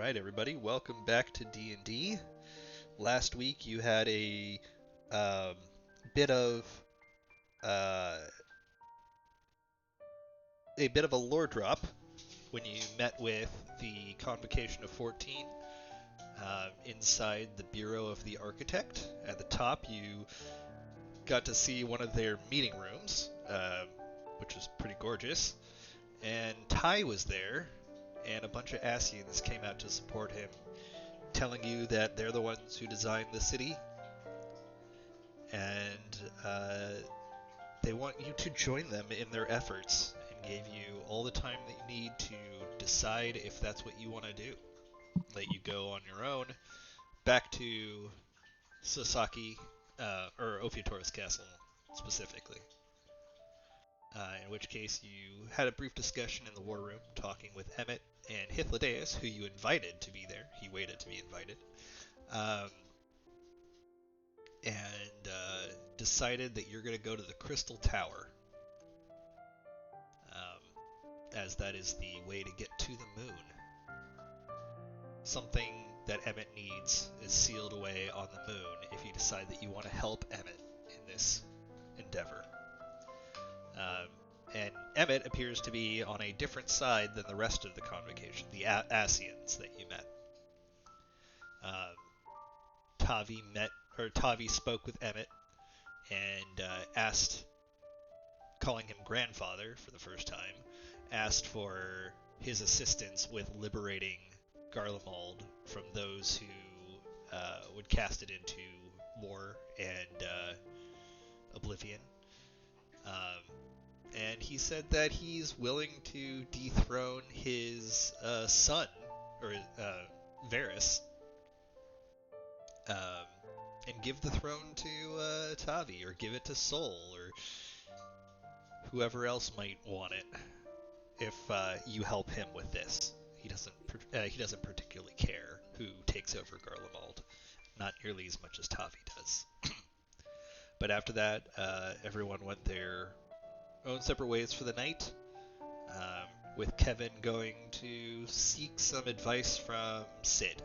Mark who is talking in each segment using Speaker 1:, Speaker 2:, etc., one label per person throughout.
Speaker 1: right, everybody, welcome back to D&D. Last week you had um, bit of uh, a lore drop when you met with the Convocation of 14 inside the Bureau of the Architect. At the top, you got to see one of their meeting rooms, which was pretty gorgeous. And Ty was there, and a bunch of Asians came out to support him, telling you that they're the ones who designed the city, and they want you to join them in their efforts, and gave you all the time that you need to decide if that's what you want to do. Let you go on your own back to Sasaki, or Ophiatora's castle specifically. In which case you had a brief discussion in the war room, talking with Emmett and Hythlodaeus, who you invited to be there. He waited to be invited. And decided that you're going to go to the Crystal Tower, as that is the way to get to the moon. Something that Emmett needs is sealed away on the moon if you decide that you want to help Emmett in this endeavor. And Emmett appears to be on a different side than the rest of the convocation, the Asians that you met. Tavi spoke with Emmett and asked, calling him grandfather for the first time, asked for his assistance with liberating Garlemald from those who would cast it into war and oblivion. And he said that he's willing to dethrone his son, or Varys, and give the throne to Tavi, or give it to Sol, or whoever else might want it, if you help him with this. He doesn't particularly care who takes over Garlemald, not nearly as much as Tavi does. But after that, everyone went their own separate ways for the night, with Kevin going to seek some advice from Sid,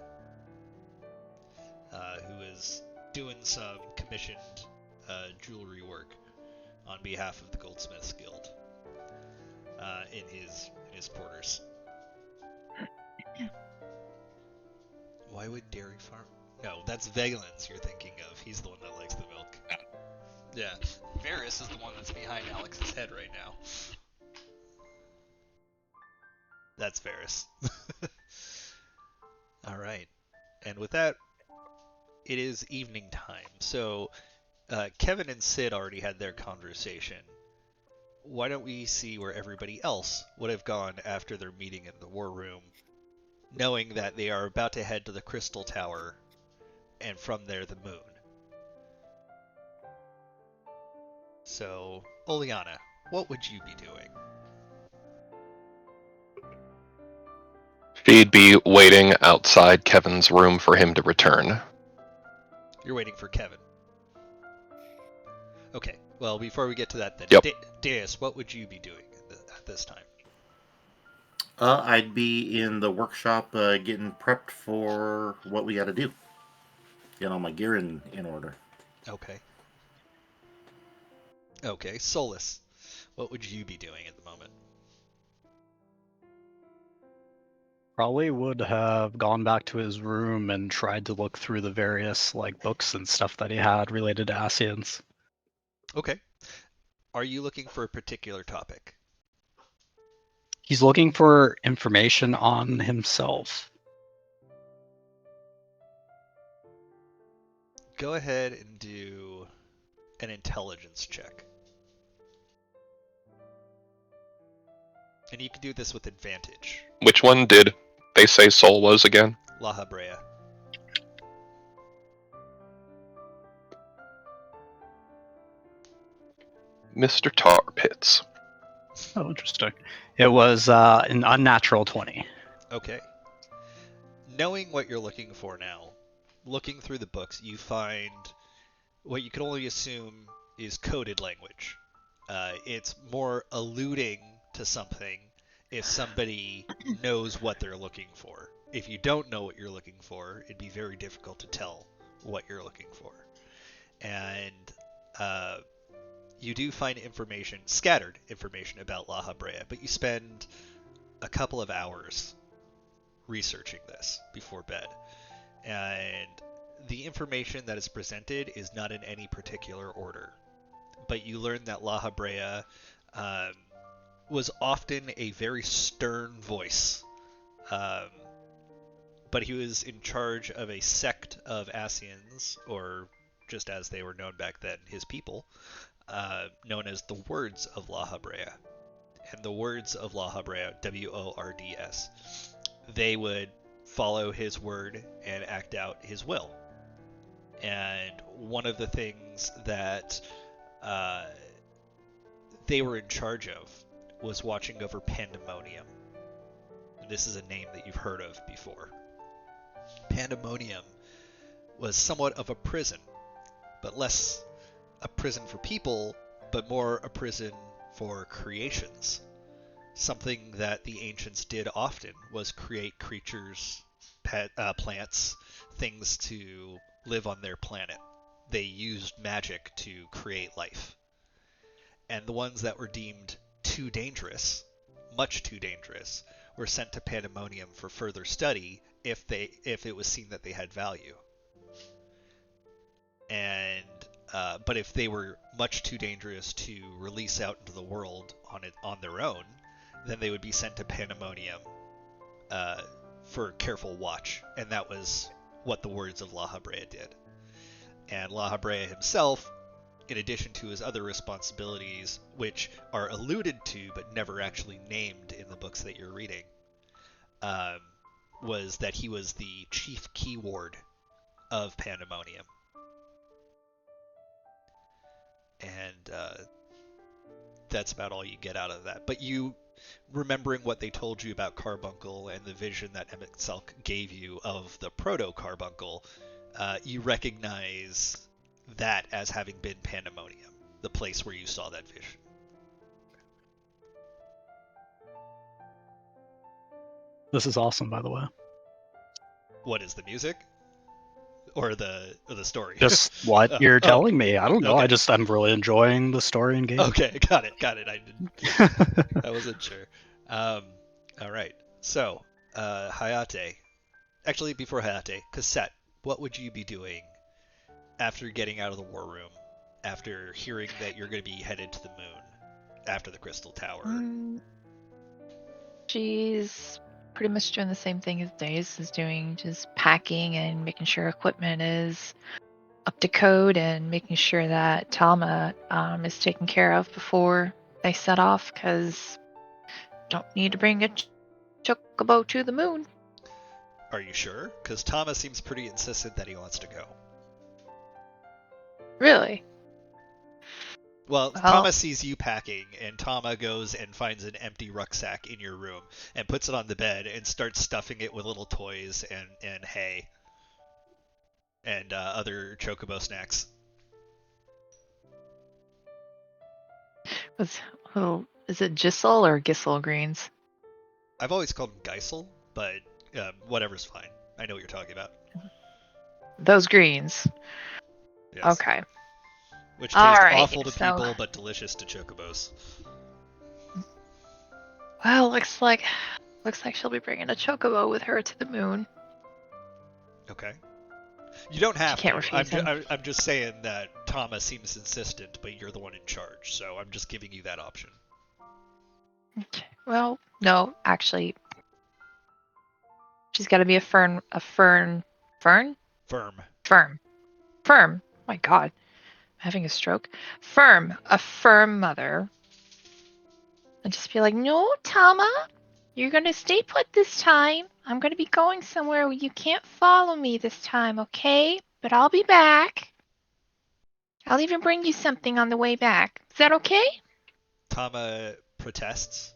Speaker 1: who is doing some commissioned jewelry work on behalf of the Goldsmiths Guild in his quarters. Why would Dairy Farm? No, that's Vegelin's you're thinking of. He's the one that likes the milk. Yeah, Varys is the one that's behind Alex's head right now. That's Varys. Alright, and with that, it is evening time. So, Kevin and Sid already had their conversation. Why don't we see where everybody else would have gone after their meeting in the war room, knowing that they are about to head to the Crystal Tower, and from there the moon. So, Oleana, what would you be doing?
Speaker 2: She'd be waiting outside Kevin's room for him to return.
Speaker 1: You're waiting for Kevin. Okay, well, before we get to that then,
Speaker 2: Yep.
Speaker 1: Deus, what would you be doing at this time?
Speaker 3: I'd be in the workshop getting prepped for what we got to do. Get all my gear in order.
Speaker 1: Okay. Okay, Solus, what would you be doing at the moment?
Speaker 4: Probably would have gone back to his room and tried to look through the various books and stuff that he had related to Asians.
Speaker 1: Okay. Are you looking for a particular topic?
Speaker 4: He's looking for information on himself.
Speaker 1: Go ahead and do an intelligence check. And you can do this with advantage.
Speaker 2: Which one did they say Sol was again?
Speaker 1: La Habrea.
Speaker 2: Mr. Tar Pits.
Speaker 4: Oh, interesting. It was an unnatural 20.
Speaker 1: Okay. Knowing what you're looking for now, looking through the books, you find what you can only assume is coded language. It's more alluding to something if somebody knows what they're looking for. if you don't know what you're looking for, it'd be very difficult to tell what you're looking for. And you do find information, scattered information about La Habrea, but you spend a couple of hours researching this before bed. And the information that is presented is not in any particular order. But you learn that La Habrea was often a very stern voice. But he was in charge of a sect of Asians, or just as they were known back then, his people, known as the Words of La Habrea. And the Words of La Habrea, W-O-R-D-S, they would follow his word and act out his will. And one of the things that they were in charge of was watching over Pandemonium. This is a name that you've heard of before. Pandemonium was somewhat of a prison, but less a prison for people, but more a prison for creations. Something that the ancients did often was create creatures, plants, things to live on their planet. They used magic to create life. And the ones that were deemed too dangerous, much too dangerous, were sent to Pandemonium for further study if it was seen that they had value. And but if they were much too dangerous to release out into the world on their own, then they would be sent to Pandemonium for careful watch, and that was what the Words of La Habrea did. And La Habrea himself, in addition to his other responsibilities, which are alluded to but never actually named in the books that you're reading, was that he was the chief key ward of Pandemonium. And that's about all you get out of that. But you, remembering what they told you about Carbuncle and the vision that Emmett Selk gave you of the Proto-Carbuncle, you recognize that as having been Pandemonium, the place where you saw that vision.
Speaker 4: This is awesome, by the way.
Speaker 1: What is the music? Or the story?
Speaker 4: Just what you're telling me. I don't know.
Speaker 1: Okay.
Speaker 4: I'm really enjoying the story and game.
Speaker 1: Okay, got it. I wasn't sure. All right. So, Hayate. Actually, before Hayate, Cassette, what would you be doing after getting out of the war room, after hearing that you're going to be headed to the moon, after the Crystal Tower?
Speaker 5: She's pretty much doing the same thing as Daze is doing, just packing and making sure equipment is up to code and making sure that Tama is taken care of before they set off, because don't need to bring a chocobo to the moon.
Speaker 1: Are you sure? Because Tama seems pretty insistent that he wants to go.
Speaker 5: Really?
Speaker 1: Well, Tama sees you packing, and Tama goes and finds an empty rucksack in your room and puts it on the bed and starts stuffing it with little toys and hay and other chocobo snacks.
Speaker 5: Is it Gissel or Gissel greens?
Speaker 1: I've always called them Geisel, but whatever's fine. I know what you're talking about.
Speaker 5: Those greens.
Speaker 1: Yes.
Speaker 5: Okay.
Speaker 1: Which taste awful to people, but delicious to chocobos.
Speaker 5: Well, looks like she'll be bringing a chocobo with her to the moon.
Speaker 1: Okay. You don't have
Speaker 5: she can't
Speaker 1: to.
Speaker 5: Refuse him.
Speaker 1: I'm just saying that Thomas seems insistent, but you're the one in charge, so I'm just giving you that option.
Speaker 5: Okay. Well, no, actually, she's got to be a firm. My God. Having a stroke. A firm mother. And just be like, no, Tama, you're going to stay put this time. I'm going to be going somewhere where you can't follow me this time, okay? But I'll be back. I'll even bring you something on the way back. Is that okay?
Speaker 1: Tama protests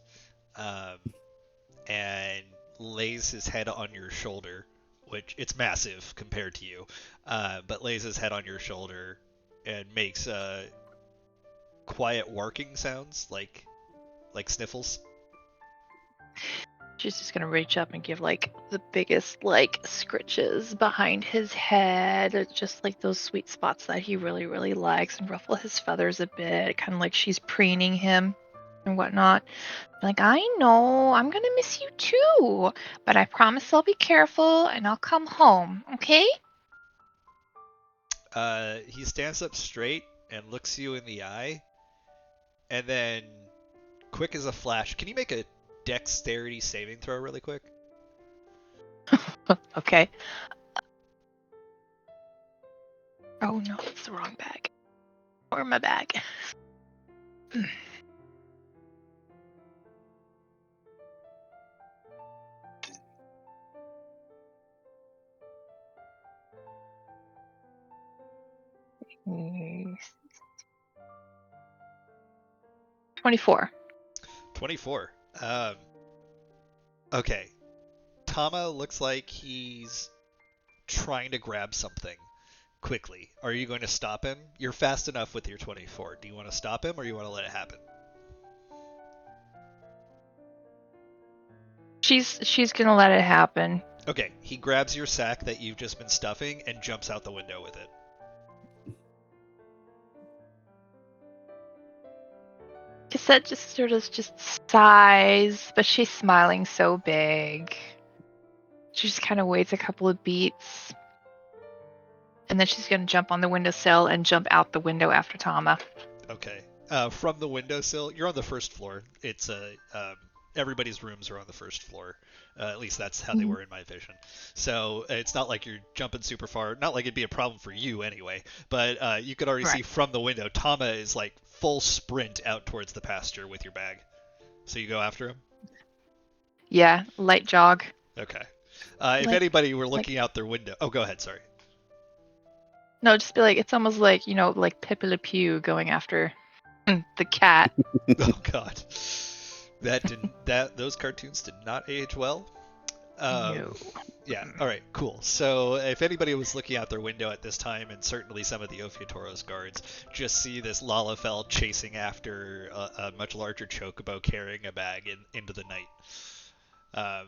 Speaker 1: and lays his head on your shoulder, which it's massive compared to you, but lays his head on your shoulder and makes quiet working sounds like sniffles.
Speaker 5: she's just gonna reach up and give like the biggest like scritches behind his head, just like those sweet spots that he really, really likes, and ruffle his feathers a bit, kind of like she's preening him and whatnot. Like, I know, I'm gonna miss you too, but I promise I'll be careful and I'll come home, okay?
Speaker 1: He stands up straight and looks you in the eye, and then, quick as a flash, can you make a dexterity saving throw really quick?
Speaker 5: Okay. Oh no, it's the wrong bag. Or my bag. Yes. 24.
Speaker 1: 24. Okay. Tama looks like he's trying to grab something quickly. Are you going to stop him? You're fast enough with your 24. Do you want to stop him or you want to let it happen?
Speaker 5: She's gonna let it happen.
Speaker 1: Okay, he grabs your sack that you've just been stuffing and jumps out the window with it.
Speaker 5: Cassette just sort of just sighs, but she's smiling so big. She just kind of waits a couple of beats. And then she's gonna jump on the windowsill and jump out the window after Tama.
Speaker 1: Okay. From the windowsill, you're on the first floor. It's everybody's rooms are on the first floor. At least that's how they were in my vision. So it's not like you're jumping super far. Not like it'd be a problem for you anyway. But you could already see from the window, Tama is like full sprint out towards the pasture with your bag. So you go after him?
Speaker 5: Yeah, light jog.
Speaker 1: Okay. If anybody were looking out their window... Oh, go ahead, sorry.
Speaker 5: No, just be like, it's almost like, like Pepe Le Pew going after the cat.
Speaker 1: Oh, God. Those cartoons did not age well.
Speaker 5: No.
Speaker 1: Yeah, alright, cool. So if anybody was looking out their window at this time, and certainly some of the Ophiotoro's guards, just see this Lalafell chasing after a much larger chocobo carrying a bag into the night.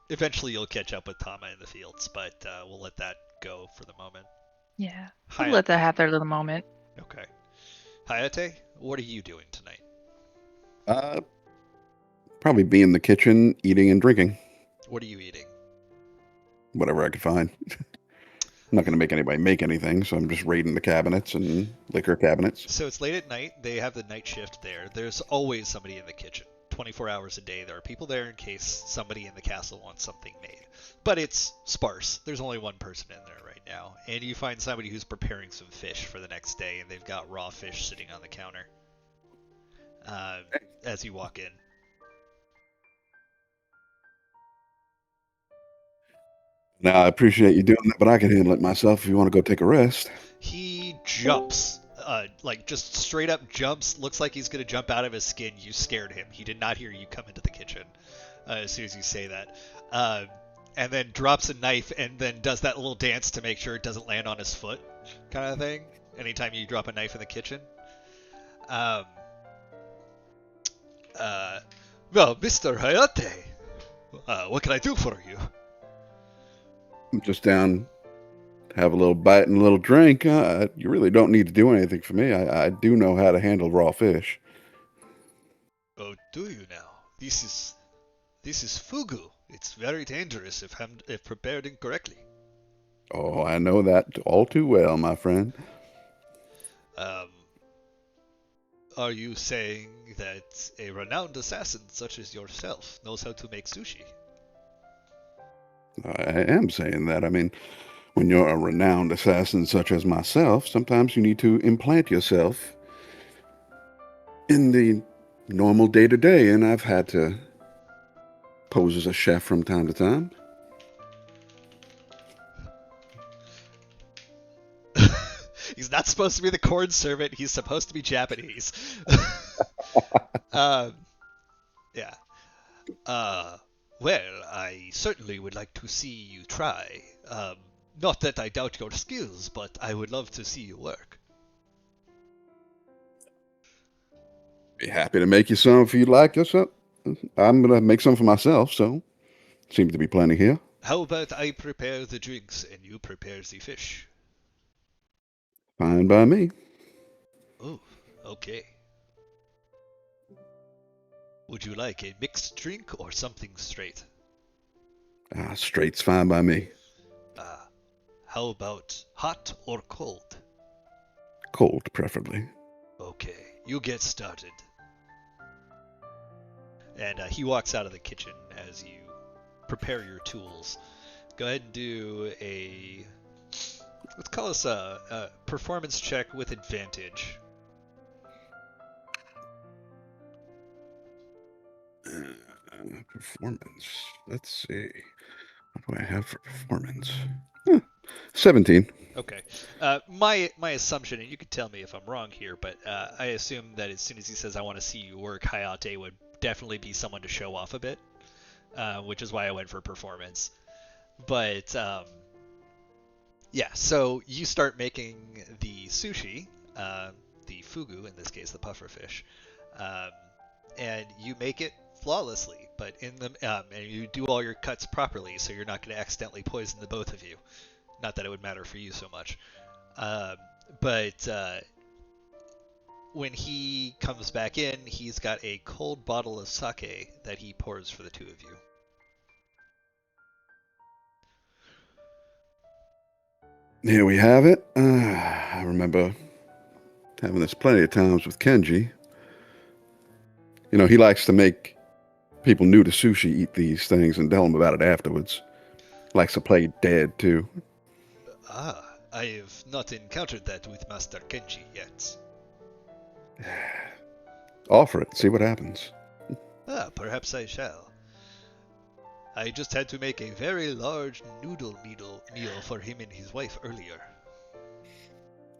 Speaker 1: Eventually you'll catch up with Tama in the fields, but we'll let that go for the moment.
Speaker 5: Yeah, we'll let that have their little moment.
Speaker 1: Okay. Hayate, what are you doing tonight?
Speaker 6: Probably be in the kitchen, eating and drinking.
Speaker 1: What are you eating?
Speaker 6: Whatever I could find. I'm not going to make anybody make anything, so I'm just raiding the cabinets and liquor cabinets.
Speaker 1: So it's late at night. They have the night shift there. There's always somebody in the kitchen. 24 hours a day. There are people there in case somebody in the castle wants something made. But it's sparse. There's only one person in there right now. And you find somebody who's preparing some fish for the next day, and they've got raw fish sitting on the counter as you walk in.
Speaker 6: Now, I appreciate you doing that, but I can handle it myself if you want to go take a rest.
Speaker 1: He jumps, just straight up jumps, looks like he's going to jump out of his skin. You scared him. He did not hear you come into the kitchen as soon as you say that. And then drops a knife and then does that little dance to make sure it doesn't land on his foot kind of thing anytime you drop a knife in the kitchen. Well, Mr. Hayate, what can I do for you?
Speaker 6: I'm just down to have a little bite and a little drink. You really don't need to do anything for me. I do know how to handle raw fish.
Speaker 1: Oh, do you now? This is fugu. It's very dangerous if prepared incorrectly.
Speaker 6: Oh, I know that all too well, my friend.
Speaker 1: Are you saying that a renowned assassin such as yourself knows how to make sushi?
Speaker 6: I am saying that. I mean, when you're a renowned assassin such as myself, sometimes you need to implant yourself in the normal day-to-day, and I've had to pose as a chef from time to time.
Speaker 1: He's not supposed to be the corn servant. He's supposed to be Japanese. Yeah. Well, I certainly would like to see you try. Not that I doubt your skills, but I would love to see you work.
Speaker 6: Be happy to make you some if you'd like yourself. I'm gonna make some for myself, so seems to be plenty here.
Speaker 1: How about I prepare the drinks and you prepare the fish?
Speaker 6: Fine by me.
Speaker 1: Oh, okay. Would you like a mixed drink or something straight?
Speaker 6: Straight's fine by me.
Speaker 1: How about hot or cold?
Speaker 6: Cold, preferably.
Speaker 1: Okay, you get started. And he walks out of the kitchen as you prepare your tools. Go ahead and do a... Let's call this a performance check with advantage.
Speaker 6: Performance. Let's see. What do I have for performance? 17.
Speaker 1: Okay. My assumption, and you can tell me if I'm wrong here, but I assume that as soon as he says, I want to see you work, Hayate would definitely be someone to show off a bit, which is why I went for performance. But, yeah, so you start making the sushi, the fugu, in this case, the pufferfish, and you make it flawlessly, but in the and you do all your cuts properly, so you're not going to accidentally poison the both of you. Not that it would matter for you so much. But when he comes back in, he's got a cold bottle of sake that he pours for the two of you.
Speaker 6: Here we have it. I remember having this plenty of times with Kenji. You know, he likes to make people new to sushi eat these things and tell them about it afterwards. Likes to play dead, too.
Speaker 1: I have not encountered that with Master Kenji yet.
Speaker 6: Offer it, see what happens.
Speaker 1: Perhaps I shall. I just had to make a very large noodle meal for him and his wife earlier.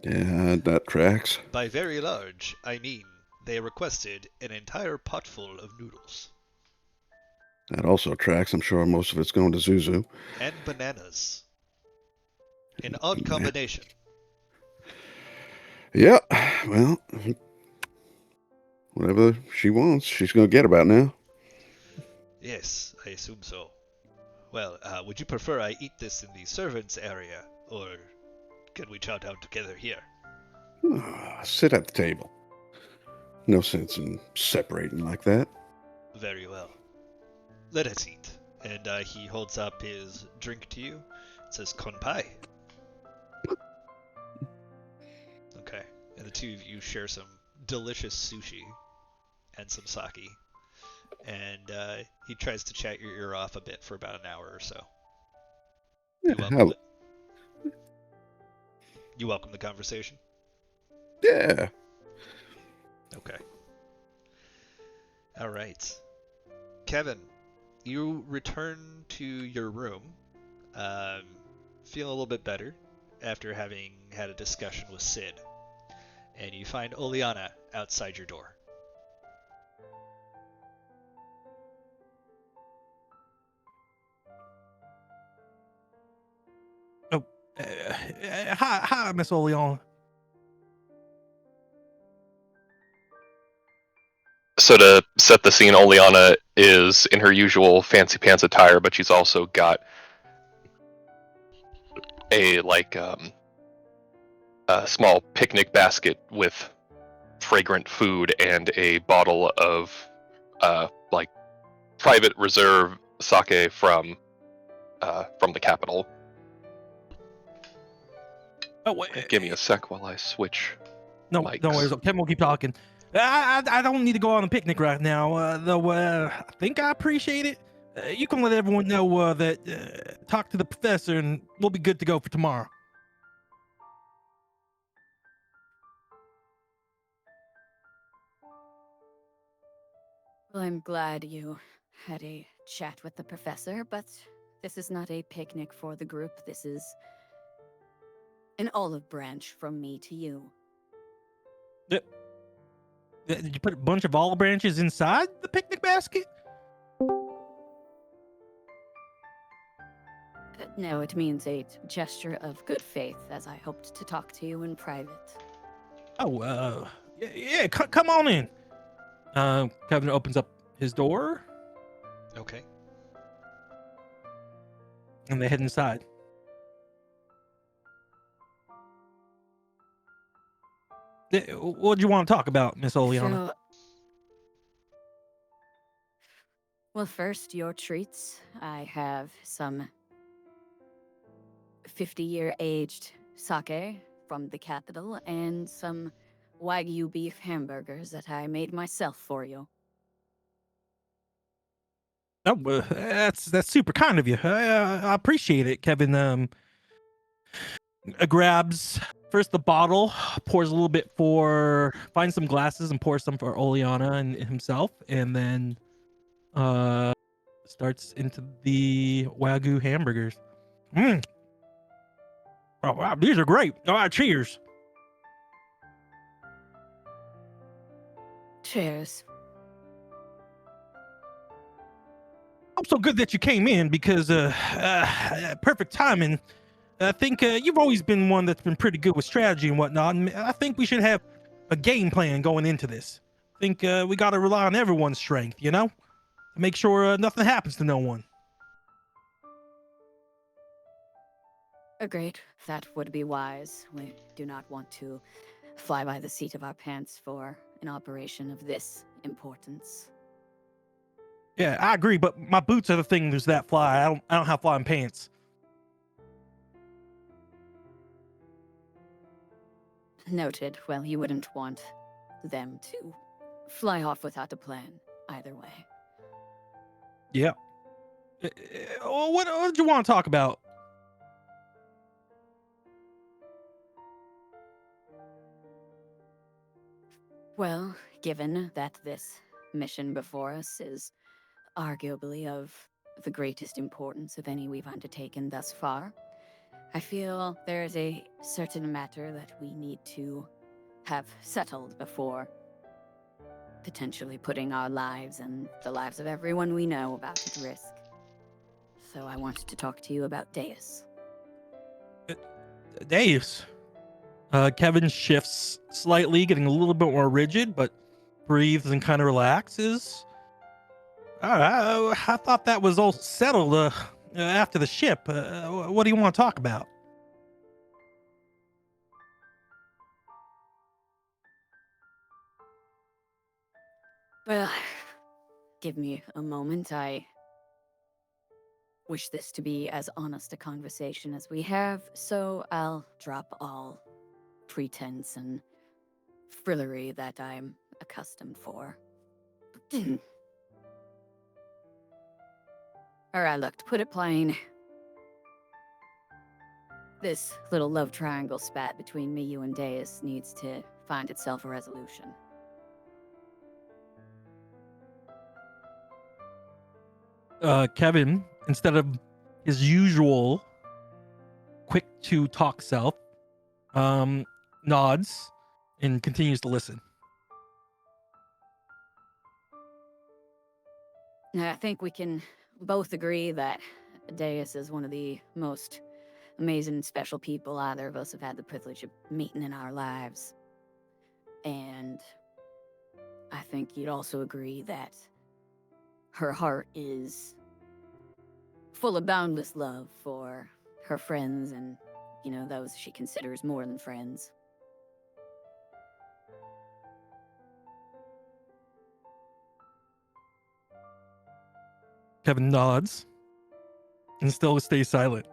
Speaker 6: Yeah, that tracks.
Speaker 1: By very large, I mean they requested an entire pot full of noodles.
Speaker 6: That also tracks. I'm sure most of it's going to Zuzu.
Speaker 1: And bananas. An odd combination.
Speaker 6: Yeah, well, whatever she wants, she's going to get about now.
Speaker 1: Yes, I assume so. Well, would you prefer I eat this in the servants' area, or can we chow down together here?
Speaker 6: Sit at the table. No sense in separating like that.
Speaker 1: Very well. Let us eat. And he holds up his drink to you. It says konpai. Okay. And the two of you share some delicious sushi and some sake. And he tries to chat your ear off a bit for about an hour or so. You welcome the conversation?
Speaker 6: Yeah.
Speaker 1: Okay. All right. Kevin, you return to your room, feeling a little bit better after having had a discussion with Sid. And you find Oleana outside your door.
Speaker 7: Hi, Miss Oleana.
Speaker 2: So to set the scene, Oleana is in her usual fancy pants attire, but she's also got a a small picnic basket with fragrant food and a bottle of private reserve sake from the capital.
Speaker 7: Oh wait,
Speaker 2: Give me a sec while I switch.
Speaker 7: no,
Speaker 2: mics.
Speaker 7: don't worry. Kevin will keep talking. I don't need to go on a picnic right now, though I think I appreciate it. You can let everyone know that talk to the professor and we'll be good to go for tomorrow.
Speaker 8: Well, I'm glad you had a chat with the professor, but this is not a picnic for the group. This is an olive branch from me to you.
Speaker 7: Did you put a bunch of olive branches inside the picnic basket?
Speaker 8: No, it means a gesture of good faith, as I hoped to talk to you in private.
Speaker 7: Oh, yeah, come on in. Kevin opens up his door,
Speaker 1: Okay.
Speaker 7: and they head inside. What do you want to talk about, Miss Oleana?
Speaker 8: So, well, first, your treats. I have some 50-year aged sake from the capital and some Wagyu beef hamburgers that I made myself for you.
Speaker 7: Oh, that's super kind of you. I appreciate it, Kevin. Grabs first the bottle, pours a little bit finds some glasses and pours some for Oleana and himself, and then starts into the Wagyu hamburgers. Oh wow, these are great. All right, cheers.
Speaker 8: Cheers.
Speaker 7: I'm so good that you came in because perfect timing. I think you've always been one that's been pretty good with strategy and whatnot, and I think we should have a game plan going into this. I think we got to rely on everyone's strength, you know, to make sure nothing happens to no one.
Speaker 8: Agreed. That would be wise. We do not want to fly by the seat of our pants for an operation of this importance.
Speaker 7: Yeah, I agree, but my boots are the thing that's that fly. I don't have flying pants.
Speaker 8: Noted. Well, you wouldn't want them to fly off without a plan, either way.
Speaker 7: Yeah. What did you want to talk about?
Speaker 8: Well, given that this mission before us is arguably of the greatest importance of any we've undertaken thus far, I feel there is a certain matter that we need to have settled before potentially putting our lives and the lives of everyone we know about at risk. So I wanted to talk to you about Deus.
Speaker 7: Deus. Kevin shifts slightly, getting a little bit more rigid, but breathes and kind of relaxes. I thought that was all settled after the ship. What do you want to talk about?
Speaker 8: Well, give me a moment. I wish this to be as honest a conversation as we have, so I'll drop all pretense and frillery that I'm accustomed for. Alright, look, to put it plain, this little love triangle spat between me, you, and Deus needs to find itself a resolution.
Speaker 7: Kevin, instead of his usual quick to talk self, nods and continues to listen.
Speaker 8: Now, I think we can both agree that Deus is one of the most amazing and special people either of us have had the privilege of meeting in our lives. And I think you'd also agree that her heart is full of boundless love for her friends and, you know, those she considers more than friends.
Speaker 7: Kevin nods and still stays silent.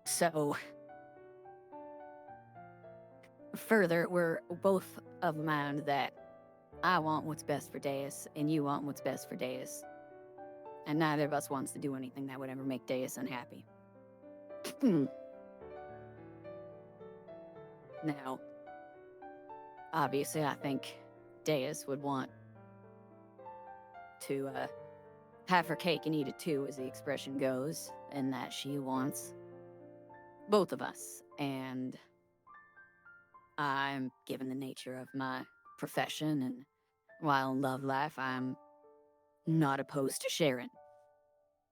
Speaker 8: So, further, we're both of the mind that I want what's best for Deus, and you want what's best for Deus. And neither of us wants to do anything that would ever make Deus unhappy. Now, obviously, I think Deus would want to have her cake and eat it too, as the expression goes, and that she wants both of us. And I'm, given the nature of my profession and while in love life, I'm not opposed to sharing.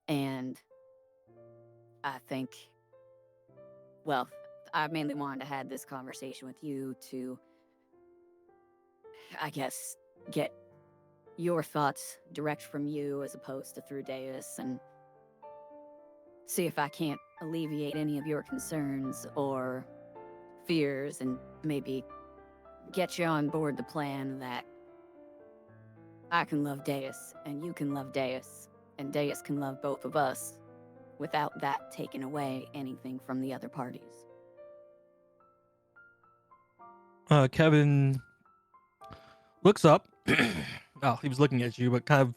Speaker 8: And I think, well, I mainly wanted to have this conversation with you to, I guess, get your thoughts direct from you as opposed to through Deus, and see if I can't alleviate any of your concerns or fears, and maybe get you on board the plan that I can love Deus, and you can love Deus, and Deus can love both of us without that taking away anything from the other parties.
Speaker 7: Kevin looks up. Oh, he was looking at you, but kind of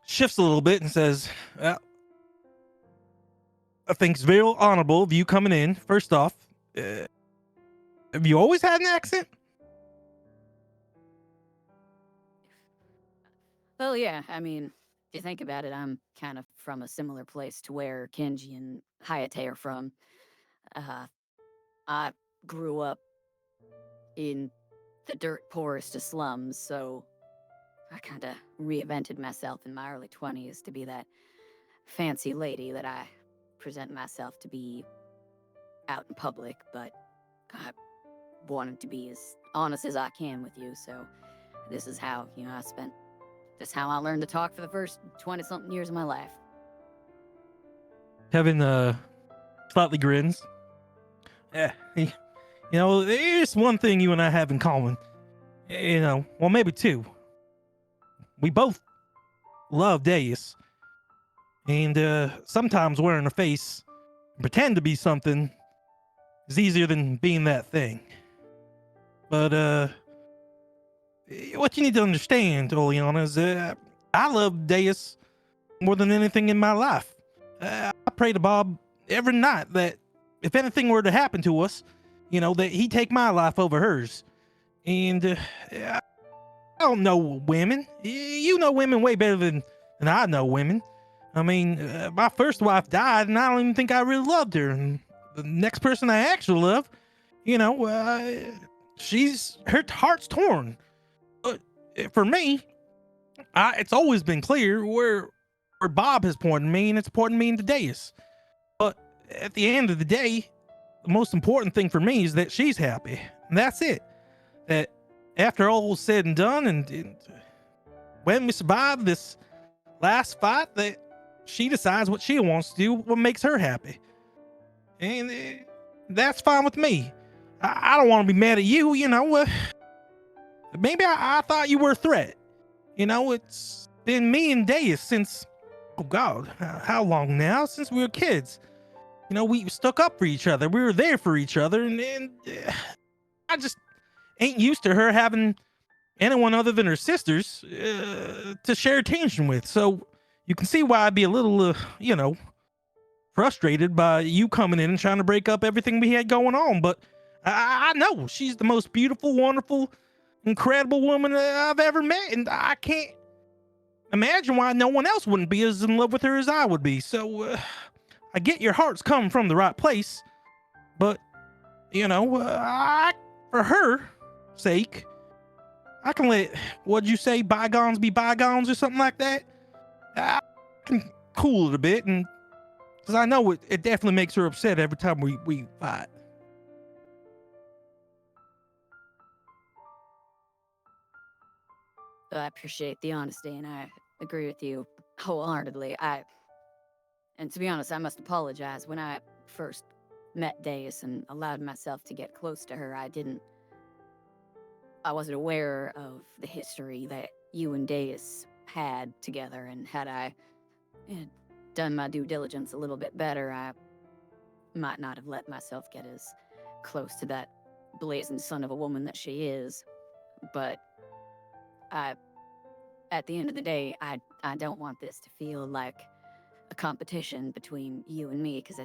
Speaker 7: shifts a little bit and says, well, I think it's very honorable of you coming in. First off, have you always had an accent?
Speaker 8: Well, yeah, I mean, if you think about it, I'm kind of from a similar place to where Kenji and Hayate are from. I grew up in the dirt poorest of slums, so I kind of reinvented myself in my early 20s to be that fancy lady that I present myself to be out in public, but I wanted to be as honest as I can with you, so this is how, this is how I learned to talk for the first 20-something years of my life.
Speaker 7: Kevin slightly grins. There's one thing you and I have in common. Well, maybe two. We both love Deus. And sometimes wearing a face and pretend to be something is easier than being that thing. But what you need to understand, Oleana, is I love Deus more than anything in my life. I pray to Bob every night that if anything were to happen to us, that he'd take my life over hers. And I don't know women. You know women way better than I know women. I mean, my first wife died, and I don't even think I really loved her. And the next person I actually love, her heart's torn. But for me, it's always been clear where Bob has pointed me, and it's pointing me into Deus. But at the end of the day, the most important thing for me is that she's happy. And that's it. That after all was said and done, and when we survive this last fight, that she decides what she wants to do, what makes her happy. And that's fine with me. I don't want to be mad at you, maybe I thought you were a threat. It's been me and Deus since, oh God, how long now? Since we were kids. We stuck up for each other. We were there for each other, and I just ain't used to her having anyone other than her sisters to share attention with. So you can see why I'd be a little, frustrated by you coming in and trying to break up everything we had going on. But I know she's the most beautiful, wonderful, incredible woman I've ever met, and I can't imagine why no one else wouldn't be as in love with her as I would be. So I get your heart's coming from the right place, but for her sake, I can let, what'd you say, bygones be bygones or something like that. I can cool it a bit, and because I know it definitely makes her upset every time we fight.
Speaker 8: I appreciate the honesty, and I agree with you wholeheartedly. And to be honest, I must apologize. When I first met Deus and allowed myself to get close to her, I wasn't aware of the history that you and Deus had together, and had I done my due diligence a little bit better, I might not have let myself get as close to that blazing son of a woman that she is. But at the end of the day, I don't want this to feel like a competition between you and me, because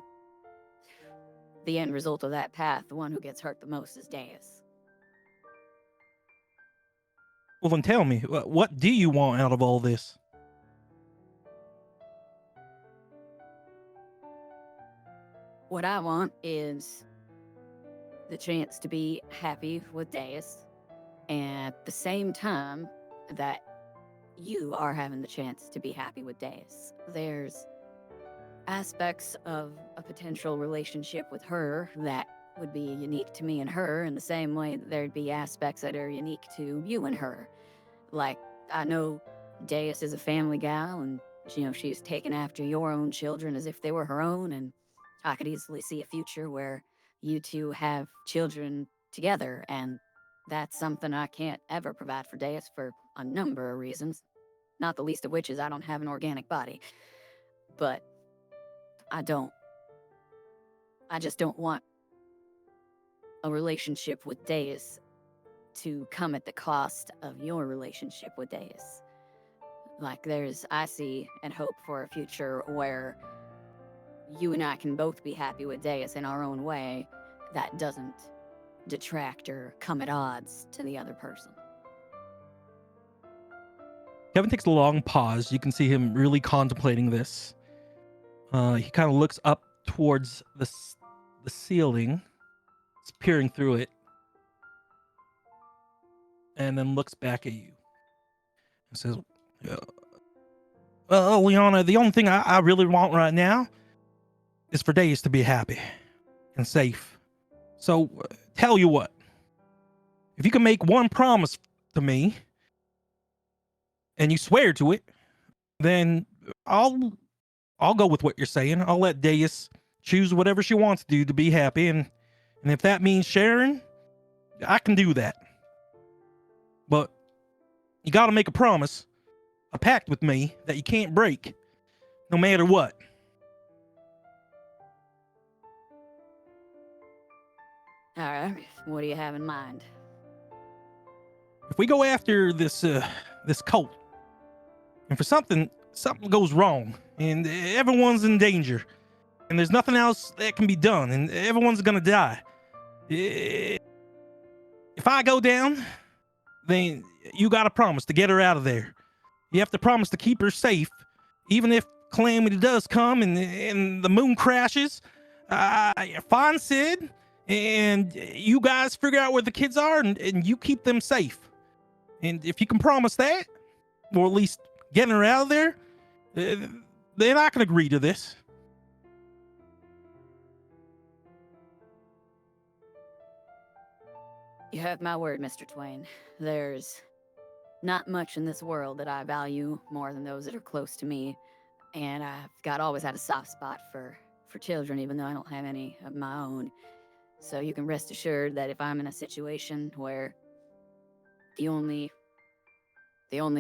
Speaker 8: the end result of that path, the one who gets hurt the most is Deus.
Speaker 7: Well, then tell me, what do you want out of all this?
Speaker 8: What I want is the chance to be happy with Deus, and at the same time that you are having the chance to be happy with Deus. There's aspects of a potential relationship with her that would be unique to me and her in the same way that there'd be aspects that are unique to you and her. Like, I know Deus is a family gal, and she's taken after your own children as if they were her own, and I could easily see a future where you two have children together, and that's something I can't ever provide for Deus for a number of reasons. Not the least of which is I don't have an organic body. But I just don't want a relationship with Deus to come at the cost of your relationship with Deus. Like, I see and hope for a future where you and I can both be happy with Deus in our own way that doesn't detract or come at odds to the other person.
Speaker 7: Kevin takes a long pause. You can see him really contemplating this. He kind of looks up towards the ceiling, he's peering through it, and then looks back at you and says, well, Liana, the only thing I really want right now is for Deus to be happy and safe. So, tell you what, if you can make one promise to me, and you swear to it, then I'll go with what you're saying. I'll let Deus choose whatever she wants to do to be happy, and if that means sharing, I can do that. But you got to make a promise, a pact with me that you can't break, no matter what.
Speaker 8: All right, what do you have in mind?
Speaker 7: If we go after this cult, and for something goes wrong, and everyone's in danger, and there's nothing else that can be done, and everyone's gonna die. If I go down, then you gotta promise to get her out of there. You have to promise to keep her safe, even if calamity does come and the moon crashes. Find Sid, and you guys figure out where the kids are, and you keep them safe. And if you can promise that, or at least getting her out of there, then I can agree to this.
Speaker 8: You have my word, Mr. Twain. There's not much in this world that I value more than those that are close to me, and I've always had a soft spot for children, even though I don't have any of my own. So you can rest assured that if I'm in a situation where the only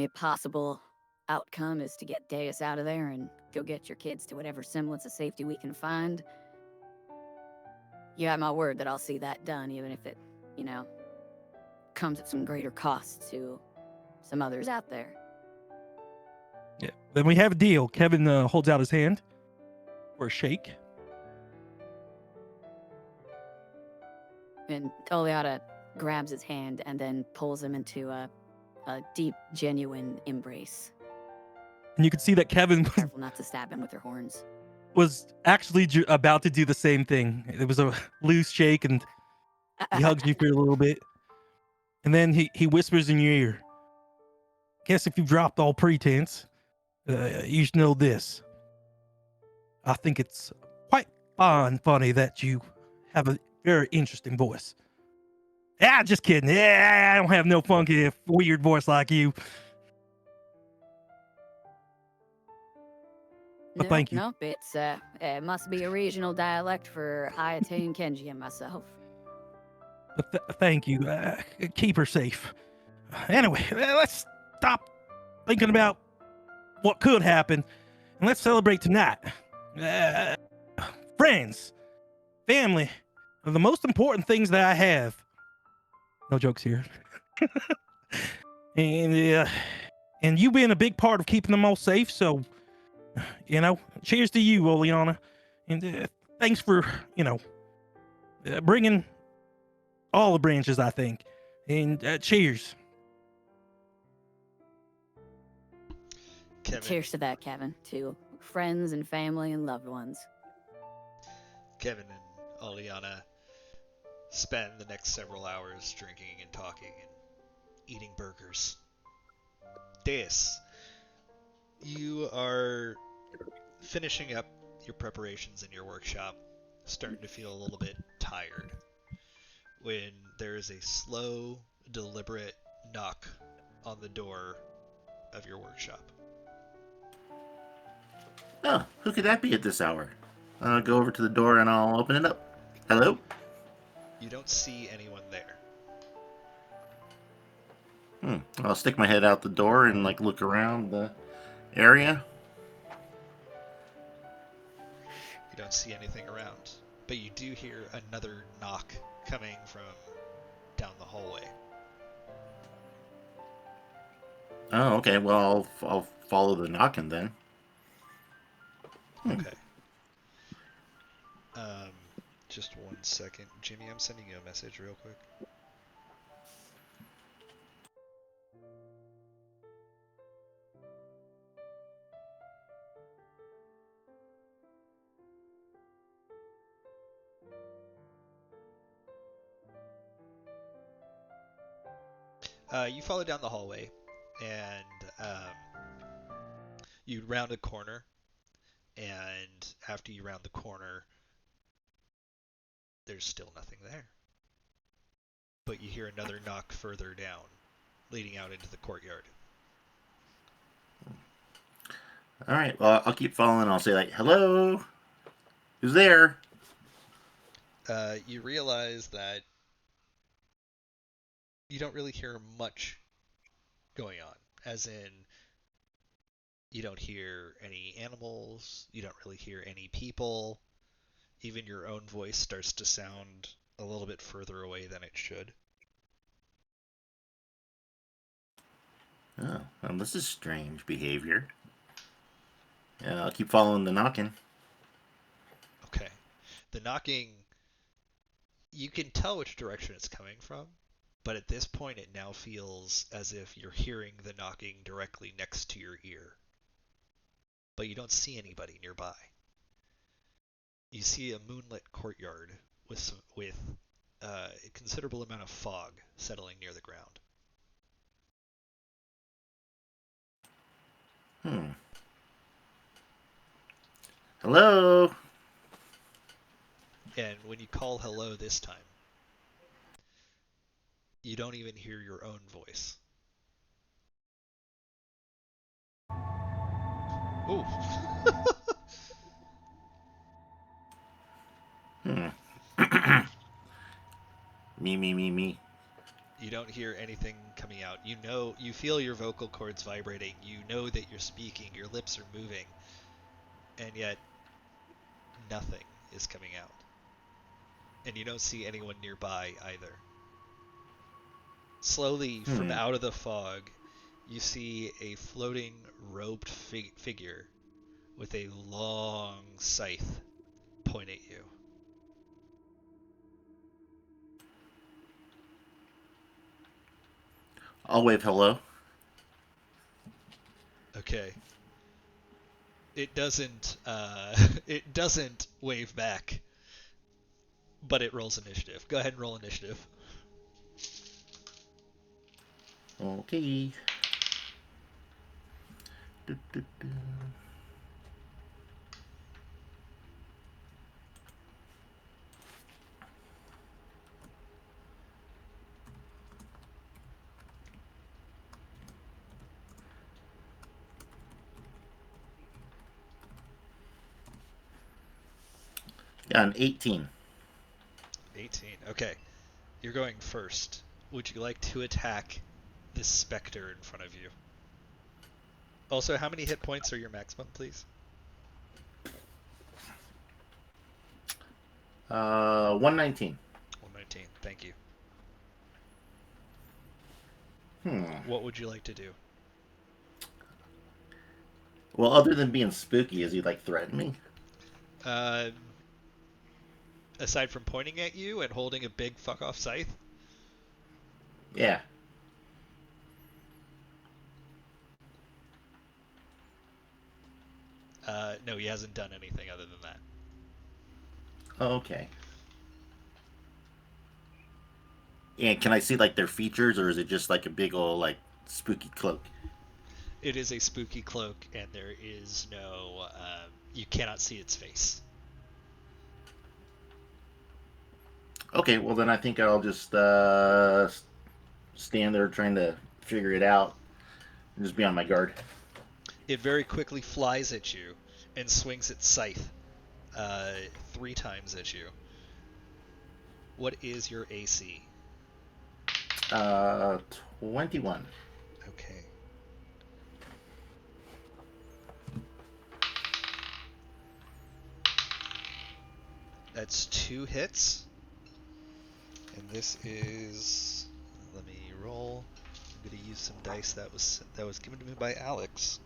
Speaker 8: possible outcome is to get Deus out of there and go get your kids to whatever semblance of safety we can find, you have my word that I'll see that done, even if it, comes at some greater cost to some others out there.
Speaker 7: Yeah. Then we have a deal. Kevin holds out his hand for a shake.
Speaker 8: And Oleata grabs his hand and then pulls him into a deep, genuine embrace.
Speaker 7: And you can see that Kevin
Speaker 8: Careful not to stab him with her horns.
Speaker 7: was actually about to do the same thing. It was a loose shake, and he hugs you for a little bit. And then he whispers in your ear, guess if you've dropped all pretense, you should know this. I think it's quite funny that you have a very interesting voice. Yeah, just kidding. Yeah, I don't have no funky, weird voice like you. But thank you.
Speaker 8: Nope, it must be a regional dialect for Hayate and Kenji and myself.
Speaker 7: But thank you. Keep her safe. Anyway, let's stop thinking about what could happen, and let's celebrate tonight. Friends, family are the most important things that I have. No jokes here. And you being a big part of keeping them all safe, so, cheers to you, Oleana. And thanks for, bringing all the branches, I think. And cheers.
Speaker 1: Kevin,
Speaker 8: Cheers to that, Kevin. To friends and family and loved ones.
Speaker 1: Kevin and Aliana spend the next several hours drinking and talking and eating burgers. Deus, you are finishing up your preparations in your workshop, starting to feel a little bit tired, when there is a slow, deliberate knock on the door of your workshop.
Speaker 3: Oh, who could that be at this hour? I'll go over to the door and I'll open it up. Hello?
Speaker 1: You don't see anyone there.
Speaker 3: I'll stick my head out the door and like look around the area.
Speaker 1: You don't see anything around, but you do hear another knock coming from down the hallway.
Speaker 3: Oh, okay. Well, I'll follow the knocking then.
Speaker 1: Okay. Just 1 second. Jimmy, I'm sending you a message real quick. You follow down the hallway, and you round a corner, and after you round the corner, there's still nothing there. But you hear another knock further down, leading out into the courtyard.
Speaker 3: All right. Well, I'll keep following. I'll say like, "Hello, who's there?"
Speaker 1: You realize that you don't really hear much going on, as in you don't hear any animals, you don't really hear any people, even your own voice starts to sound a little bit further away than it should.
Speaker 3: Oh, well, this is strange behavior. Yeah, I'll keep following the knocking.
Speaker 1: Okay. The knocking, you can tell which direction it's coming from, but at this point it now feels as if you're hearing the knocking directly next to your ear. But you don't see anybody nearby. You see a moonlit courtyard with a considerable amount of fog settling near the ground.
Speaker 3: Hello?
Speaker 1: And when you call hello this time, you don't even hear your own voice. Ooh.
Speaker 3: Me.
Speaker 1: You don't hear anything coming out. You feel your vocal cords vibrating. You know that you're speaking. Your lips are moving. And yet, nothing is coming out. And you don't see anyone nearby either. Slowly, from out of the fog, you see a floating, robed figure with a long scythe point at you.
Speaker 3: I'll wave hello.
Speaker 1: Okay. It doesn't it doesn't wave back, but it rolls initiative. Go ahead and roll initiative.
Speaker 3: Okay. Yeah, an 18.
Speaker 1: 18. Okay. You're going first. Would you like to attack this specter in front of you? Also, how many hit points are your maximum, please?
Speaker 3: 119.
Speaker 1: 119. Thank you.
Speaker 3: Hmm.
Speaker 1: What would you like to do?
Speaker 3: Well, other than being spooky, is he like threatening me?
Speaker 1: Aside from pointing at you and holding a big fuck off scythe?
Speaker 3: Yeah.
Speaker 1: No, he hasn't done anything other than that.
Speaker 3: Okay. And can I see like their features, or is it just like a big old like spooky cloak?
Speaker 1: It is a spooky cloak, and there is no. You cannot see its face.
Speaker 3: Okay, well then I think I'll just stand there trying to figure it out and just be on my guard.
Speaker 1: It very quickly flies at you and swings its scythe 3 times at you. What is your AC?
Speaker 3: 21.
Speaker 1: Okay. That's 2 hits. And this is, let me roll. I'm going to use some dice that was given to me by Alex.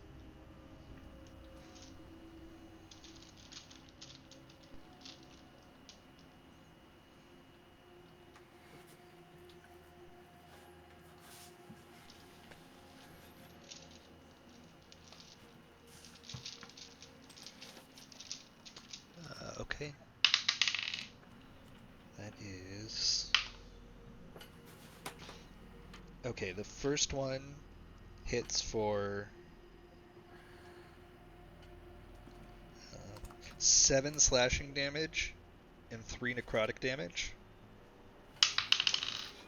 Speaker 1: Okay. That is... Okay, the first one hits for 7 slashing damage and 3 necrotic damage.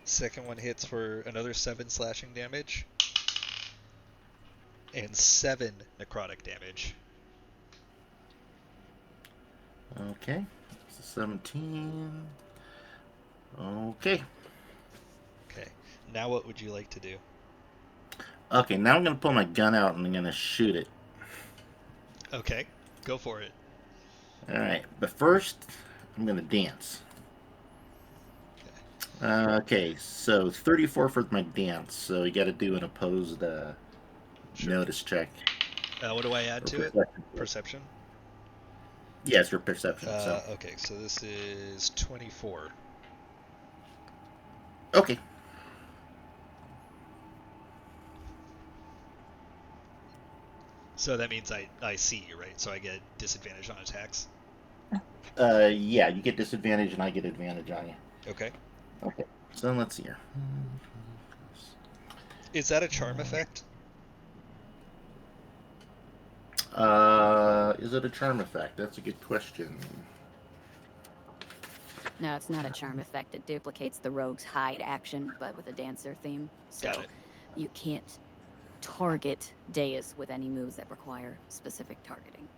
Speaker 1: Second one hits for another 7 slashing damage and 7 necrotic damage.
Speaker 3: Okay, so 17. Okay.
Speaker 1: Okay. Now what would you like to do?
Speaker 3: Okay, now I'm going to pull my gun out and I'm going to shoot it.
Speaker 1: Okay, go for it.
Speaker 3: Alright, but first, I'm going to dance. Okay, so 34 for my dance, so you got to do an opposed
Speaker 1: Sure.
Speaker 3: notice check.
Speaker 1: What do I add
Speaker 3: Or
Speaker 1: to it?
Speaker 3: perception.
Speaker 1: Perception?
Speaker 3: Yes, your perception. So
Speaker 1: Okay, so this is 24.
Speaker 3: okay.
Speaker 1: So that means I see you, right? So I get disadvantage on attacks?
Speaker 3: Yeah, you get disadvantage and I get advantage on you.
Speaker 1: Okay.
Speaker 3: Okay, so let's see here.
Speaker 1: Is that a charm effect?
Speaker 3: Is it a charm effect? That's a good question.
Speaker 8: No, it's not a charm effect. It duplicates the rogue's hide action, but with a dancer theme. So
Speaker 1: Got it.
Speaker 8: you can't target Deus with any moves that require specific targeting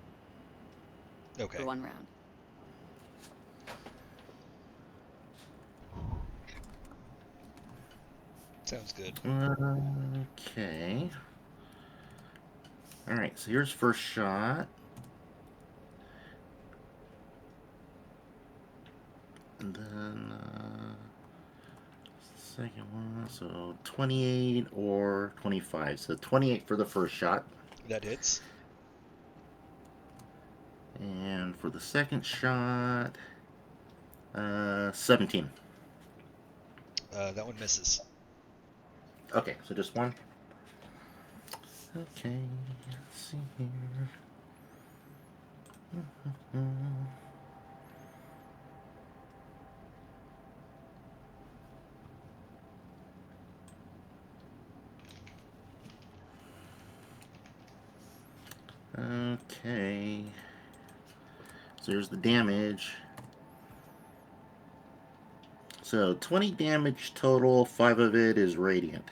Speaker 1: Okay.
Speaker 8: for 1 round.
Speaker 1: Sounds good.
Speaker 3: Okay. Alright, so here's first shot. And then, second one, so 28 or 25. So 28 for the first shot.
Speaker 1: That hits.
Speaker 3: And for the second shot, 17.
Speaker 1: That one misses.
Speaker 3: Okay, so just one. Okay, let's see here. Okay. So here's the damage. So 20 damage total, 5 of it is radiant.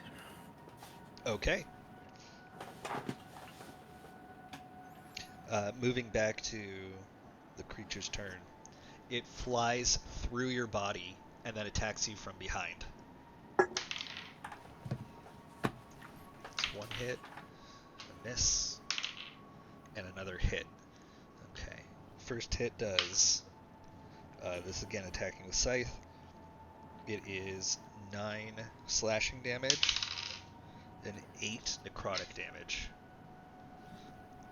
Speaker 1: Okay. Moving back to the creature's turn. It flies through your body and then attacks you from behind. It's 1 hit, a miss, and another hit. Okay. First hit does, this again attacking with Scythe. It is 9 slashing damage and 8 necrotic damage.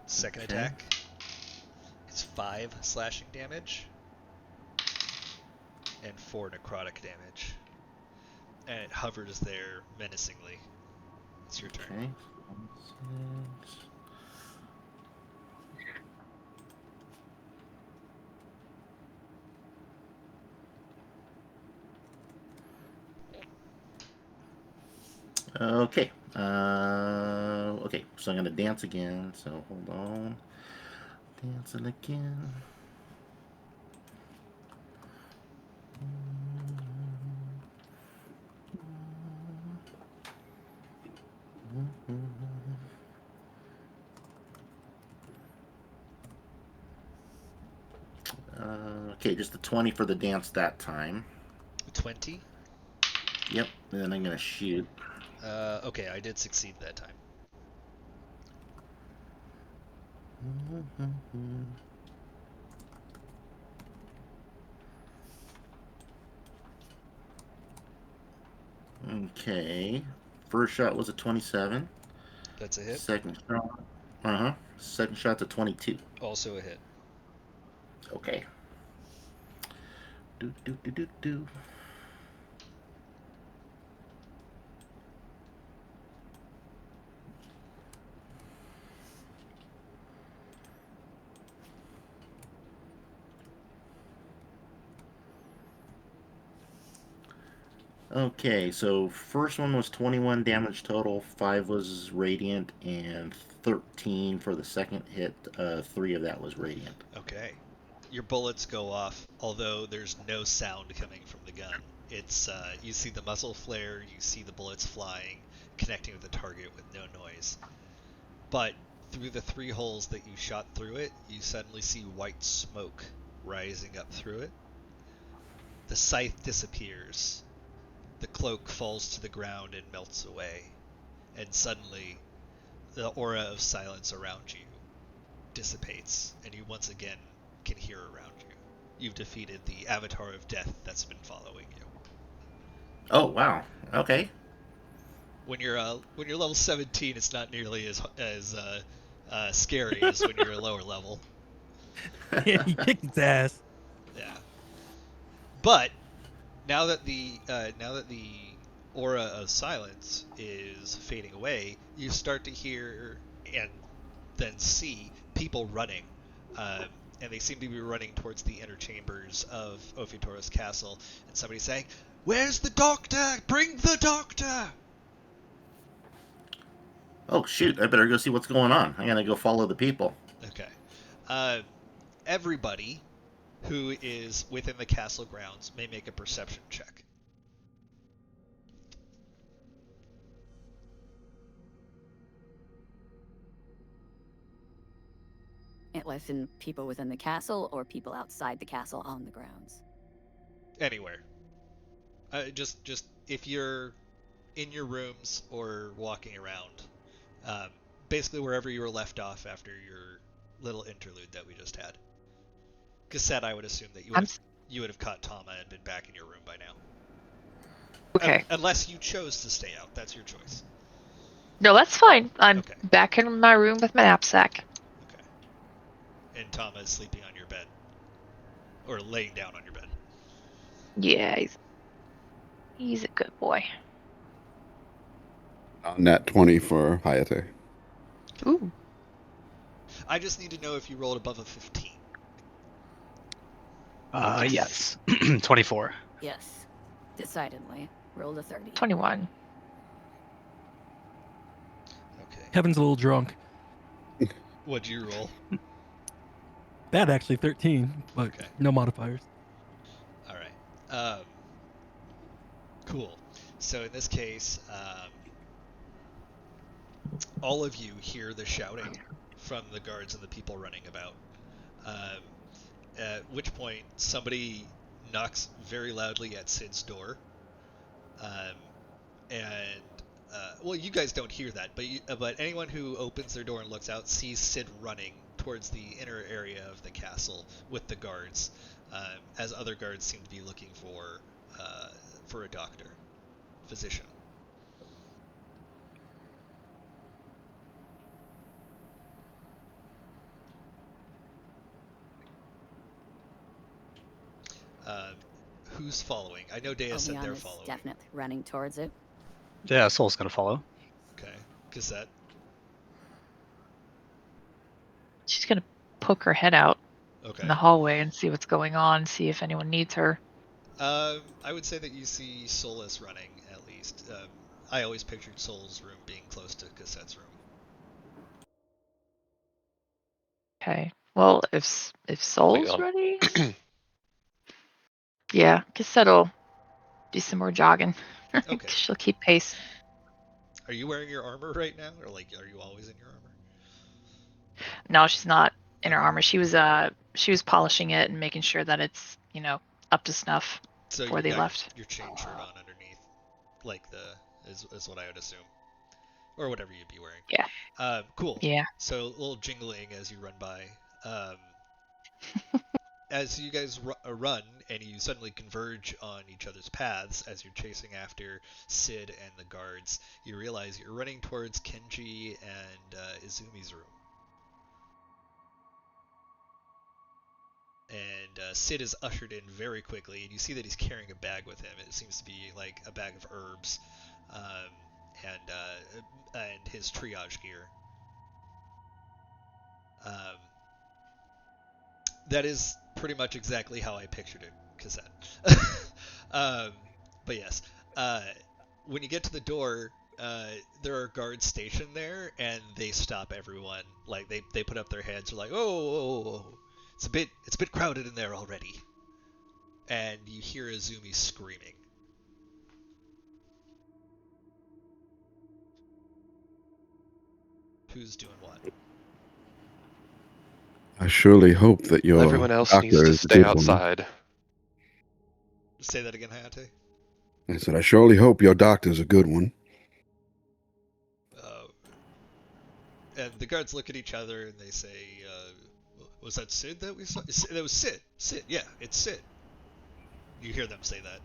Speaker 1: Second
Speaker 3: Okay.
Speaker 1: attack is 5 slashing damage and 4 necrotic damage. And it hovers there menacingly. It's your turn.
Speaker 3: Okay. Okay. okay, so I'm gonna dance again. So hold on, dancing again. Okay, just the 20 for the dance that time.
Speaker 1: 20?
Speaker 3: Yep, and then I'm gonna shoot.
Speaker 1: Okay, I did succeed that time.
Speaker 3: Okay, first shot was a 27.
Speaker 1: That's a hit.
Speaker 3: Second shot, second shot's a 22.
Speaker 1: Also a hit.
Speaker 3: Okay. Do do do do do. Okay, so first one was 21 damage total, 5 was radiant, and 13 for the second hit. 3 of that was radiant.
Speaker 1: Okay. Your bullets go off, although there's no sound coming from the gun. It's you see the muzzle flare, you see the bullets flying, connecting with the target with no noise. But through the 3 holes that you shot through it, you suddenly see white smoke rising up through it. The scythe disappears. The cloak falls to the ground and melts away. And suddenly, the aura of silence around you dissipates, and you once again can hear around you. You've defeated the avatar of death that's been following you.
Speaker 3: Oh wow. Okay.
Speaker 1: When you're level 17, it's not nearly as scary as when you're a lower level.
Speaker 7: Yeah, he kicked its ass.
Speaker 1: Yeah. But now that the aura of silence is fading away, you start to hear and then see people running, and they seem to be running towards the inner chambers of Ophiotora's castle, and somebody's saying, "Where's the doctor? Bring the doctor!"
Speaker 3: Oh shoot! I better go see what's going on. I'm gonna go follow the people.
Speaker 1: Okay. Everybody who is within the castle grounds may make a perception check.
Speaker 8: Listen, people within the castle or people outside the castle on the grounds?
Speaker 1: Anywhere. Just if you're in your rooms or walking around, basically wherever you were left off after your little interlude that we just had. Cassette, I would assume that you would have caught Tama and been back in your room by now.
Speaker 5: Okay.
Speaker 1: Unless you chose to stay out, that's your choice.
Speaker 5: No, that's fine. I'm
Speaker 1: Okay.
Speaker 5: back in my room with my knapsack.
Speaker 1: Okay. And Tama is sleeping on your bed, or laying down on your bed.
Speaker 5: Yeah, he's a good boy.
Speaker 6: Nat 20 for Hayate.
Speaker 5: Ooh.
Speaker 1: I just need to know if you rolled above a 15.
Speaker 4: Yes. 24.
Speaker 8: Yes, decidedly. Rolled a 30.
Speaker 5: 21.
Speaker 1: Okay.
Speaker 7: Kevin's a little drunk.
Speaker 1: What'd you roll?
Speaker 7: That actually 13, but
Speaker 1: Okay.
Speaker 7: no modifiers.
Speaker 1: All right. Cool. So in this case, all of you hear the shouting from the guards and the people running about. At which point, somebody knocks very loudly at Sid's door. Well, you guys don't hear that, but anyone who opens their door and looks out sees Sid running towards the inner area of the castle with the guards, as other guards seem to be looking for a doctor, physician. Who's following? I know Dea said they're
Speaker 8: Omion is
Speaker 1: following.
Speaker 8: definitely running towards it.
Speaker 4: Yeah, Soul's gonna follow.
Speaker 1: Okay. Cassette.
Speaker 5: She's gonna poke her head out
Speaker 1: Okay.
Speaker 5: in the hallway and see what's going on, see if anyone needs her.
Speaker 1: I would say that you see Solus running, at least. I always pictured Soul's room being close to Cassette's room.
Speaker 5: Okay. Well, if Soul's ready, yeah, Cassette'll do some more jogging.
Speaker 1: Okay.
Speaker 5: She'll keep pace.
Speaker 1: Are you wearing your armor right now, or like, are you always in your armor?
Speaker 5: No, she's not in her
Speaker 1: Okay.
Speaker 5: armor. She was polishing it and making sure that it's, up to snuff
Speaker 1: So
Speaker 5: before
Speaker 1: you've
Speaker 5: they
Speaker 1: got
Speaker 5: left.
Speaker 1: your chain shirt on underneath, like is what I would assume, or whatever you'd be wearing.
Speaker 5: Yeah.
Speaker 1: Cool.
Speaker 5: Yeah.
Speaker 1: So a little jingling as you run by. Um, as you guys run and you suddenly converge on each other's paths as you're chasing after Sid and the guards, you realize you're running towards Kenji and Izumi's room. And Sid is ushered in very quickly, and you see that he's carrying a bag with him. It seems to be like a bag of herbs, and his triage gear. Um, that is pretty much exactly how I pictured it, Cassette. But yes, when you get to the door, there are guards stationed there, and they stop everyone. Like they put up their heads, they're like, "Oh, it's a bit crowded in there already." And you hear Izumi screaming. Who's doing what?
Speaker 6: I surely hope that your
Speaker 2: Everyone else needs
Speaker 6: doctor
Speaker 2: to
Speaker 6: is a
Speaker 2: stay
Speaker 6: good one.
Speaker 2: outside.
Speaker 1: Say that again, Hayate.
Speaker 6: I said, I surely hope your doctor's a good one.
Speaker 1: And the guards look at each other and they say, "Was that Sid that we saw? That was Sid. Sid, yeah, it's Sid." You hear them say that.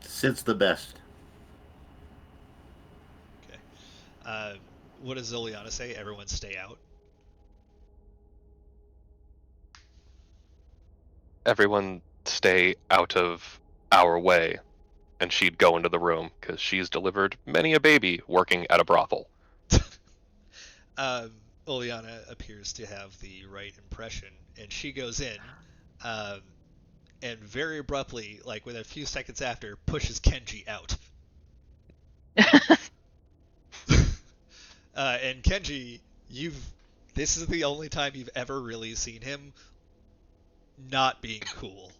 Speaker 3: Sid's the best.
Speaker 1: Okay. What does Zoliana say? Everyone stay out.
Speaker 2: Everyone stay out of our way. And she'd go into the room because she's delivered many a baby working at a brothel.
Speaker 1: Oleana appears to have the right impression, and she goes in, um, and very abruptly, like within a few seconds after, pushes Kenji out. And Kenji, this is the only time you've ever really seen him not being cool.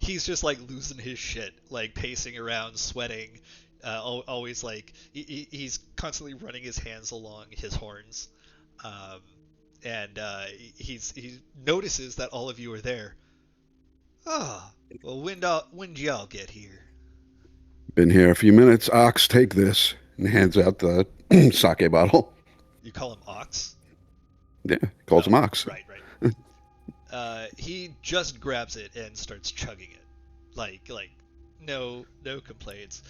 Speaker 1: He's just like losing his shit, like pacing around, sweating, always like he's constantly running his hands along his horns, um, and he notices that all of you are there. Ah, well, when y'all get here?
Speaker 6: Been here a few minutes. Ox, take this. And hands out the sake bottle.
Speaker 1: You call him Ox?
Speaker 6: Yeah, calls him Ox.
Speaker 1: Right. He just grabs it and starts chugging it, like no complaints.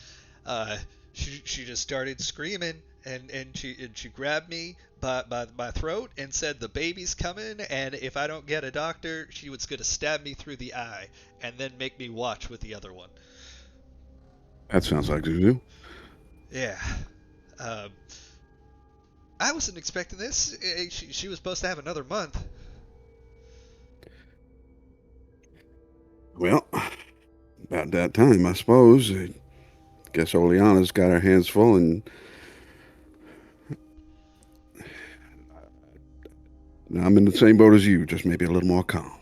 Speaker 1: She just started screaming and she grabbed me by my throat and said the baby's coming, and if I don't get a doctor, she was gonna stab me through the eye and then make me watch with the other one.
Speaker 6: That sounds like Zuzu.
Speaker 1: Yeah. I wasn't expecting this. She was supposed to have another month.
Speaker 6: Well, about that time, I suppose. I guess Oleana's got her hands full, and I'm in the same boat as you, just maybe a little more calm.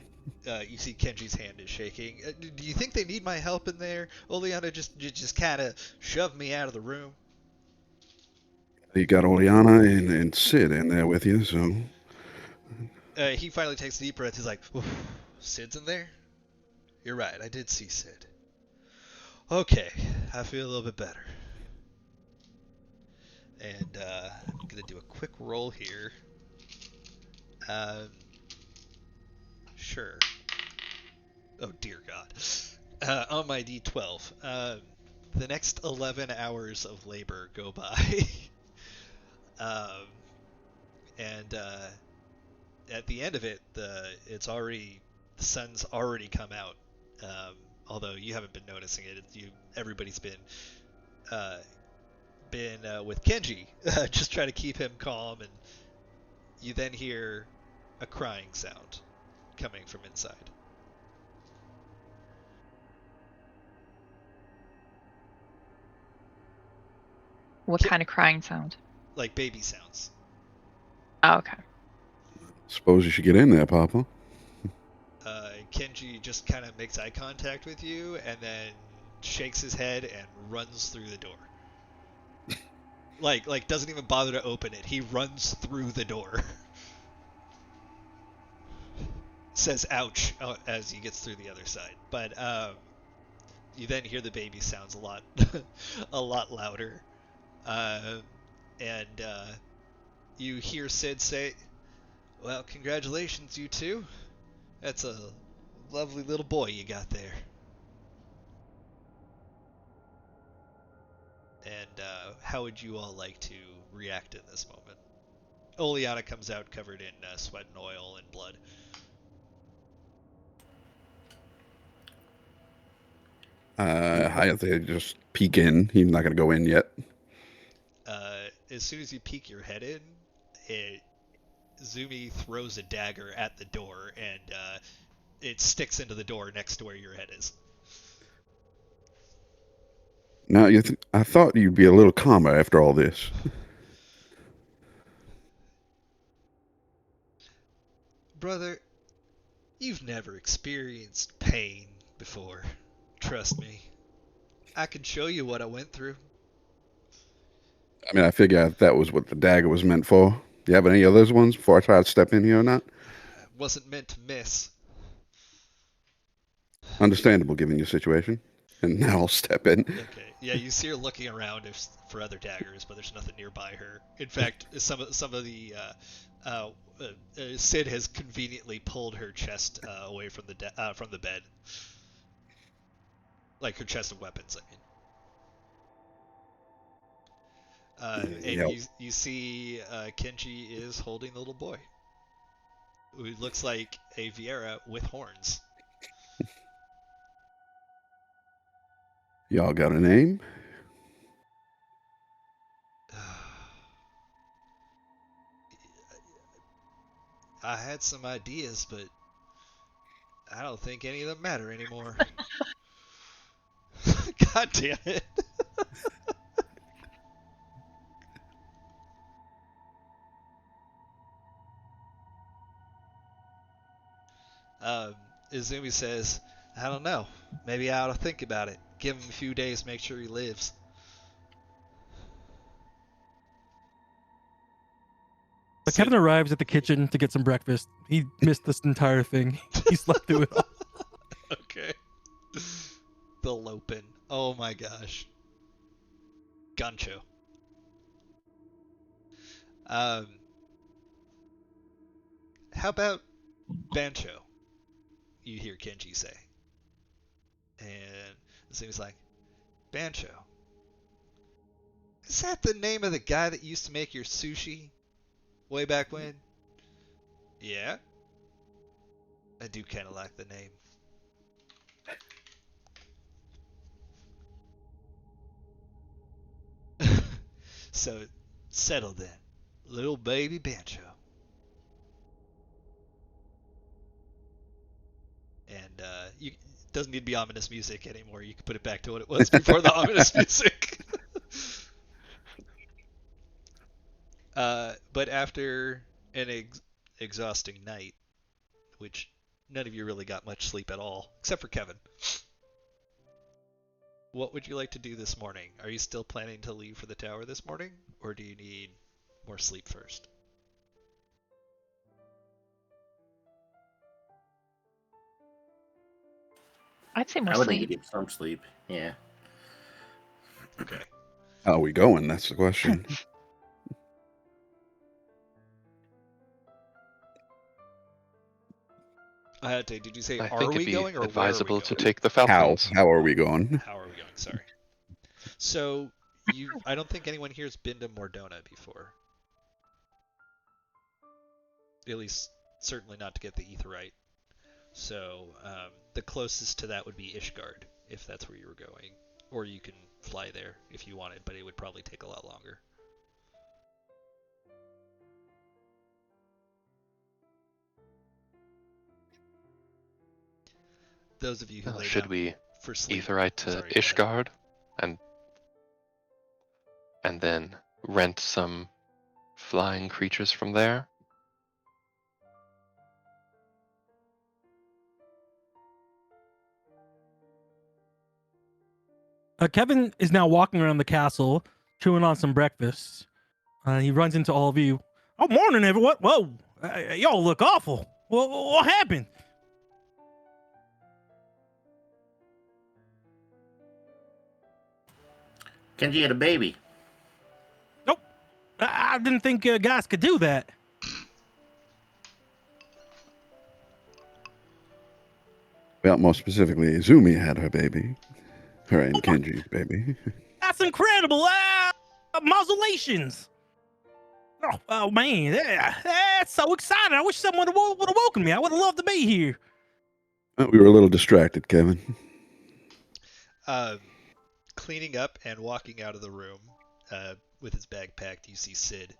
Speaker 1: You see Kenji's hand is shaking. Do you think they need my help in there? Oleana just kind of shoved me out of the room.
Speaker 6: You got Oleana and Sid in there with you, so...
Speaker 1: He finally takes a deep breath. He's like, Sid's in there? You're right, I did see Sid. Okay, I feel a little bit better. And I'm going to do a quick roll here. Sure. Oh, dear God. On my D12. The next 11 hours of labor go by. And at the end of it, the sun's already come out. Although you haven't been noticing it, everybody's been with Kenji, just trying to keep him calm, and you then hear a crying sound coming from inside.
Speaker 5: What kind of crying sound?
Speaker 1: Like baby sounds.
Speaker 5: Oh, okay.
Speaker 6: Suppose you should get in there, Papa.
Speaker 1: Kenji just kind of makes eye contact with you and then shakes his head and runs through the door. Like doesn't even bother to open it. He runs through the door. Says ouch as he gets through the other side. But you then hear the baby sounds a lot a lot louder. And you hear Sid say, "Well, congratulations, you two. That's a lovely little boy you got there." And how would you all like to react in this moment? Oleana comes out covered in sweat and oil and blood.
Speaker 6: I say just peek in. He's not going to go in yet.
Speaker 1: As soon as you peek your head in, Zumi throws a dagger at the door, and it sticks into the door next to where your head is.
Speaker 6: Now, I thought you'd be a little calmer after all this.
Speaker 1: Brother, you've never experienced pain before. Trust me. I can show you what I went through.
Speaker 6: I mean, I figure that was what the dagger was meant for. Do you have any others ones before I try to step in here or not?
Speaker 1: It wasn't meant to miss.
Speaker 6: Understandable given your situation. And now I'll step in.
Speaker 1: Okay. Yeah, you see her looking around for other daggers, but there's nothing nearby her. In fact, some of the Sid has conveniently pulled her chest away from the bed, like her chest of weapons. I mean. And
Speaker 6: Yep.
Speaker 1: you see Kenji is holding the little boy, who looks like a Viera with horns.
Speaker 6: Y'all got a name?
Speaker 1: I had some ideas, but I don't think any of them matter anymore. God damn it. Izumi says, "I don't know. Maybe I ought to think about it. Give him a few days, make sure he lives."
Speaker 7: But Kevin arrives at the kitchen to get some breakfast. He missed this entire thing. He slept through it all.
Speaker 1: Okay. The Lopin. Oh my gosh. Gancho. How about Bancho? You hear Kenji say. And it seems like, "Bancho. Is that the name of the guy that used to make your sushi way back when?" "Yeah. I do kind of like the name." So, settle then. Little baby Bancho. And it doesn't need to be ominous music anymore. You can put it back to what it was before the ominous music. But after an exhausting night, which none of you really got much sleep at all, except for Kevin, what would you like to do this morning? Are you still planning to leave for the tower this morning, or do you need more sleep first?
Speaker 5: I'd say more
Speaker 3: I would need to
Speaker 5: sleep.
Speaker 3: get some sleep. Yeah.
Speaker 1: Okay.
Speaker 6: How are we going? That's the question.
Speaker 1: Did you say
Speaker 2: I
Speaker 1: are
Speaker 2: think
Speaker 1: we
Speaker 2: it'd be
Speaker 1: going or where are we
Speaker 2: advisable to
Speaker 1: going?
Speaker 2: take the
Speaker 6: How?
Speaker 2: Falcons.
Speaker 6: How are we going?
Speaker 1: How are we going? Sorry. So I don't think anyone here has been to Mordona before. At least, certainly not to get the Aetheryte. So the closest to that would be Ishgard, if that's where you were going. Or you can fly there if you wanted, but it would probably take a lot longer. Those of you who lay
Speaker 2: Should
Speaker 1: down
Speaker 2: we
Speaker 1: for sleep.
Speaker 2: Aetheryte to
Speaker 1: Sorry, go ahead.
Speaker 2: Ishgard and then rent some flying creatures from there.
Speaker 7: Kevin is now walking around the castle, chewing on some breakfast. He runs into all of you. Oh, morning, everyone. Whoa, y'all look awful. What happened?
Speaker 3: Kenji had a baby.
Speaker 7: Nope. I didn't think guys could do that.
Speaker 6: Well, more specifically, Izumi had her baby. Her and Kenji's baby.
Speaker 7: That's incredible. Mausoleations. Oh man, that's so exciting. I wish someone would have woken me. I would have loved to be here.
Speaker 6: Well, we were a little distracted, Kevin.
Speaker 1: Cleaning up and walking out of the room with his bag packed, you see Sid.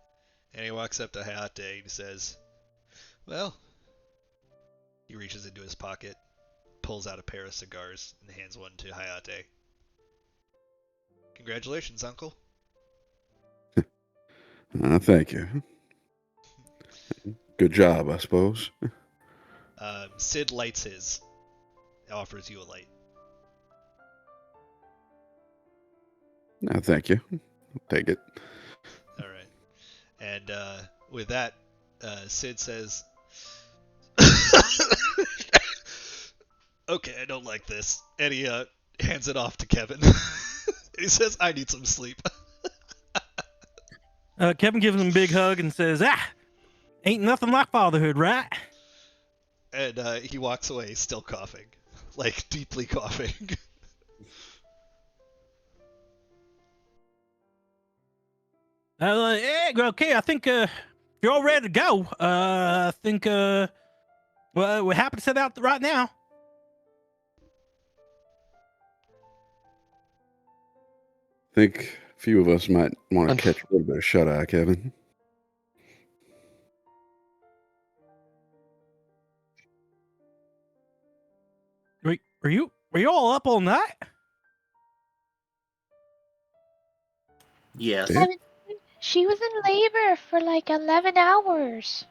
Speaker 1: And he walks up to Hayate and he says, well, he reaches into his pocket, pulls out a pair of cigars, and hands one to Hayate. Congratulations, Uncle.
Speaker 6: Thank you. Good job, I suppose.
Speaker 1: Sid lights his. Offers you a light.
Speaker 6: No, thank you. I'll take it.
Speaker 1: All right. And with that, Sid says, okay, I don't like this. And he hands it off to Kevin. He says, I need some sleep.
Speaker 7: Kevin gives him a big hug and says, ain't nothing like fatherhood, right?
Speaker 1: And he walks away, still coughing. Like, deeply coughing.
Speaker 7: Hey, okay, I think you're all ready to go. I think well, we're happy to set out right now.
Speaker 6: I think a few of us might want to catch a little bit of shut-eye, Kevin.
Speaker 7: Were you all up all night?
Speaker 3: Yes.
Speaker 6: Yeah.
Speaker 5: She was in labor for like 11 hours.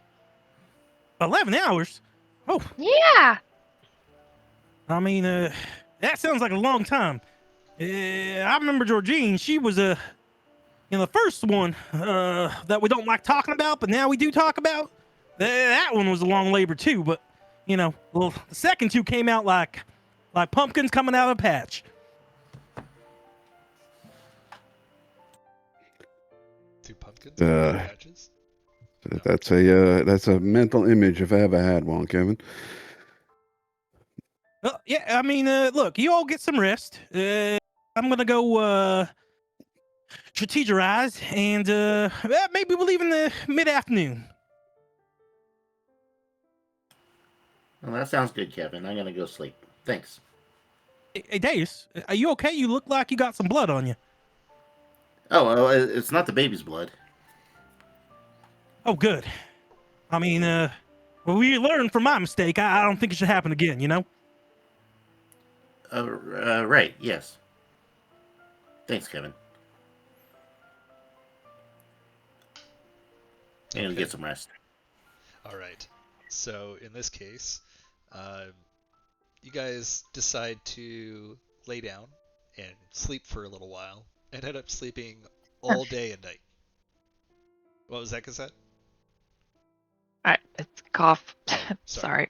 Speaker 7: 11 hours? Oh,
Speaker 5: Yeah.
Speaker 7: I mean, that sounds like a long time. I remember Georgine. She was the first one that we don't like talking about, but now we do talk about. That one was a long labor too, but the second two came out like pumpkins coming out of a patch.
Speaker 1: Two pumpkins? Patches?
Speaker 6: That's a mental image if I ever had one, Kevin.
Speaker 7: Yeah, I mean, look, you all get some rest. I'm gonna go strategize, and maybe we'll leave in the mid-afternoon.
Speaker 3: Well, that sounds good, Kevin. I'm gonna go sleep. Thanks.
Speaker 7: Hey, Deus, are you okay? You look like you got some blood on you.
Speaker 3: Oh, it's not the baby's blood.
Speaker 7: Oh, good. I mean, well, we learned from my mistake. I don't think it should happen again,
Speaker 3: Right, yes. Thanks, Kevin. And
Speaker 1: Okay.
Speaker 3: get some rest.
Speaker 1: All right. So in this case, you guys decide to lay down and sleep for a little while, and end up sleeping all day and night. What was that, Cassette?
Speaker 5: Alright, it's cough.
Speaker 1: Oh,
Speaker 5: Sorry.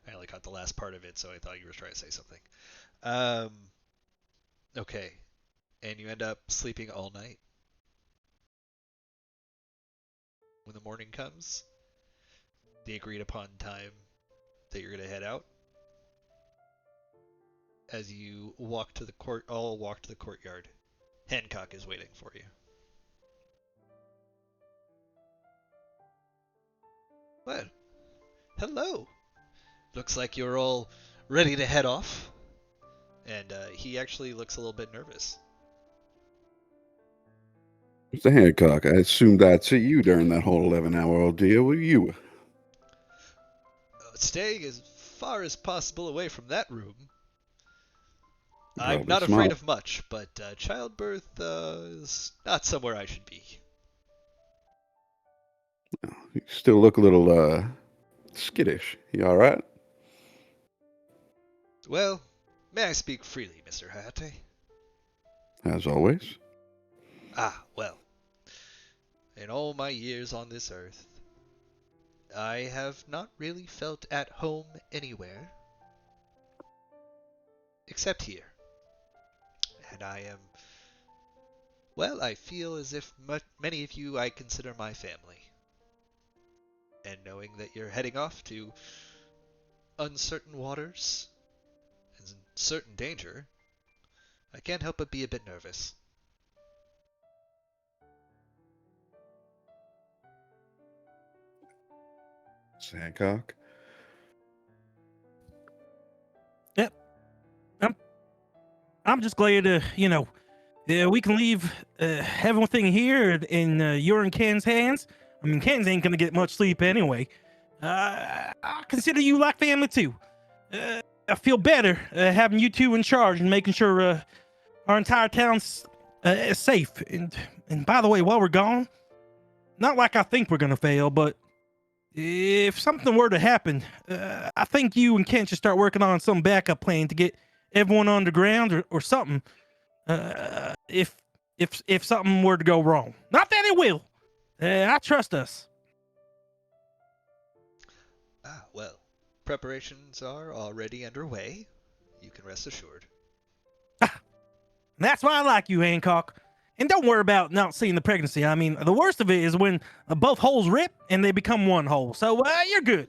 Speaker 1: I only caught the last part of it, so I thought you were trying to say something. Okay. And you end up sleeping all night. When the morning comes, the agreed upon time that you're going to head out. As you walk to the courtyard. Hancock is waiting for you. Well, hello. Looks like you're all ready to head off. And he actually looks a little bit nervous.
Speaker 6: Mr. Hancock, I assumed I'd see you during that whole 11-hour ordeal. Were you?
Speaker 1: Staying as far as possible away from that room.
Speaker 6: Probably
Speaker 1: I'm not
Speaker 6: smart.
Speaker 1: afraid of much, but childbirth is not somewhere I should be.
Speaker 6: You still look a little, skittish. You all right?
Speaker 1: Well, may I speak freely, Mr. Hayate?
Speaker 6: As always.
Speaker 1: Ah, well. In all my years on this earth, I have not really felt at home anywhere except here. And I am, well, I feel as if many of you I consider my family. And knowing that you're heading off to uncertain waters and certain danger, I can't help but be a bit nervous.
Speaker 6: Hancock.
Speaker 7: Yep. I'm just glad, we can leave everything here in your and Ken's hands. I mean, Ken's ain't gonna get much sleep anyway. I consider you like family too. I feel better having you two in charge and making sure our entire town's safe. And by the way, while we're gone, not like I think we're gonna fail, but if something were to happen, I think you and Ken should start working on some backup plan to get everyone underground or something. If something were to go wrong, not that it will. I trust us.
Speaker 1: Ah, well, preparations are already underway. You can rest assured.
Speaker 7: That's why I like you, Hancock. And don't worry about not seeing the pregnancy. I mean, the worst of it is when both holes rip and they become one hole. So you're good.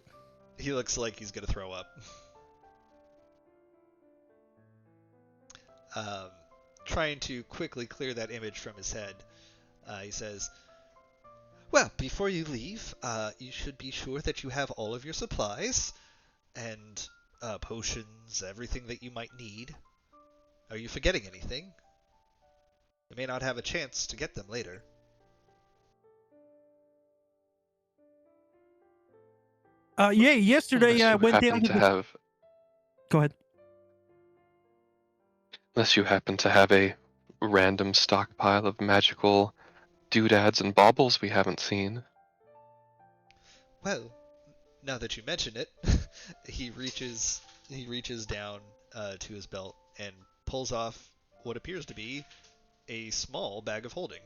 Speaker 1: He looks like he's gonna throw up. Trying to quickly clear that image from his head, he says, well, before you leave, you should be sure that you have all of your supplies and potions, everything that you might need. Are you forgetting anything? You may not have a chance to get them later.
Speaker 7: Yesterday I went down to the... Go ahead.
Speaker 2: Unless you happen to have a random stockpile of magical doodads and baubles we haven't seen.
Speaker 1: Well, now that you mention it, he reaches down to his belt and pulls off what appears to be a small bag of holding.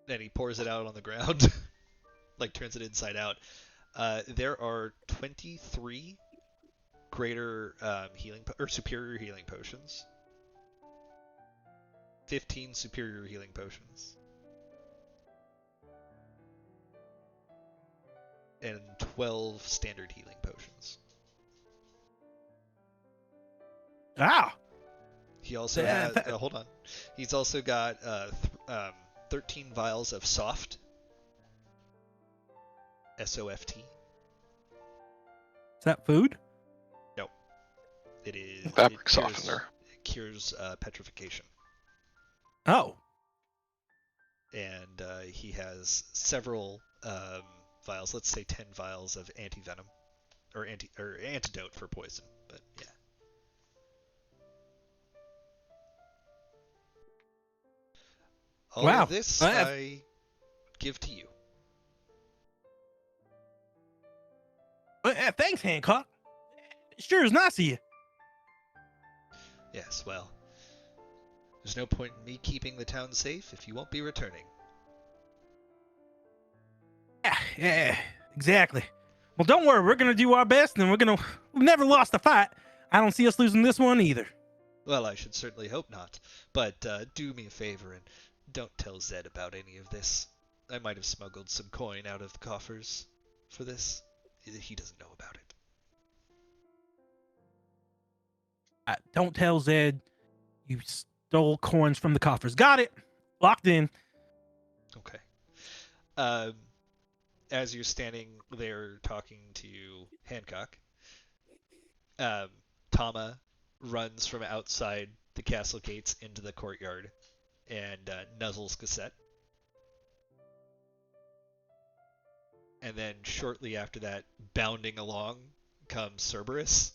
Speaker 1: And he pours it out on the ground, like turns it inside out. There are 23 greater superior healing potions, 15 superior healing potions, and 12 standard healing potions.
Speaker 7: Ah.
Speaker 1: He also has. Hold on. He's also got 13 vials of soft. SOFT.
Speaker 7: Is that food?
Speaker 1: No. It is
Speaker 2: fabric softener.
Speaker 1: It cures petrification.
Speaker 7: Oh.
Speaker 1: And he has several vials. Let's say 10 vials of anti-venom or antidote for poison. But yeah. All
Speaker 7: Wow.
Speaker 1: of this I give to you.
Speaker 7: Thanks, Hancock. Sure is nice of you.
Speaker 1: Yes, well, there's no point in me keeping the town safe if you won't be returning.
Speaker 7: Yeah, exactly. Well, don't worry. We're going to do our best, and we've never lost a fight. I don't see us losing this one either.
Speaker 1: Well, I should certainly hope not. But do me a favor and don't tell Zed about any of this. I might have smuggled some coin out of the coffers for this. He doesn't know about it.
Speaker 7: Don't tell Zed you stole coins from the coffers. Got it. Locked in.
Speaker 1: Okay. As you're standing there talking to Hancock, Tama runs from outside the castle gates into the courtyard and nuzzles Cassette. And then shortly after that, bounding along, comes Cerberus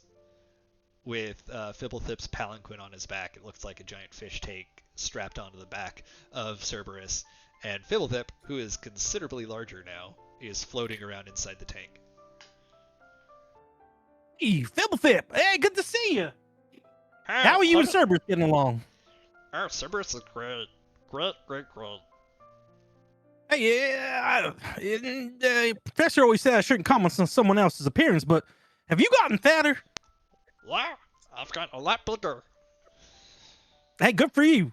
Speaker 1: with Fibblethip's palanquin on his back. It looks like a giant fish tank strapped onto the back of Cerberus. And Fibblethip, who is considerably larger now, is floating around inside the tank.
Speaker 7: Hey, Fibblethip. Hey, good to see you. How are you and Cerberus getting along?
Speaker 1: Oh, Cerberus is great. Great.
Speaker 7: Hey, Professor always said I shouldn't comment on someone else's appearance, but have you gotten fatter?
Speaker 1: Yeah, I've gotten a lot bigger.
Speaker 7: Hey, good for you.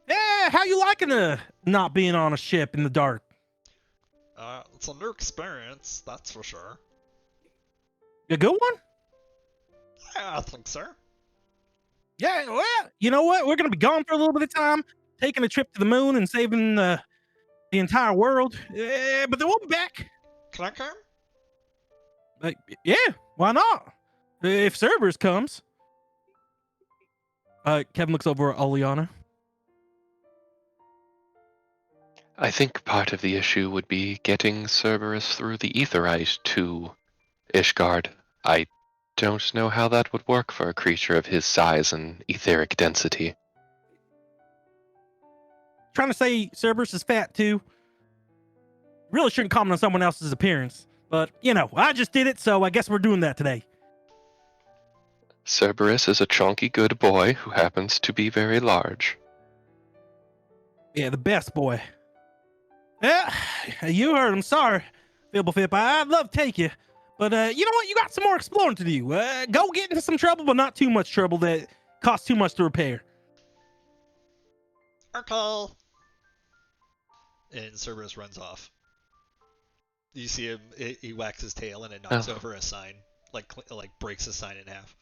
Speaker 7: Yeah, how you liking not being on a ship in the dark?
Speaker 1: It's a new experience, that's for sure.
Speaker 7: A good one?
Speaker 1: Yeah, I think so.
Speaker 7: Yeah, well, you know what? We're going to be gone for a little bit of time, taking a trip to the moon and saving the entire world. But then we'll be back.
Speaker 1: Can I come?
Speaker 7: Yeah, why not? If Cerberus comes. Kevin looks over at Oleana.
Speaker 2: I think part of the issue would be getting Cerberus through the Aetherite to Ishgard. I don't know how that would work for a creature of his size and etheric density.
Speaker 7: Trying to say Cerberus is fat too. Really shouldn't comment on someone else's appearance. But, you know, I just did it, so I guess we're doing that today.
Speaker 2: Cerberus is a chunky good boy who happens to be very large.
Speaker 7: Yeah, the best boy. Yeah, you heard him. Sorry, Fibblethip. I'd love to take you. But you know what? You got some more exploring to do. Go get into some trouble, but not too much trouble that costs too much to repair.
Speaker 1: Urkel! And Cerberus runs off. You see him, he whacks his tail and it knocks over a sign. Like breaks a sign in half.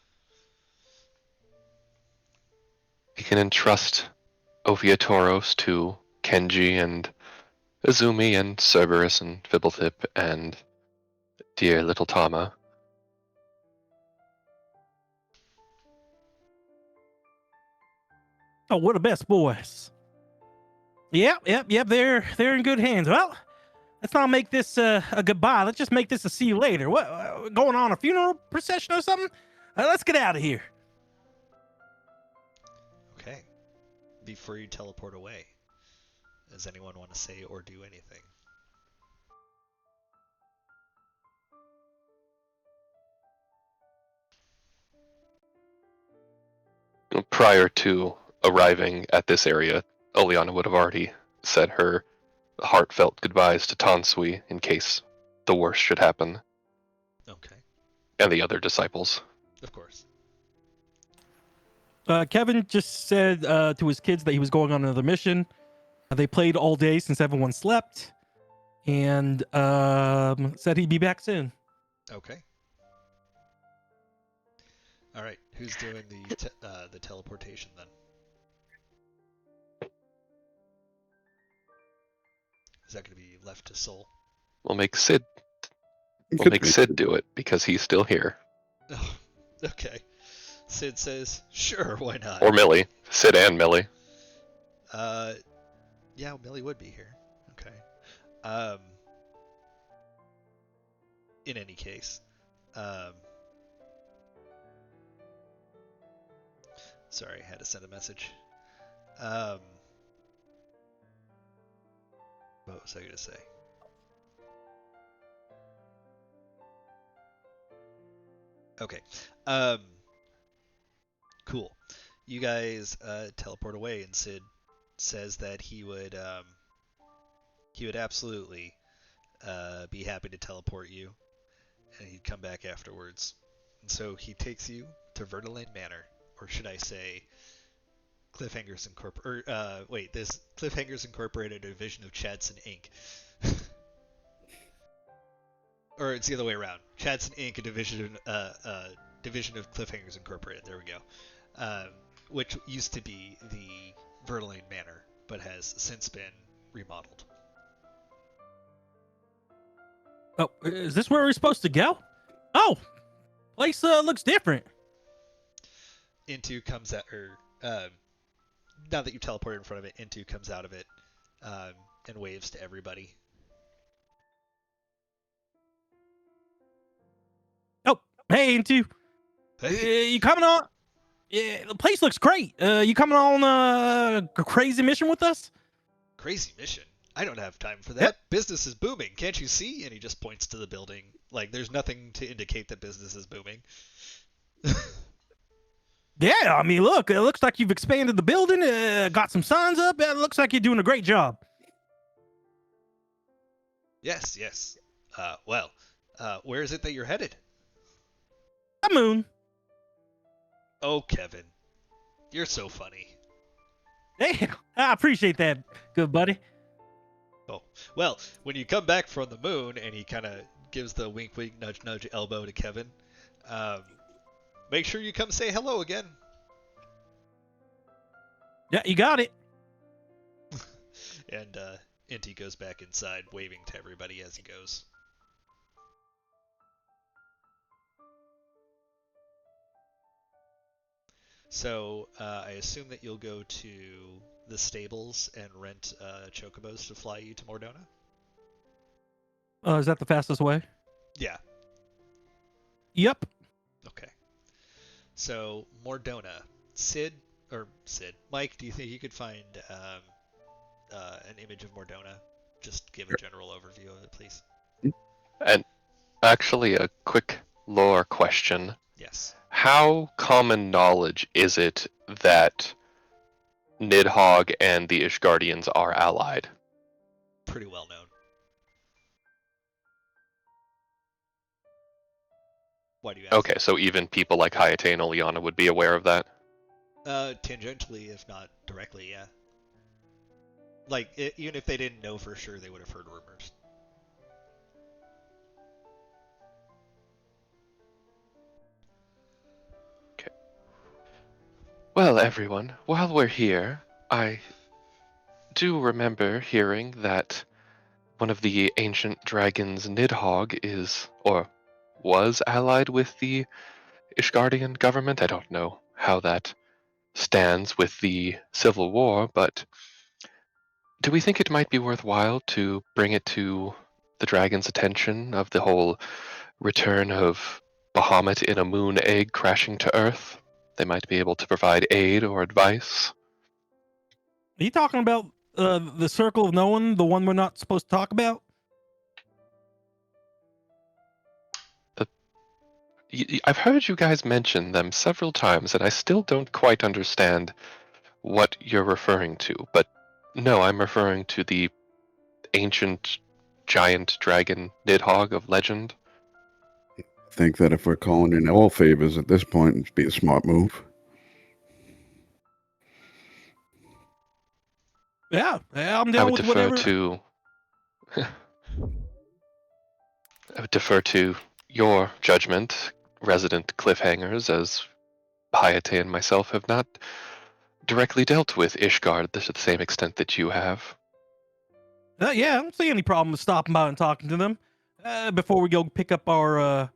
Speaker 2: He can entrust Oviatoros to Kenji and Azumi and Cerberus and Fibblethip and dear little Tama.
Speaker 7: Oh, we're the best boys. Yep. They're in good hands. Well, let's not make this a goodbye. Let's just make this a see you later. What, going on a funeral procession or something? Let's get out of here.
Speaker 1: Okay. Before you teleport away, does anyone want to say or do anything?
Speaker 2: Prior to arriving at this area, Oleana would have already said her heartfelt goodbyes to Tansui in case the worst should happen.
Speaker 1: Okay.
Speaker 2: And the other disciples.
Speaker 1: Of course.
Speaker 7: Kevin just said to his kids that he was going on another mission. They played all day since everyone slept, and said he'd be back soon.
Speaker 1: Okay. All right. Who's doing the teleportation then? Is that going to be left to Soul?
Speaker 2: We'll make Sid do it because he's still here.
Speaker 1: Oh, okay. Sid says, "Sure, why not?"
Speaker 2: Or Millie. Sid and Millie.
Speaker 1: Yeah, Millie would be here. Okay. In any case, sorry, I had to send a message. What was I going to say? Okay. Cool. You guys teleport away, and Sid says that he would absolutely be happy to teleport you, and he'd come back afterwards. And so he takes you to Vertolaine Manor, or should I say, Cliffhangers Incorporated. This Cliffhangers Incorporated, a division of Chadson Inc. Or it's the other way around. Chadson Inc., a division of Cliffhangers Incorporated. There we go. Which used to be the Vertolaine Manor, but has since been remodeled.
Speaker 7: Oh, is this where we're supposed to go? Oh, place looks different.
Speaker 1: Into comes out, now that you teleported in front of it, Into comes out of it and waves to everybody.
Speaker 7: Oh, hey, Into.
Speaker 1: Hey.
Speaker 7: You coming on? Yeah, the place looks great. You coming on a crazy mission with us?
Speaker 1: Crazy mission? I don't have time for that.
Speaker 7: Yep.
Speaker 1: Business is booming. Can't you see? And he just points to the building. Like, there's nothing to indicate that business is booming.
Speaker 7: Yeah, I mean, look, it looks like you've expanded the building, got some signs up. It looks like you're doing a great job.
Speaker 1: Yes, yes. Well, where is it that you're headed?
Speaker 7: The moon.
Speaker 1: Oh, Kevin. You're so funny.
Speaker 7: Hey, I appreciate that, good buddy.
Speaker 1: Oh, well, when you come back from the moon, and he kind of gives the wink, wink, nudge, nudge elbow to Kevin, make sure you come say hello again.
Speaker 7: Yeah, you got it.
Speaker 1: And Inti goes back inside, waving to everybody as he goes. So I assume that you'll go to the stables and rent chocobos to fly you to Mordona?
Speaker 7: Is that the fastest way?
Speaker 1: Yeah.
Speaker 7: Yep.
Speaker 1: Okay. So Mordona. Mike, do you think you could find an image of Mordona? Just give a general overview of it, please.
Speaker 2: And actually, a quick lore question.
Speaker 1: Yes.
Speaker 2: How common knowledge is it that Nidhogg and the Ishgardians are allied?
Speaker 1: Pretty well known. Why do you ask?
Speaker 2: Okay, so even people like Hayate and Oleana would be aware of that?
Speaker 1: Tangentially, if not directly, yeah. Like, even if they didn't know for sure, they would have heard rumors.
Speaker 2: Okay. Well, everyone, while we're here, I do remember hearing that one of the ancient dragons, Nidhogg, is, or was allied with the Ishgardian government. I don't know how that stands with the Civil War, but do we think it might be worthwhile to bring it to the dragon's attention of the whole return of Bahamut in a moon egg crashing to Earth? They might be able to provide aid or advice.
Speaker 7: Are you talking about the Circle of No One, the one we're not supposed to talk about?
Speaker 2: I've heard you guys mention them several times, and I still don't quite understand what you're referring to. But no, I'm referring to the ancient giant dragon Nidhogg of legend.
Speaker 6: I think that if we're calling in all favors at this point, it'd be a smart move.
Speaker 7: Yeah, I'm
Speaker 2: I
Speaker 7: down
Speaker 2: would
Speaker 7: with
Speaker 2: defer
Speaker 7: whatever.
Speaker 2: to I would defer to your judgment, resident Cliffhangers, as Hayate and myself have not directly dealt with Ishgard to the same extent that you have.
Speaker 7: Yeah, I don't see any problem with stopping by and talking to them before we go pick up our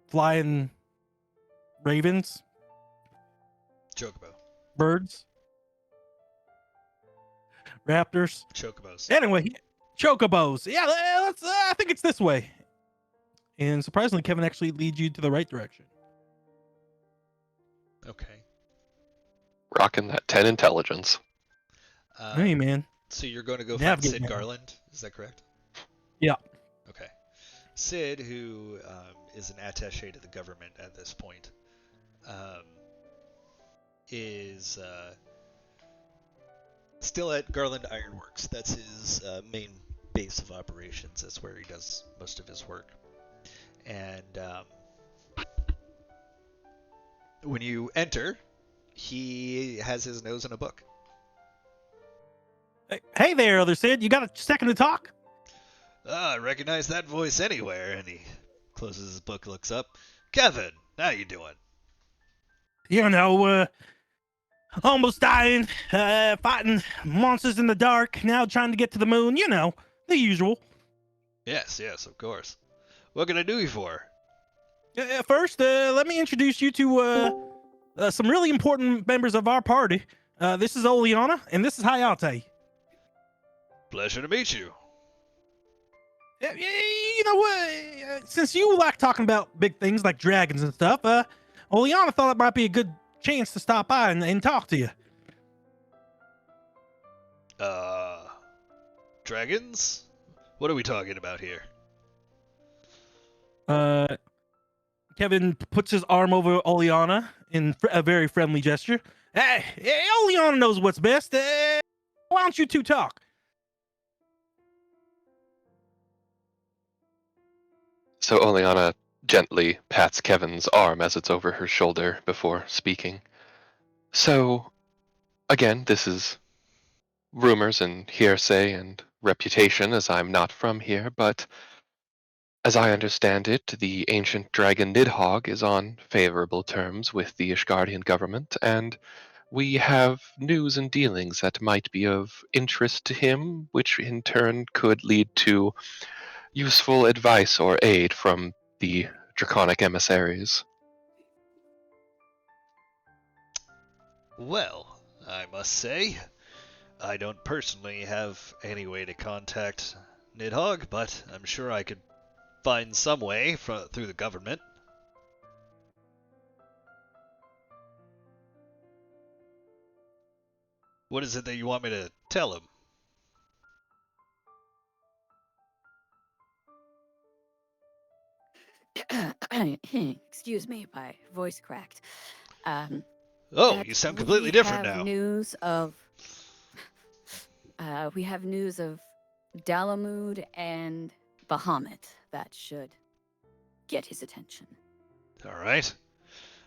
Speaker 7: flying ravens,
Speaker 1: Chocobo.
Speaker 7: birds, raptors.
Speaker 1: Chocobos.
Speaker 7: Anyway, chocobos. Yeah, let's. I think it's this way. And surprisingly, Kevin actually leads you to the right direction.
Speaker 1: Okay.
Speaker 2: Rocking that 10 intelligence.
Speaker 7: Hey, man.
Speaker 1: So you're going to go find
Speaker 7: Navigate
Speaker 1: Sid
Speaker 7: now.
Speaker 1: Garland? Is that correct?
Speaker 7: Yeah.
Speaker 1: Okay. Sid, who is an attaché to the government at this point, is still at Garland Ironworks. That's his main base of operations. That's where he does most of his work. And when you enter, he has his nose in a book.
Speaker 7: Hey there, other Sid. You got a second to talk?
Speaker 1: I recognize that voice anywhere. And he closes his book, looks up. Kevin, how you doing?
Speaker 7: You know, almost dying, fighting monsters in the dark, now trying to get to the moon. You know, the usual.
Speaker 1: Yes, of course. What can I do you for?
Speaker 7: First, let me introduce you to some really important members of our party. This is Oleana, and this is Hayate.
Speaker 1: Pleasure to meet you.
Speaker 7: You know what? Since you like talking about big things like dragons and stuff, Oleana thought it might be a good chance to stop by and talk to you.
Speaker 1: Dragons? What are we talking about here?
Speaker 7: Kevin puts his arm over Oleana in a very friendly gesture. Hey, Oleana knows what's best. Why don't you two talk?
Speaker 2: So Oleana gently pats Kevin's arm as it's over her shoulder before speaking. So, again, this is rumors and hearsay and reputation, as I'm not from here, but as I understand it, the ancient dragon Nidhogg is on favorable terms with the Ishgardian government, and we have news and dealings that might be of interest to him, which in turn could lead to useful advice or aid from the draconic emissaries.
Speaker 1: Well, I must say, I don't personally have any way to contact Nidhogg, but I'm sure I could find some way through the government. What is it that you want me to tell him?
Speaker 8: Excuse me, my voice cracked.
Speaker 1: Oh,
Speaker 8: That
Speaker 1: you sound
Speaker 8: we
Speaker 1: completely different
Speaker 8: have
Speaker 1: now.
Speaker 8: News of, we have news of Dalamud and Bahamut that should get his attention.
Speaker 1: All right.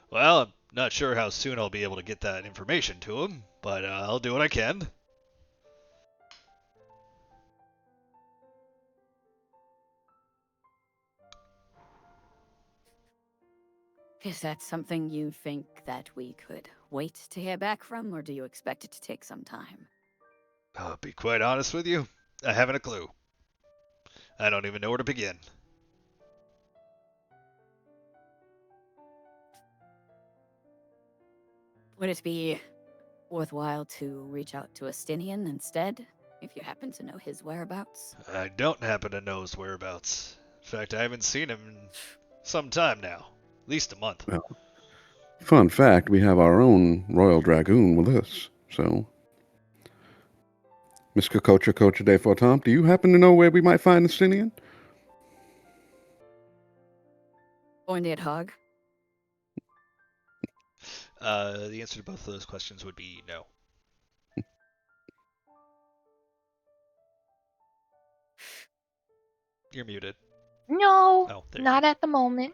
Speaker 1: Well, I'm not sure how soon I'll be able to get that information to him, but I'll do what I can.
Speaker 8: Is that something you think that we could wait to hear back from, or do you expect it to take some time?
Speaker 1: I'll be quite honest with you. I haven't a clue. I don't even know where to begin.
Speaker 8: Would it be worthwhile to reach out to Astinian instead, if you happen to know his whereabouts?
Speaker 1: I don't happen to know his whereabouts. In fact, I haven't seen him in some time now. At least a month.
Speaker 6: Well, fun fact, we have our own Royal Dragoon with us, so... Miss Kokocha Kocha de Fortamp, do you happen to know where we might find the Stinian?
Speaker 8: Or Nidhogg?
Speaker 1: The answer to both of those questions would be no. You're muted.
Speaker 5: No,
Speaker 1: Oh, there you
Speaker 5: not at the moment.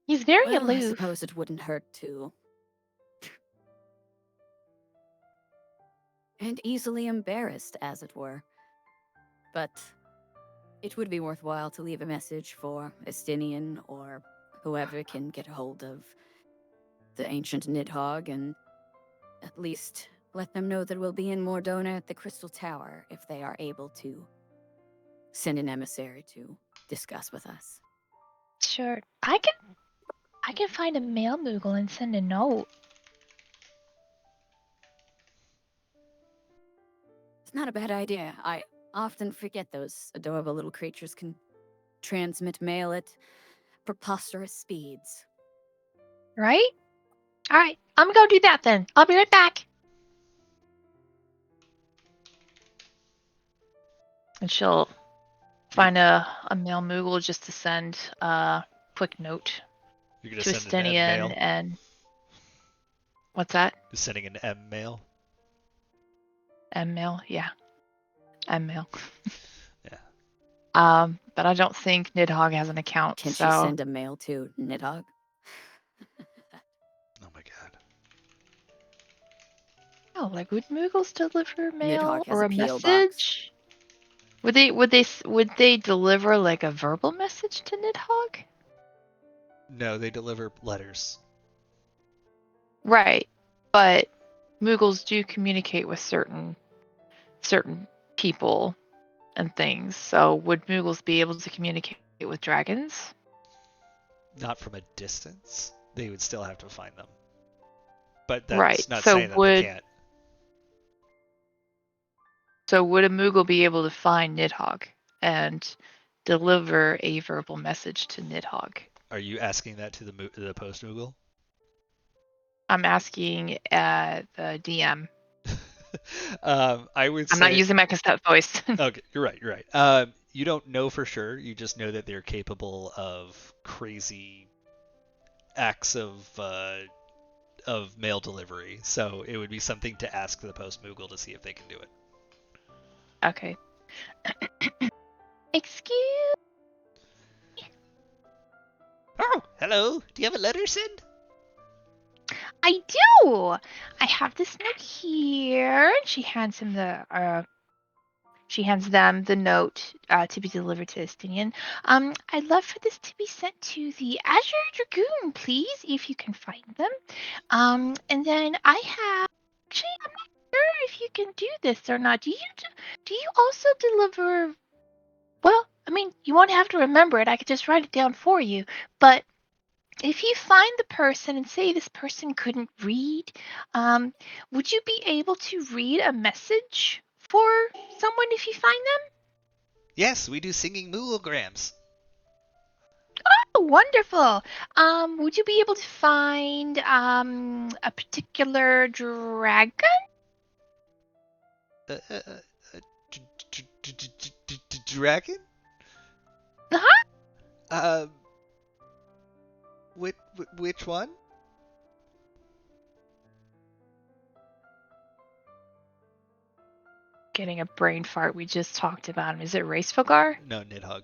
Speaker 5: He's very
Speaker 8: Well, I
Speaker 5: aloof.
Speaker 8: suppose it wouldn't hurt to. And easily embarrassed, as it were. But it would be worthwhile to leave a message for Estinian or whoever can get a hold of the ancient Nidhogg and at least let them know that we'll be in Mordona at the Crystal Tower if they are able to send an emissary to discuss with us.
Speaker 5: Sure. I can find a mail moogle and send a note.
Speaker 8: It's not a bad idea. I often forget those adorable little creatures can transmit mail at preposterous speeds.
Speaker 5: Right? Alright, I'm gonna go do that then. I'll be right back. And she'll find a mail moogle just to send a quick note
Speaker 1: You're gonna
Speaker 5: to
Speaker 1: send an M mail?
Speaker 5: Estinian and what's that?
Speaker 1: Just sending an M mail?
Speaker 5: M mail? Yeah. M mail.
Speaker 1: Yeah.
Speaker 5: But I don't think Nidhogg has an account.
Speaker 8: Can
Speaker 5: so...
Speaker 8: she send a mail to Nidhogg?
Speaker 1: Oh my god.
Speaker 5: Oh, like would moogles deliver mail
Speaker 8: Nidhogg has
Speaker 5: or
Speaker 8: a
Speaker 5: a
Speaker 8: P.O. box.
Speaker 5: message? Would they deliver like a verbal message to Nidhogg?
Speaker 1: No, they deliver letters.
Speaker 5: Right, but moogles do communicate with certain people and things. So would moogles be able to communicate with dragons?
Speaker 1: Not from a distance. They would still have to find them. But that's
Speaker 5: Right,
Speaker 1: not
Speaker 5: so
Speaker 1: saying that they can't.
Speaker 5: So would a moogle be able to find Nidhogg and deliver a verbal message to Nidhogg?
Speaker 1: Are you asking that to the post Moogle?
Speaker 5: I'm asking the DM.
Speaker 1: I would say.
Speaker 5: I'm not using my cassette voice.
Speaker 1: Okay, you're right. You're right. You don't know for sure. You just know that they're capable of crazy acts of mail delivery. So it would be something to ask the Post Moogle to see if they can do it.
Speaker 5: Okay. Excuse.
Speaker 1: Oh, hello. Do you have a letter, Sid?
Speaker 5: I do. I have this note here. She hands him the. She hands them the note to be delivered to Estinian. I'd love for this to be sent to the Azure Dragoon, please, if you can find them. And then I have. Actually, I'm not sure if you can do this or not. Do you also deliver? Well, I mean, you won't have to remember it. I could just write it down for you. But if you find the person and say this person couldn't read, would you be able to read a message for someone if you find them?
Speaker 1: Yes, we do singing mooglegrams.
Speaker 5: Oh, wonderful. Would you be able to find a particular dragon?
Speaker 1: Dragon?
Speaker 5: Uh-huh.
Speaker 1: Which one?
Speaker 5: Getting a brain fart. We just talked about him. Is it Racefogar?
Speaker 1: No, Nidhogg.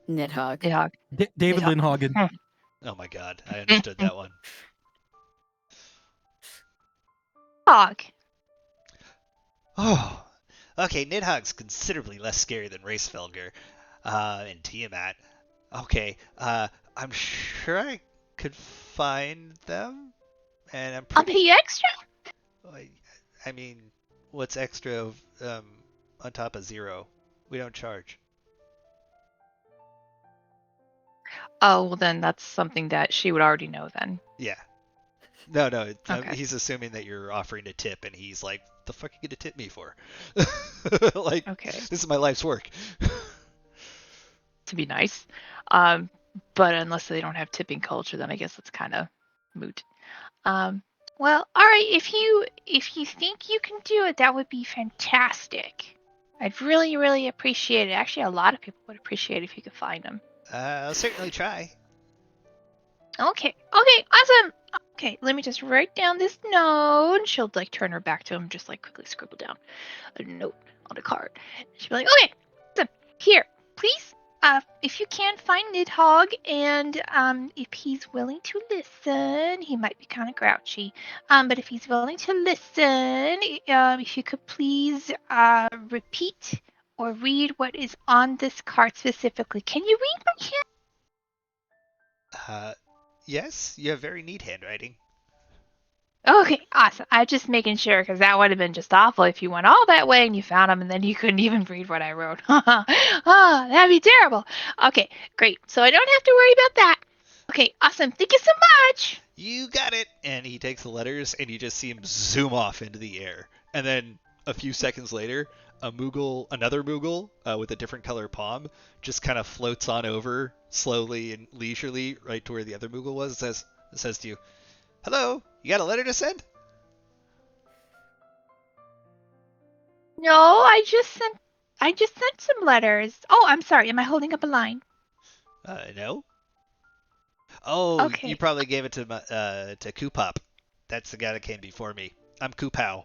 Speaker 8: Nidhogg.
Speaker 5: Nidhogg.
Speaker 7: David Lindhagen.
Speaker 1: Oh my god, I understood that one.
Speaker 5: Nidhogg.
Speaker 1: Oh, okay, Nidhogg's considerably less scary than Racefelger and Tiamat. Okay, I'm sure I could find them, and I'm
Speaker 5: I'll
Speaker 1: pretty.
Speaker 5: pay you extra.
Speaker 1: I mean, what's extra on top of 0? We don't charge.
Speaker 5: Oh, well then that's something that she would already know then.
Speaker 1: Yeah. No,
Speaker 5: Okay.
Speaker 1: he's assuming that you're offering a tip, and he's like, "The fuck you gonna tip me for?" Like,
Speaker 5: Okay.
Speaker 1: this is my life's work.
Speaker 5: To be nice. But unless they don't have tipping culture, then I guess it's kind of moot. Well, all right. If you think you can do it, that would be fantastic. I'd really, really appreciate it. Actually, a lot of people would appreciate it if you could find them.
Speaker 1: I'll certainly try.
Speaker 5: Okay. Awesome. Okay, let me just write down this note. She'll like turn her back to him, just like quickly scribble down a note on a card. She'll be like, okay, so here, please. If you can find Nidhogg, and if he's willing to listen, he might be kind of grouchy. But if he's willing to listen, if you could please repeat or read what is on this card specifically. Can you read my hand?
Speaker 1: Yes, you have very neat handwriting.
Speaker 5: Okay, awesome. I'm just making sure because that would have been just awful if you went all that way and you found them and then you couldn't even read what I wrote. Oh, that'd be terrible. Okay, great. So I don't have to worry about that. Okay, awesome. Thank you so much.
Speaker 1: You got it. And he takes the letters, and you just see him zoom off into the air. And then a few seconds later, another Moogle with a different color palm, just kind of floats on over slowly and leisurely right to where the other Moogle was. It says to you, "Hello, you got a letter to send?"
Speaker 5: No, I just sent some letters. Oh, I'm sorry. Am I holding up a line?
Speaker 1: No. Oh,
Speaker 5: Okay.
Speaker 1: you probably gave it to Koopop. That's the guy that came before me. I'm Koopow.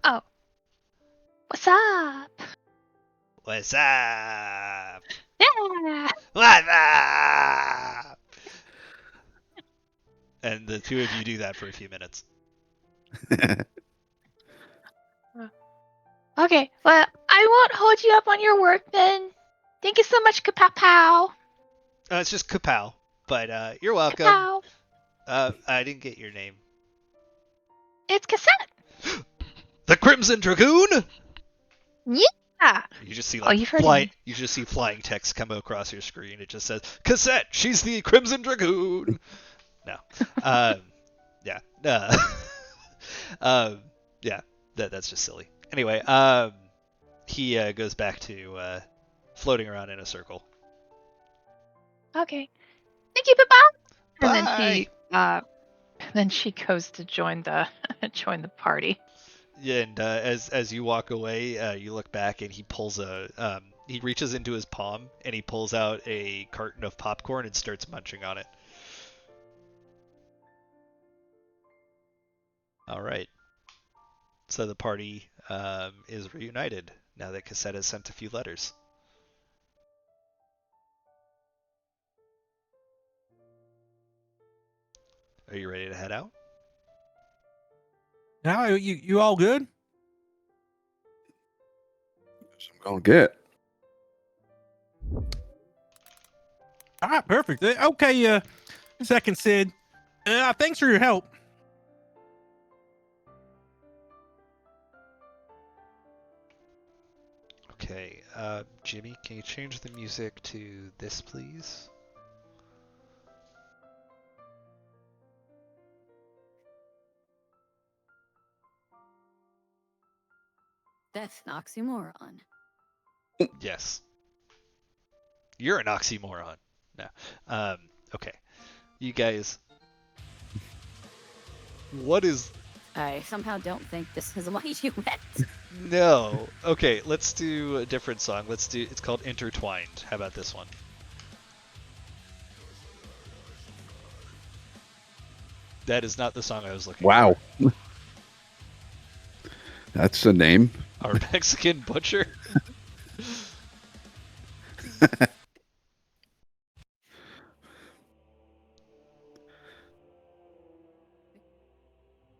Speaker 5: Oh. What's up?
Speaker 1: What's up?
Speaker 5: Yeah.
Speaker 1: What's up? And the two of you do that for a few minutes.
Speaker 5: Okay. Well, I won't hold you up on your work then. Thank you so much, Kapow.
Speaker 1: It's just Kapow, but you're welcome.
Speaker 5: Kapow.
Speaker 1: I didn't get your name.
Speaker 5: It's Cassette.
Speaker 1: The Crimson Dragoon.
Speaker 5: Yeah.
Speaker 1: You just see
Speaker 5: you've heard of me.
Speaker 1: You just see flying text come across your screen. It just says, "Cassette, she's the Crimson Dragoon." No. Yeah. Yeah. That's just silly. Anyway, he goes back to floating around in a circle.
Speaker 5: Okay. Thank you, Papa.
Speaker 1: Bye.
Speaker 5: And then Then she goes to join the join the party.
Speaker 1: Yeah, and as you walk away, you look back and he he reaches into his palm and he pulls out a carton of popcorn and starts munching on it. All right. So the party is reunited now that Cassette has sent a few letters. Are you ready to head out?
Speaker 7: Now you all good?
Speaker 6: Yes, I'm gonna get.
Speaker 7: All right, perfect. Okay, second Sid. Thanks for your help.
Speaker 1: Okay, Jimmy, can you change the music to this, please?
Speaker 8: That's an oxymoron.
Speaker 1: Yes. You're an oxymoron. No. Okay. You guys. What is...
Speaker 8: I somehow don't think this is why you went.
Speaker 1: No. Okay, let's do a different song. It's called Intertwined. How about this one? That is not the song I was looking
Speaker 6: Wow. That's the name.
Speaker 1: for. Our Mexican Butcher?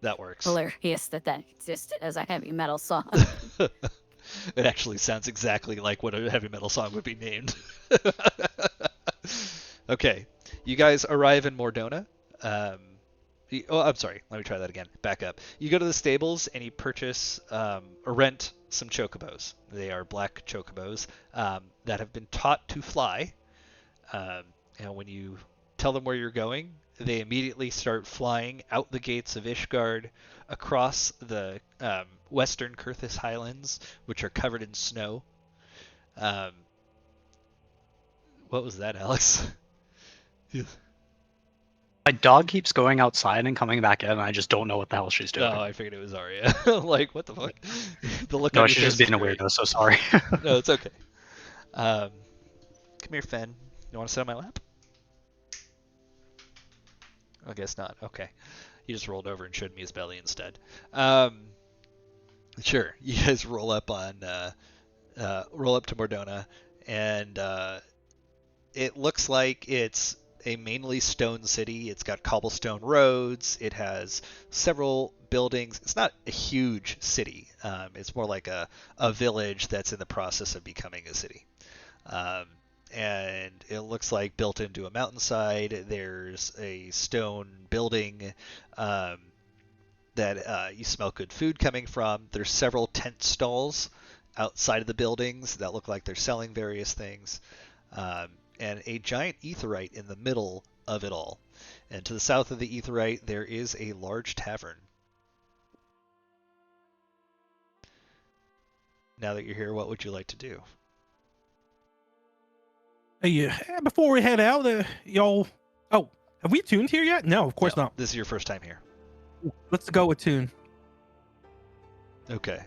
Speaker 1: That works.
Speaker 8: Hilarious that existed as a heavy metal song.
Speaker 1: It actually sounds exactly like what a heavy metal song would be named. Okay, you guys arrive in Mordona. I'm sorry. Let me try that again. Back up. You go to the stables and you purchase or rent some chocobos. They are black chocobos that have been taught to fly. And when you tell them where you're going, they immediately start flying out the gates of Ishgard, across the western Kurthis Highlands, which are covered in snow. What was that, Alex?
Speaker 4: My dog keeps going outside and coming back in, and I just don't know what the hell she's doing.
Speaker 1: Oh, I figured it was Arya. Like, what the fuck? The look
Speaker 4: No,
Speaker 1: on your
Speaker 4: she's
Speaker 1: face
Speaker 4: just being a
Speaker 1: is great.
Speaker 4: weirdo, so sorry.
Speaker 1: No, it's okay. Come here, Fen. You want to sit on my lap? I guess not. Okay. He just rolled over and showed me his belly instead. Sure. You guys roll up to Mordona, and it looks like it's a mainly stone city. It's got cobblestone roads. It has several buildings. It's not a huge city. It's more like a village that's in the process of becoming a city. And it looks like built into a mountainside. There's a stone building that you smell good food coming from. There's several tent stalls outside of the buildings that look like they're selling various things. And a giant aetheryte in the middle of it all. And to the south of the aetheryte, there is a large tavern. Now that you're here, what would you like to do?
Speaker 7: Hey, before we head out, y'all. Oh, have we tuned here yet? No, of course
Speaker 1: No,
Speaker 7: not.
Speaker 1: This is your first time here.
Speaker 7: Let's go with tune.
Speaker 1: Okay.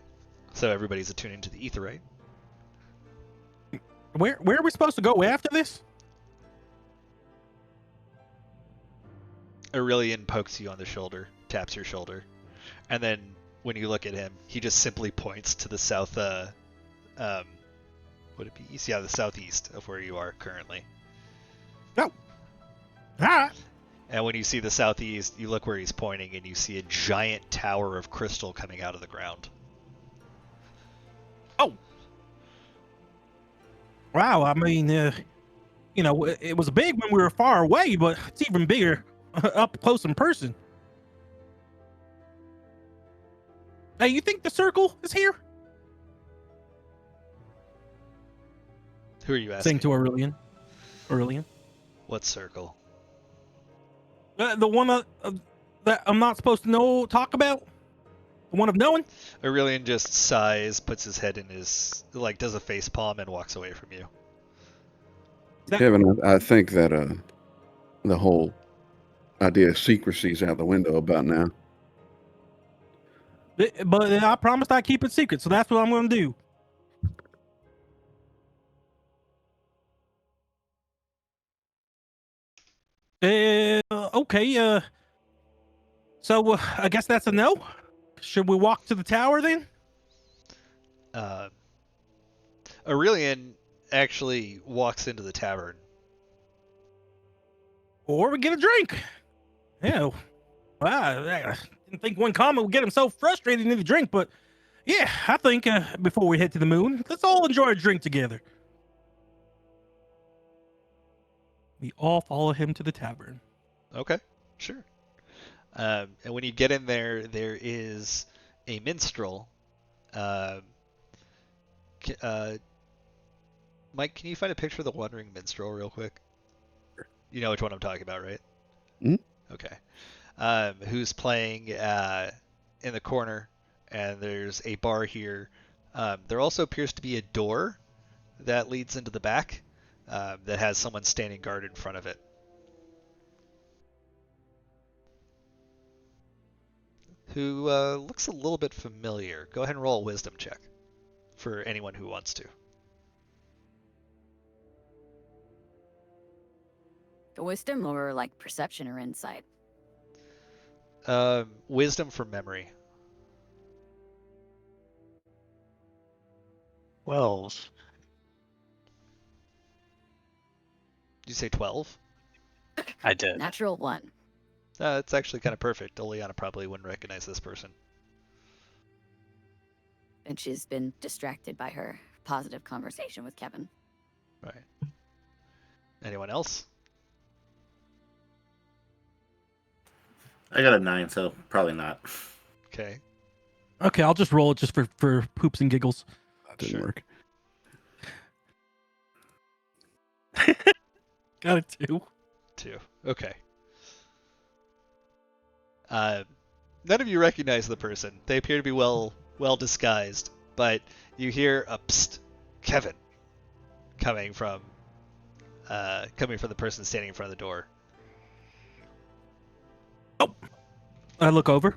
Speaker 1: So everybody's attuning to the aetheryte.
Speaker 7: Where are we supposed to go after this?
Speaker 1: Aurelian pokes you on the shoulder, taps your shoulder, and then when you look at him, he just simply points to the south, would it be east? Yeah, the southeast of where you are currently.
Speaker 7: Go. All right.
Speaker 1: And when you see the southeast, you look where he's pointing, and you see a giant tower of crystal coming out of the ground.
Speaker 7: Oh. Wow. I mean, it was big when we were far away, but it's even bigger up close in person. Hey, you think the circle is here?
Speaker 1: Who are you asking?
Speaker 7: Saying to Aurelian. Aurelian.
Speaker 1: What circle?
Speaker 7: The one that I'm not supposed to talk about? The one of knowing?
Speaker 1: Aurelian just sighs, puts his head in his, does a face palm and walks away from you.
Speaker 6: Kevin, I think that the whole idea of secrecy's out the window about now.
Speaker 7: But I promised I'd keep it secret, so that's what I'm going to do. Okay. So I guess that's a no. Should we walk to the tower then?
Speaker 1: Aurelian actually walks into the tavern.
Speaker 7: Or we get a drink. Yeah. Well, I didn't think one comment would get him so frustrated he needed a drink, but yeah, I think before we head to the moon, let's all enjoy a drink together. We all follow him to the tavern.
Speaker 1: Okay, sure. And when you get in there, there is a minstrel. Mike, can you find a picture of the wandering minstrel real quick? You know which one I'm talking about, right? Okay. Who's playing in the corner, and there's a bar here. There also appears to be a door that leads into the back that has someone standing guard in front of it. Who looks a little bit familiar. Go ahead and roll a wisdom check for anyone who wants to.
Speaker 8: Wisdom or like perception or insight?
Speaker 1: Wisdom for memory.
Speaker 4: 12.
Speaker 1: Did you say 12?
Speaker 4: I did.
Speaker 8: Natural 1.
Speaker 1: It's actually kind of perfect. Oleana probably wouldn't recognize this person.
Speaker 8: And she's been distracted by her positive conversation with Kevin.
Speaker 1: Right. Anyone else?
Speaker 3: I got a 9, so probably not.
Speaker 1: Okay.
Speaker 7: Okay, I'll just roll it just for poops and giggles.
Speaker 6: That didn't work.
Speaker 7: Got a 2.
Speaker 1: 2. Okay. None of you recognize the person. They appear to be well disguised, but you hear a psst, Kevin, coming from the person standing in front of the door.
Speaker 7: Oh, I look over.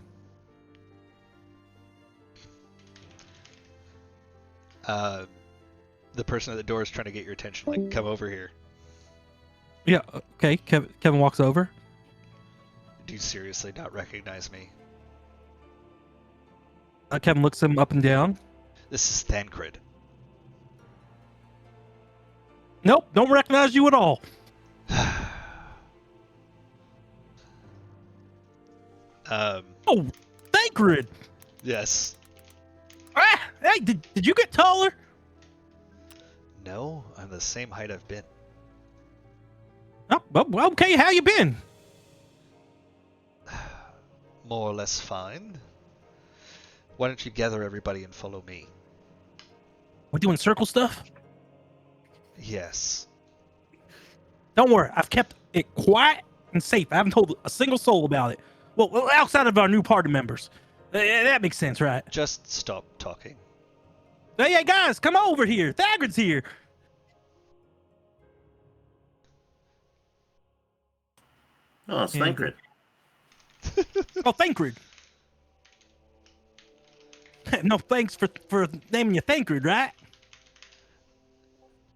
Speaker 1: The person at the door is trying to get your attention. Like, come over here.
Speaker 7: Yeah. Okay. Kevin walks over.
Speaker 1: Do you seriously not recognize me?
Speaker 7: Kevin looks him up and down.
Speaker 1: This is Thancred.
Speaker 7: Nope, don't recognize you at all. Oh, Thancred!
Speaker 1: Yes.
Speaker 7: Ah, hey, did you get taller?
Speaker 1: No, I'm the same height I've been.
Speaker 7: Oh, well, okay, how you been?
Speaker 1: More or less fine. Why don't you gather everybody and follow me?
Speaker 7: We're doing circle stuff?
Speaker 1: Yes.
Speaker 7: Don't worry, I've kept it quiet and safe. I haven't told a single soul about it. Well, outside of our new party members. That makes sense, right?
Speaker 1: Just stop talking.
Speaker 7: Hey, guys, come over here. Thagrid's here.
Speaker 3: Oh, it's Thancred.
Speaker 7: Oh, Thancred. No thanks for naming you Thancred, right?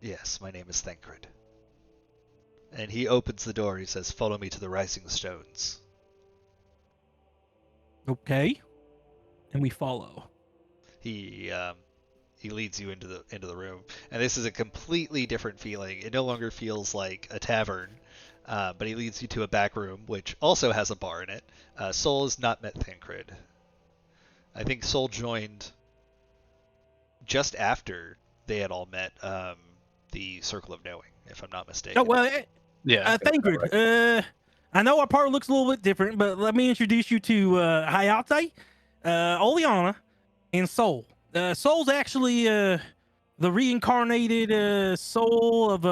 Speaker 1: Yes, my name is Thancred. And he opens the door. He says, "Follow me to the Rising Stones."
Speaker 7: Okay. And we follow.
Speaker 1: He leads you into the room, and this is a completely different feeling. It no longer feels like a tavern, but he leads you to a back room, which also has a bar in it. Sol has not met Thancred. I think Sol joined just after they had all met the Circle of Knowing, if I'm not mistaken.
Speaker 7: Oh, well,
Speaker 4: Yeah.
Speaker 7: Thancred, I know our party looks a little bit different, but let me introduce you to Hayate, Oleana, and Sol. Sol's actually the reincarnated soul of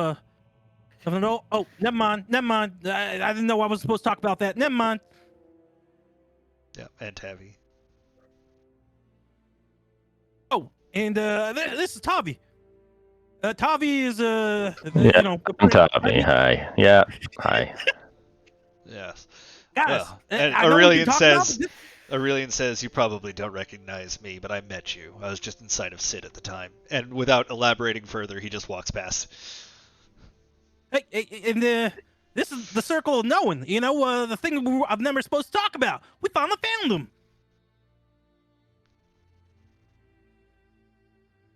Speaker 7: an old... Oh, never mind. I didn't know I was supposed to talk about that. Never mind.
Speaker 1: Yeah, and Tavi.
Speaker 7: Oh, and this is Tavi. Tavi is
Speaker 9: I'm Tavi. Hi. Yeah. Hi.
Speaker 1: Yes.
Speaker 7: Guys,
Speaker 1: Well,
Speaker 7: I
Speaker 1: and
Speaker 7: know what you're
Speaker 1: Aurelian
Speaker 7: talking about,
Speaker 1: says,
Speaker 7: but
Speaker 1: Aurelian says, you probably don't recognize me, but I met you. I was just inside of Sid at the time. And without elaborating further, he just walks past.
Speaker 7: hey, and this is the circle of knowing. You know, the thing I've never supposed to talk about. We finally found them.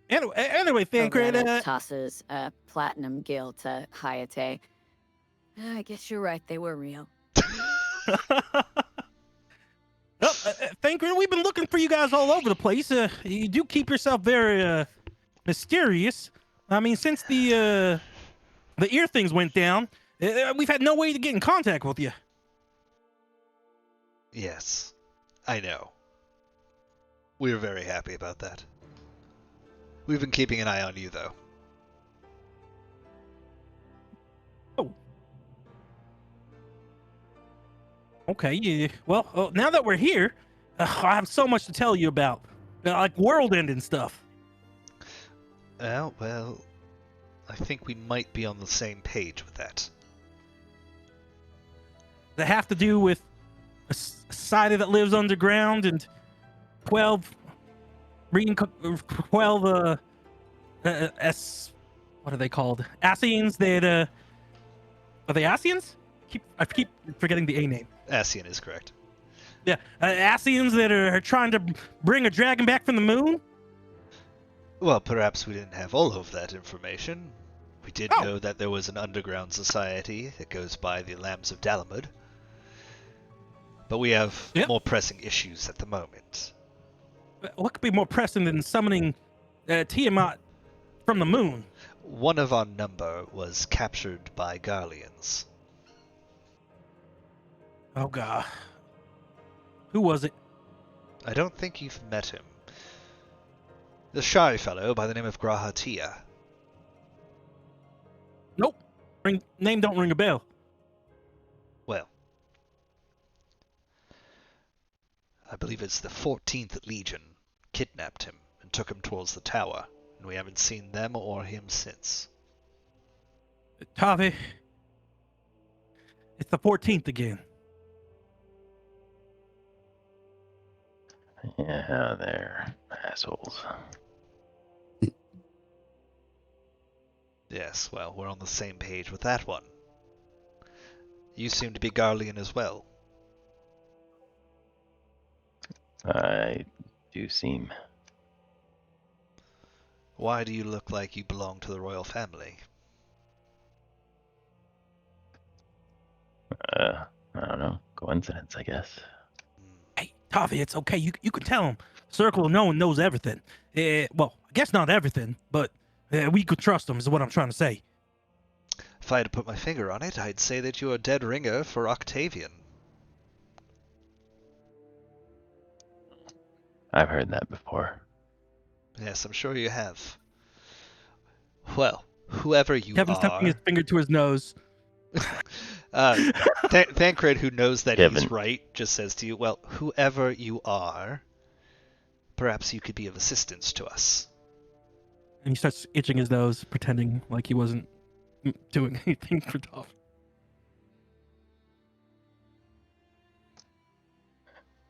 Speaker 7: Anyway, Thancred,
Speaker 8: Orlando tosses a platinum gill to Hayate. I guess you're right, they were real.
Speaker 7: Thancred, we've been looking for you guys all over the place. You do keep yourself very mysterious. I mean, since the ear things went down, we've had no way to get in contact with you.
Speaker 1: Yes, I know. We're very happy about that. We've been keeping an eye on you, though.
Speaker 7: Oh. Okay, yeah. Well, now that we're here, I have so much to tell you about. Like world-ending stuff.
Speaker 1: Well, I think we might be on the same page with that.
Speaker 7: That have to do with a society that lives underground and 12 what are they called? Asians that are they Asians? I keep forgetting the A name.
Speaker 1: Asian is correct.
Speaker 7: Yeah, Asians that are trying to bring a dragon back from the moon.
Speaker 1: Well, perhaps we didn't have all of that information. We did know that there was an underground society that goes by the Lambs of Dalamud. But we have more pressing issues at the moment.
Speaker 7: What could be more pressing than summoning Tiamat from the moon?
Speaker 1: One of our number was captured by Garleans.
Speaker 7: Oh god. Who was it?
Speaker 1: I don't think you've met him. The shy fellow by the name of Grahatia.
Speaker 7: Nope. Name don't ring a bell.
Speaker 1: Well, I believe it's the 14th Legion kidnapped him and took him towards the tower, and we haven't seen them or him since.
Speaker 7: Tavi, it's the 14th again.
Speaker 2: Yeah, they're assholes.
Speaker 1: Yes, well, we're on the same page with that one. You seem to be Garlean as well.
Speaker 2: I do seem.
Speaker 1: Why do you look like you belong to the royal family?
Speaker 2: I don't know. Coincidence, I guess.
Speaker 7: Hey, Tavi, it's okay. You can tell him. Circle of Knowing knows everything. Well, I guess not everything, but we could trust him is what I'm trying to say.
Speaker 1: If I had to put my finger on it, I'd say that you're a dead ringer for Octavian.
Speaker 2: I've heard that before.
Speaker 1: Yes, I'm sure you have. Well, whoever you
Speaker 7: Kevin's tucking his finger to his nose.
Speaker 1: Thancred, who knows that
Speaker 2: Kevin.
Speaker 1: he's right, just says to you, well, whoever you are, perhaps you could be of assistance to us.
Speaker 7: And he starts itching his nose, pretending like he wasn't doing anything for Tavi.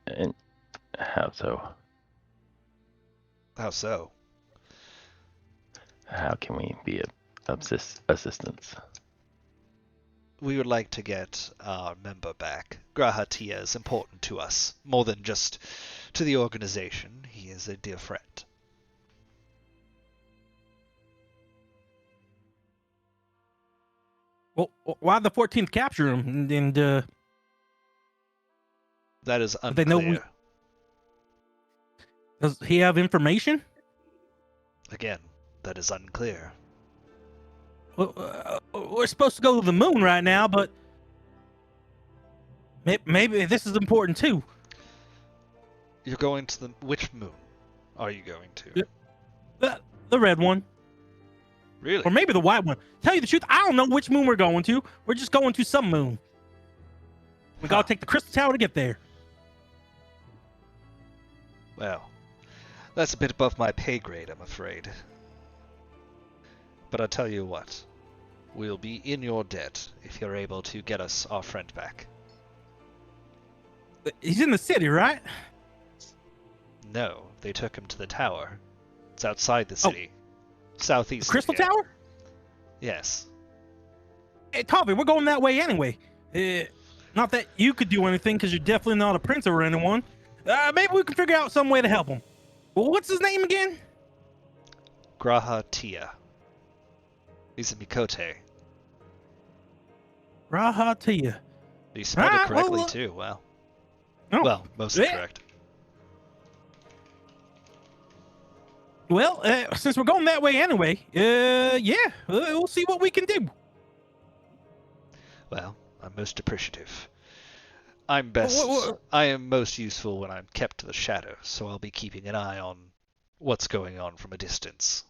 Speaker 2: And how so?
Speaker 1: How so?
Speaker 2: How can we be of assistance?
Speaker 1: We would like to get our member back. Grahatia is important to us, more than just to the organization. He is a dear friend.
Speaker 7: Well, why the 14th capture him? And
Speaker 1: That is unclear.
Speaker 7: they know does he have information?
Speaker 1: Again, that is unclear.
Speaker 7: Well, we're supposed to go to the moon right now, but maybe this is important too.
Speaker 1: You're going to the... Which moon are you going to?
Speaker 7: The red one.
Speaker 1: Really?
Speaker 7: Or maybe the white one. Tell you the truth, I don't know which moon we're going to. We're just going to some moon. We gotta take the crystal tower to get there.
Speaker 1: Well, that's a bit above my pay grade, I'm afraid. But I'll tell you what. We'll be in your debt if you're able to get us our friend back.
Speaker 7: He's in the city, right?
Speaker 1: No, they took him to the tower. It's outside the
Speaker 7: Oh.
Speaker 1: city. Southeast
Speaker 7: The Crystal
Speaker 1: of here.
Speaker 7: Tower?
Speaker 1: Yes.
Speaker 7: Hey, Toby, we're going that way anyway. Not that you could do anything, because you're definitely not a prince or anyone. Maybe we can figure out some way to help him. Well, what's his name again?
Speaker 1: Graha Tia. He's a Mikote.
Speaker 7: Raha Tia.
Speaker 1: You spelled it
Speaker 7: Ah,
Speaker 1: correctly
Speaker 7: well,
Speaker 1: too. Wow.
Speaker 7: Oh,
Speaker 1: Well, mostly
Speaker 7: yeah.
Speaker 1: correct.
Speaker 7: Well, since we're going that way anyway, yeah, we'll see what we can do.
Speaker 1: Well, I'm most appreciative. I'm best.
Speaker 7: Wha-
Speaker 1: I am most useful when I'm kept to the shadows, so I'll be keeping an eye on what's going on from a distance.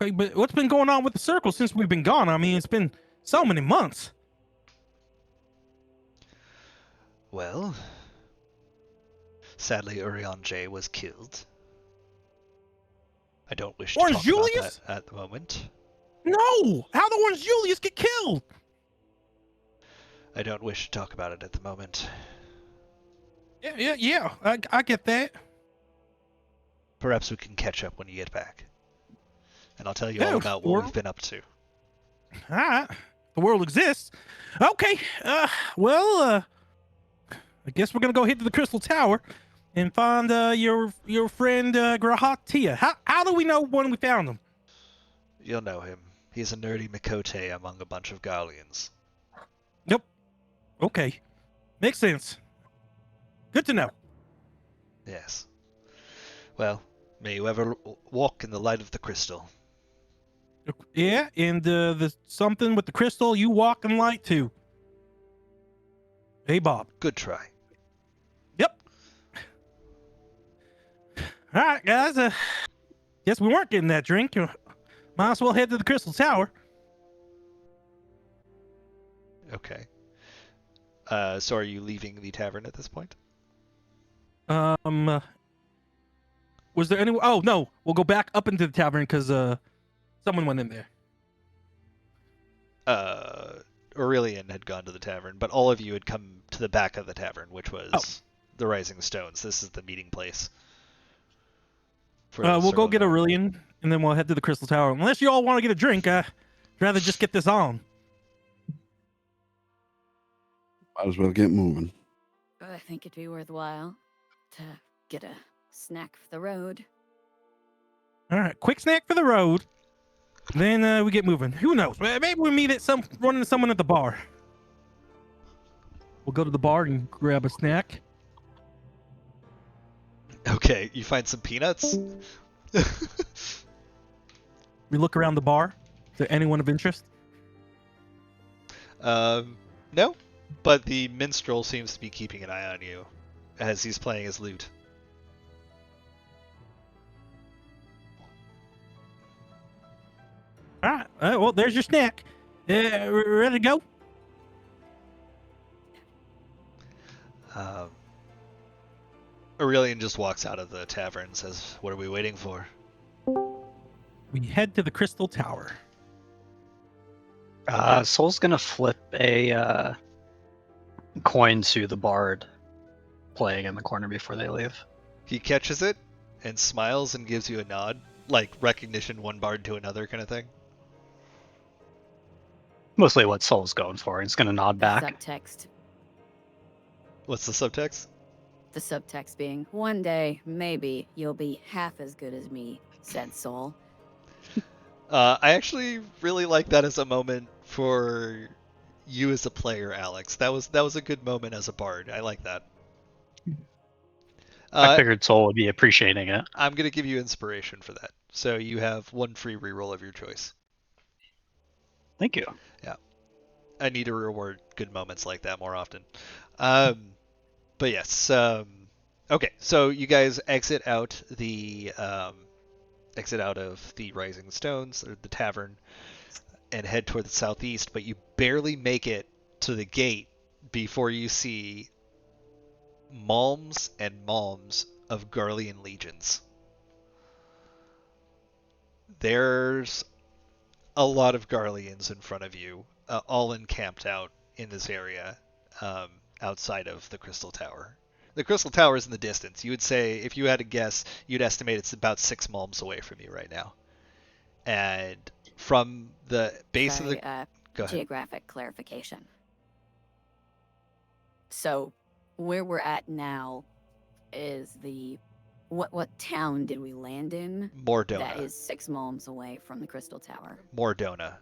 Speaker 7: Hey, but what's been going on with the circle since we've been gone? I mean, it's been so many months.
Speaker 1: Well, sadly, Urion J was killed. I don't wish to
Speaker 7: Orange
Speaker 1: talk
Speaker 7: Julius?
Speaker 1: about that at the moment.
Speaker 7: No! How the Orange Julius get killed?
Speaker 1: I don't wish to talk about it at the moment.
Speaker 7: Yeah. I get that.
Speaker 1: Perhaps we can catch up when you get back. And I'll tell you
Speaker 7: Yeah,
Speaker 1: all about
Speaker 7: or-
Speaker 1: what we've been up to.
Speaker 7: All right. The world exists. Okay. Well, I guess we're gonna go hit to the Crystal Tower and find your friend Grahatia. How do we know when we found him?
Speaker 1: You'll know him. He's a nerdy Mikote among a bunch of Garleans.
Speaker 7: Yep. Okay. Makes sense. Good to know.
Speaker 1: Yes. Well, may you ever walk in the light of the crystal.
Speaker 7: Yeah, and the something with the crystal you walk in light too. Hey, Bob.
Speaker 1: Good try.
Speaker 7: Yep. All right, guys. Guess we weren't getting that drink. Might as well head to the Crystal Tower.
Speaker 1: Okay. So are you leaving the tavern at this point?
Speaker 7: Was there any? Oh no, we'll go back up into the tavern because someone went in there.
Speaker 1: Aurelian had gone to the tavern, but all of you had come to the back of the tavern, which was the Rising Stones. This is the meeting place.
Speaker 7: We'll go get Aurelian, and then we'll head to the Crystal Tower. Unless you all want to get a drink, I'd rather just get this on.
Speaker 6: Might as well get moving.
Speaker 8: I think it'd be worthwhile to get a snack for the road.
Speaker 7: All right, quick snack for the road. Then we get moving. Who knows? Maybe we meet at run into someone at the bar. We'll go to the bar and grab a snack.
Speaker 1: Okay, you find some peanuts?
Speaker 7: We look around the bar. Is there anyone of interest?
Speaker 1: No, but the minstrel seems to be keeping an eye on you as he's playing his lute.
Speaker 7: All right. Well, there's your snack. Ready to go?
Speaker 1: Aurelian just walks out of the tavern and says, "What are we waiting for?"
Speaker 7: We head to the Crystal Tower.
Speaker 4: Soul's gonna flip a coin to the bard playing in the corner before they leave.
Speaker 1: He catches it and smiles and gives you a nod, like recognition one bard to another kind of thing.
Speaker 4: Mostly what Soul's going for. He's gonna nod back.
Speaker 8: Subtext.
Speaker 1: What's the subtext?
Speaker 8: The subtext being, one day, maybe, you'll be half as good as me, said Soul.
Speaker 1: I actually really like that as a moment for you as a player, Alex. That was a good moment as a bard. I like that.
Speaker 4: I figured Soul would be appreciating it.
Speaker 1: I'm gonna give you inspiration for that. So you have one free reroll of your choice.
Speaker 4: Thank you.
Speaker 1: Yeah, I need to reward good moments like that more often. But yes. Okay, so you guys exit out of the Rising Stones, or the tavern, and head toward the southeast. But you barely make it to the gate before you see malms and malms of Garlean legions. There's a lot of Garleans in front of you, all encamped out in this area. outside of the Crystal Tower. The Crystal Tower is in the distance. You would say, if you had to guess, you'd estimate it's about 6 mulms away from you right now. And from the base of the... Go ahead.
Speaker 8: Geographic clarification. So, where we're at now is the... What town did we land in?
Speaker 1: Mordona.
Speaker 8: That is 6 mulms away from the Crystal Tower.
Speaker 1: Mordona.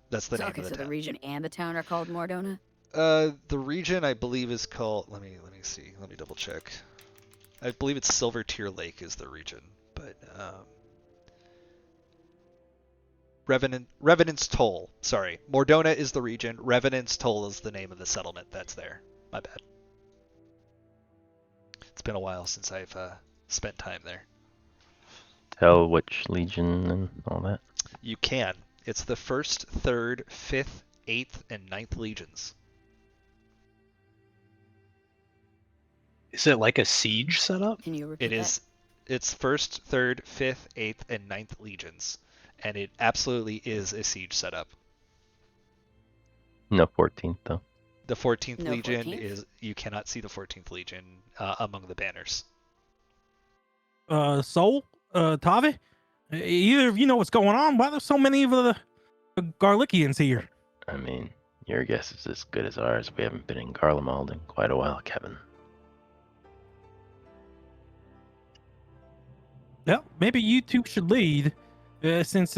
Speaker 1: That's the name
Speaker 8: Okay,
Speaker 1: of the
Speaker 8: so
Speaker 1: town.
Speaker 8: the region and the town are called Mordona?
Speaker 1: The region, I believe, is called... Let me see. Let me double check. I believe it's Silver Tear Lake is the region, but... Revenant's Toll. Sorry. Mordona is the region. Revenant's Toll is the name of the settlement that's there. My bad. It's been a while since I've spent time there.
Speaker 9: Tell which legion and all that.
Speaker 1: You can. It's the 1st, 3rd, 5th, 8th, and 9th legions.
Speaker 4: Is it like a siege setup?
Speaker 8: Can you repeat
Speaker 1: It is. It's 1st, 3rd, 5th, 8th, and 9th legions. And it absolutely is a siege setup.
Speaker 9: No 14th though.
Speaker 1: The 14th
Speaker 8: No
Speaker 1: Legion
Speaker 8: 14th?
Speaker 1: is... You cannot see the 14th Legion among the banners.
Speaker 7: Soul, Tavi, either of you know what's going on? Why there's so many of the Garlickians here?
Speaker 9: I mean, your guess is as good as ours. We haven't been in Garlemald in quite a while, Kevin.
Speaker 7: Well, maybe you two should lead, since,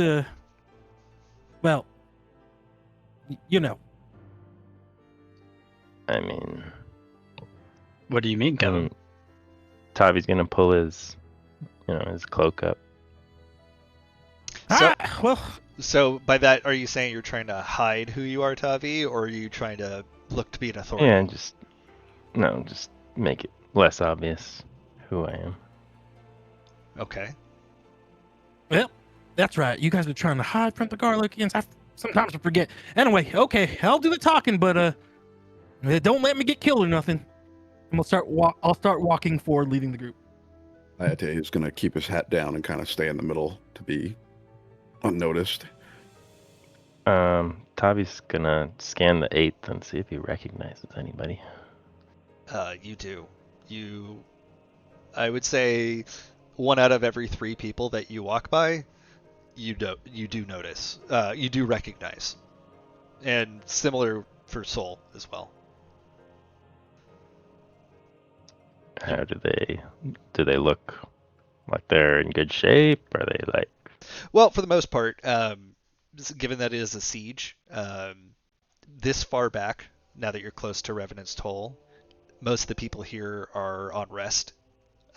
Speaker 7: well, you know.
Speaker 9: I mean,
Speaker 4: What do you mean, Kevin?
Speaker 9: Tavi's gonna pull his, his cloak up.
Speaker 1: So-
Speaker 7: Well,
Speaker 1: So by that, are you saying you're trying to hide who you are, Tavi, or are you trying to look to be an authority?
Speaker 9: Yeah, just make it less obvious who I am.
Speaker 1: Okay.
Speaker 7: well, that's right. You guys are trying to hide from the Garlickians. Sometimes I forget. Anyway, okay, I'll do the talking, but don't let me get killed or nothing. And I'll start walking forward, leading the group.
Speaker 6: Ayate is going to keep his hat down and kind of stay in the middle to be unnoticed.
Speaker 9: Tavi's gonna scan the 8th and see if he recognizes anybody.
Speaker 1: You do. I would say 1 out of every 3 people that you walk by, you do notice. You do recognize. And similar for Soul as well.
Speaker 9: How do they look? Like they're in good shape? Are they like?
Speaker 1: Well, for the most part, given that it is a siege, this far back, now that you're close to Revenant's Toll, most of the people here are on rest.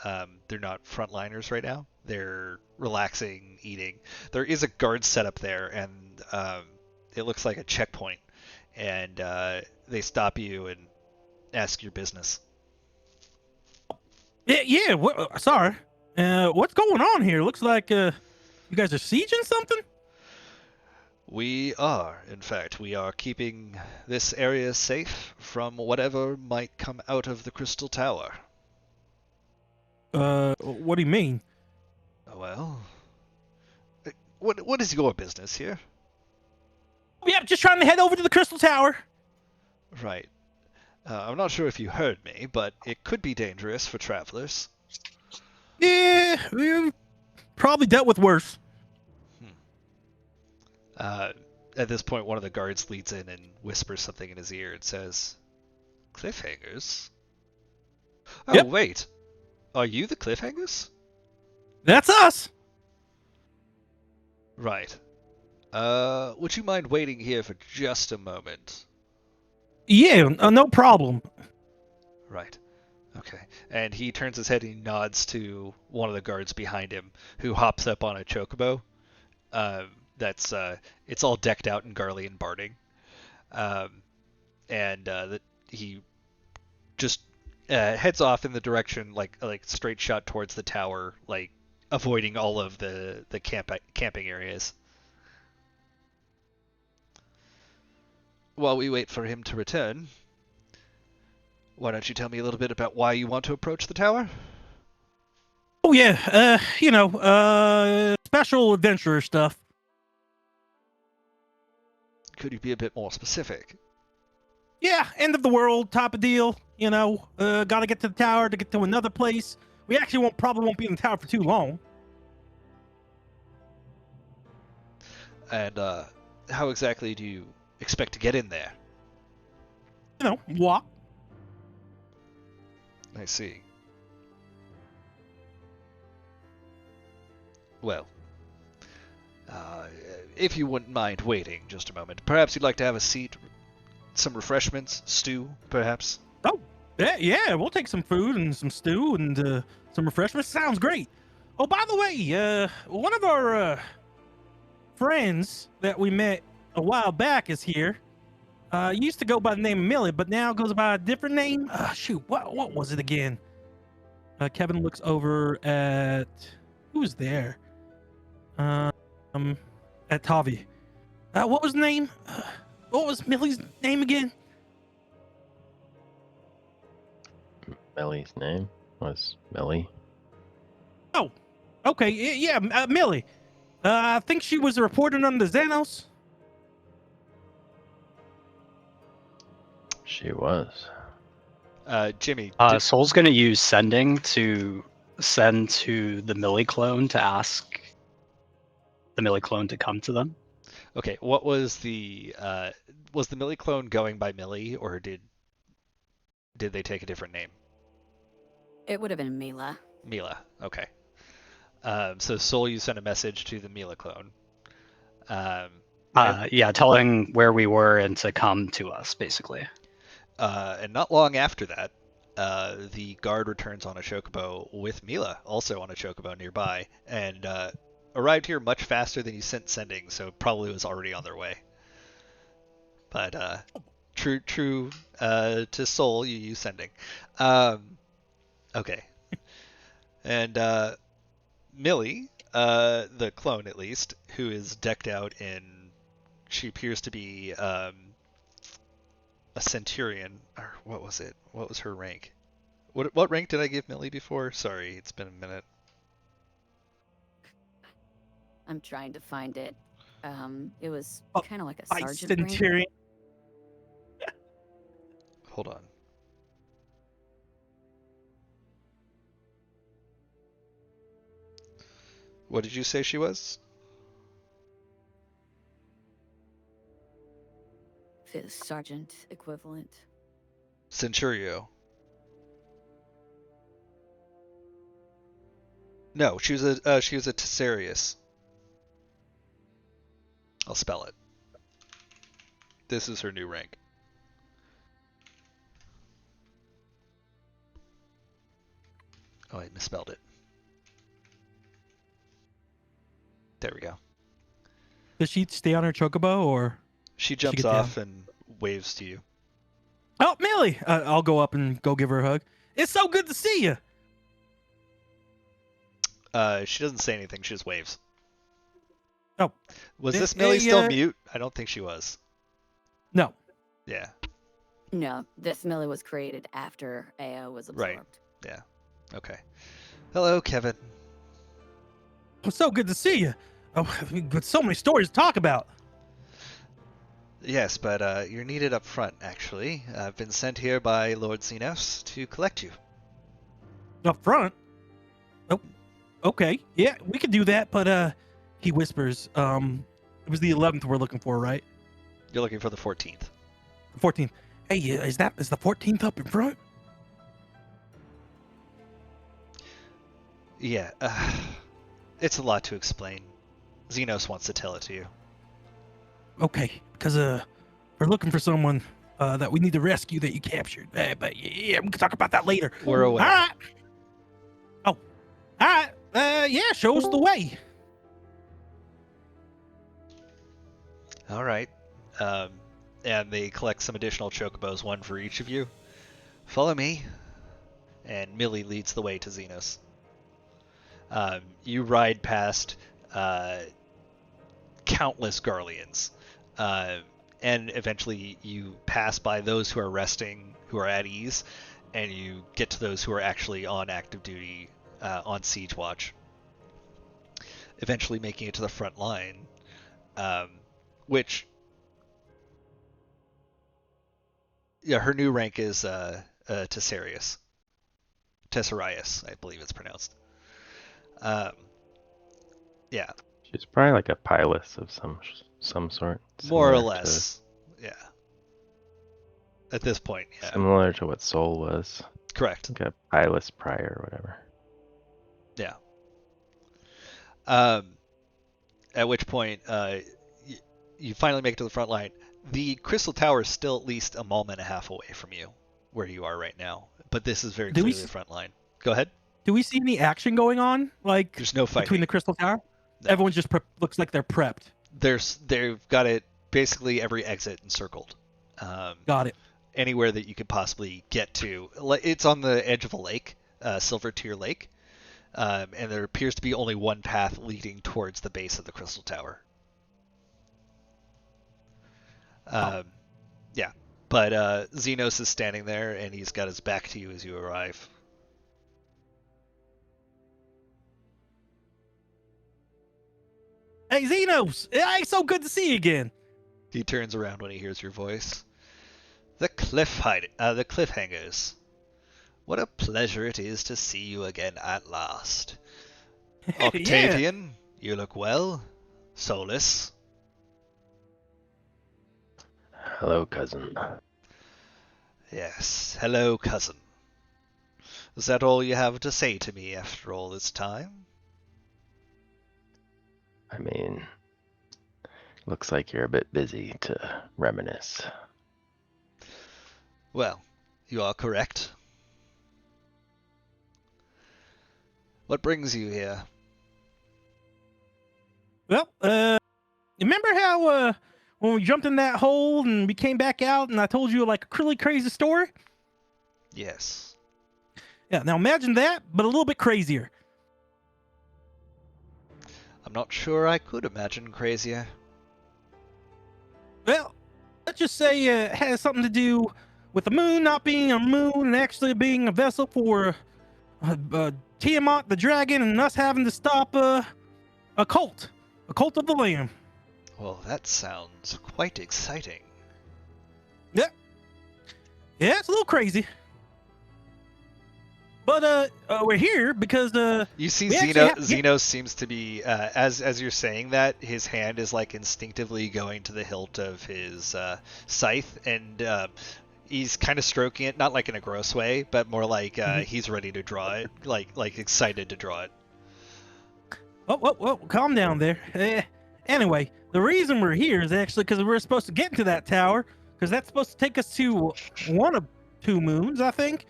Speaker 1: They're not frontliners right now. They're relaxing, eating. There is a guard set up there, and it looks like a checkpoint. And they stop you and ask your business.
Speaker 7: Yeah. Sorry. What's going on here? Looks like you guys are sieging something.
Speaker 1: We are, in fact. We are keeping this area safe from whatever might come out of the Crystal Tower.
Speaker 7: What do you mean?
Speaker 1: Well, what is your business here?
Speaker 7: Yeah, just trying to head over to the Crystal Tower.
Speaker 1: Right. I'm not sure if you heard me, but it could be dangerous for travelers.
Speaker 7: Yeah, we've probably dealt with worse.
Speaker 1: At this point, one of the guards leads in and whispers something in his ear and says, "Cliffhangers? Oh,
Speaker 7: Yep.
Speaker 1: Wait. Are you the Cliffhangers?"
Speaker 7: That's us.
Speaker 1: Right. Would you mind waiting here for just a moment?
Speaker 7: Yeah, no problem.
Speaker 1: Right. Okay. And he turns his head and he nods to one of the guards behind him, who hops up on a chocobo. It's all decked out in Garlean barding. He just heads off in the direction, like straight shot towards the tower, like avoiding all of the camping areas. While we wait for him to return, why don't you tell me a little bit about why you want to approach the tower?
Speaker 7: Oh yeah, special adventurer stuff.
Speaker 1: Could you be a bit more specific?
Speaker 7: Yeah, end of the world type of deal. You know, gotta get to the tower to get to another place. We actually probably won't be in the tower for too long.
Speaker 1: And how exactly do you expect to get in there?
Speaker 7: You know, walk.
Speaker 1: I see. Well, if you wouldn't mind waiting just a moment, perhaps you'd like to have a seat, some refreshments, stew, perhaps?
Speaker 7: Oh, yeah, we'll take some food and some stew and some refreshments. Sounds great. Oh, by the way, one of our friends that we met a while back is here. Used to go by the name of Millie, but now goes by a different name. Shoot, what was it again? Kevin looks over at who's there. At Tavi. What was the name? What was Millie's name again?
Speaker 9: Millie's name was Millie.
Speaker 7: Oh, okay, yeah, Millie. I think she was reported on the Xanos.
Speaker 9: She was.
Speaker 1: Jimmy.
Speaker 4: Soul's gonna use sending to send to the Millie clone to ask the Millie clone to come to them.
Speaker 1: Okay, what was the Millie clone going by Millie, or did they take a different name?
Speaker 8: It would have been Mila.
Speaker 1: Mila. Okay. So Soul, you sent a message to the Mila clone.
Speaker 4: Yeah, telling where we were and to come to us, basically.
Speaker 1: And not long after that, the guard returns on a chocobo with Mila, also on a chocobo nearby, and arrived here much faster than you sent sending, so probably was already on their way. But true to Soul, you use sending. Okay. And Millie, the clone at least, who is decked out in, she appears to be a centurion, or what was it? What was her rank? What rank did I give Millie before? Sorry, it's been a minute.
Speaker 8: I'm trying to find it. It was kind of like a sergeant
Speaker 7: centurion.
Speaker 8: rank.
Speaker 1: Hold on. What did you say she was?
Speaker 8: The sergeant equivalent.
Speaker 1: Centurio. No, she was a Tessarius. I'll spell it. This is her new rank. Oh, I misspelled it. There we go.
Speaker 7: Does she stay on her chocobo, or
Speaker 1: she jumps off and waves to you?
Speaker 7: Oh, Millie! I'll go up and go give her a hug. It's so good to see you.
Speaker 1: She doesn't say anything. She just waves.
Speaker 7: Oh,
Speaker 1: was this Millie still mute? I don't think she was.
Speaker 7: No.
Speaker 1: Yeah.
Speaker 8: No, this Millie was created after AO was absorbed.
Speaker 1: Right. Yeah. Okay. Hello, Kevin.
Speaker 7: It's so good to see you. Oh, we've got so many stories to talk about.
Speaker 1: Yes, but you're needed up front, actually. I've been sent here by Lord Xenos to collect you.
Speaker 7: Up front? Oh, okay. Yeah, we could do that, but he whispers, it was the 11th we're looking for, right?
Speaker 1: You're looking for the 14th.
Speaker 7: The 14th. Hey, is the 14th up in front?
Speaker 1: Yeah, it's a lot to explain. Xenos wants to tell it to you.
Speaker 7: Okay, because we're looking for someone that we need to rescue that you captured. But yeah, we can talk about that later.
Speaker 1: We're aware.
Speaker 7: All right. Oh, all right. Yeah, show us the way.
Speaker 1: All right. And they collect some additional chocobos, one for each of you. Follow me. And Millie leads the way to Xenos. You ride past countless Garleans. And eventually you pass by those who are resting, who are at ease, and you get to those who are actually on active duty, on siege watch. Eventually making it to the front line, which Yeah, her new rank is Tessarius. Tessarius, I believe it's pronounced. Yeah,
Speaker 9: She's probably like a pilot of some sort.
Speaker 1: more or
Speaker 9: Similar
Speaker 1: less. Yeah. At this point, yeah.
Speaker 9: Similar to what Soul was.
Speaker 1: Correct.
Speaker 9: Like a pilot's prior or whatever.
Speaker 1: Yeah. At which point, you finally make it to the front line. The Crystal Tower is still at least a moment and a half away from you, where you are right now. But this is very clearly the front line. Go ahead.
Speaker 7: Do we see any action going on? Like
Speaker 1: There's no fighting
Speaker 7: between the Crystal Tower?
Speaker 1: No.
Speaker 7: Everyone just looks like they're prepped.
Speaker 1: They've got it basically every exit encircled.
Speaker 7: Got it.
Speaker 1: Anywhere that you could possibly get to. It's on the edge of a lake, Silver Tear Lake, and there appears to be only one path leading towards the base of the Crystal Tower. Yeah, but Xenos is standing there, and he's got his back to you as you arrive.
Speaker 7: Hey, Xenos! It's so good to see you again.
Speaker 1: He turns around when he hears your voice. The Cliffhangers. What a pleasure it is to see you again at last. Octavian, you look well. Solus.
Speaker 9: Hello, cousin.
Speaker 1: Yes, hello, cousin. Is that all you have to say to me after all this time?
Speaker 9: I mean, looks like you're a bit busy to reminisce.
Speaker 1: Well, you are correct. What brings you here?
Speaker 7: Well, remember how when we jumped in that hole and we came back out and I told you like a really crazy story?
Speaker 1: Yes.
Speaker 7: Yeah, now imagine that, but a little bit crazier.
Speaker 1: I'm not sure I could imagine crazier.
Speaker 7: Well, let's just say it has something to do with the moon not being a moon and actually being a vessel for Tiamat the dragon and us having to stop a cult of the Lamb.
Speaker 1: Well, that sounds quite exciting.
Speaker 7: Yeah, it's a little crazy. But we're here because
Speaker 1: you see
Speaker 7: we
Speaker 1: Xeno seems to be as you're saying that, his hand is like instinctively going to the hilt of his scythe, and he's kind of stroking it, not like in a gross way, but more like he's ready to draw it, like excited to draw it.
Speaker 7: Whoa, calm down there. Anyway, the reason we're here is actually because we're supposed to get into that tower, because that's supposed to take us to one of two moons, I think.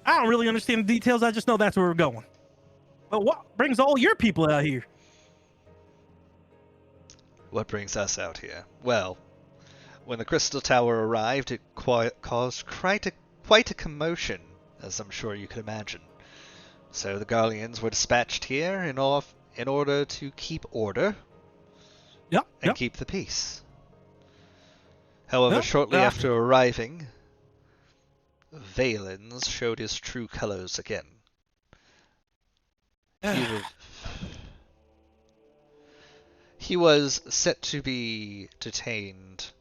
Speaker 7: I don't really understand the details. I just know that's where we're going. But what brings all your people out here?
Speaker 1: What brings us out here? Well, when the Crystal Tower arrived, it caused quite a commotion, as I'm sure you can imagine. So the Guardians were dispatched here in order to keep order and keep the peace. However, shortly after arriving, Valens showed his true colors again. He was set to be detained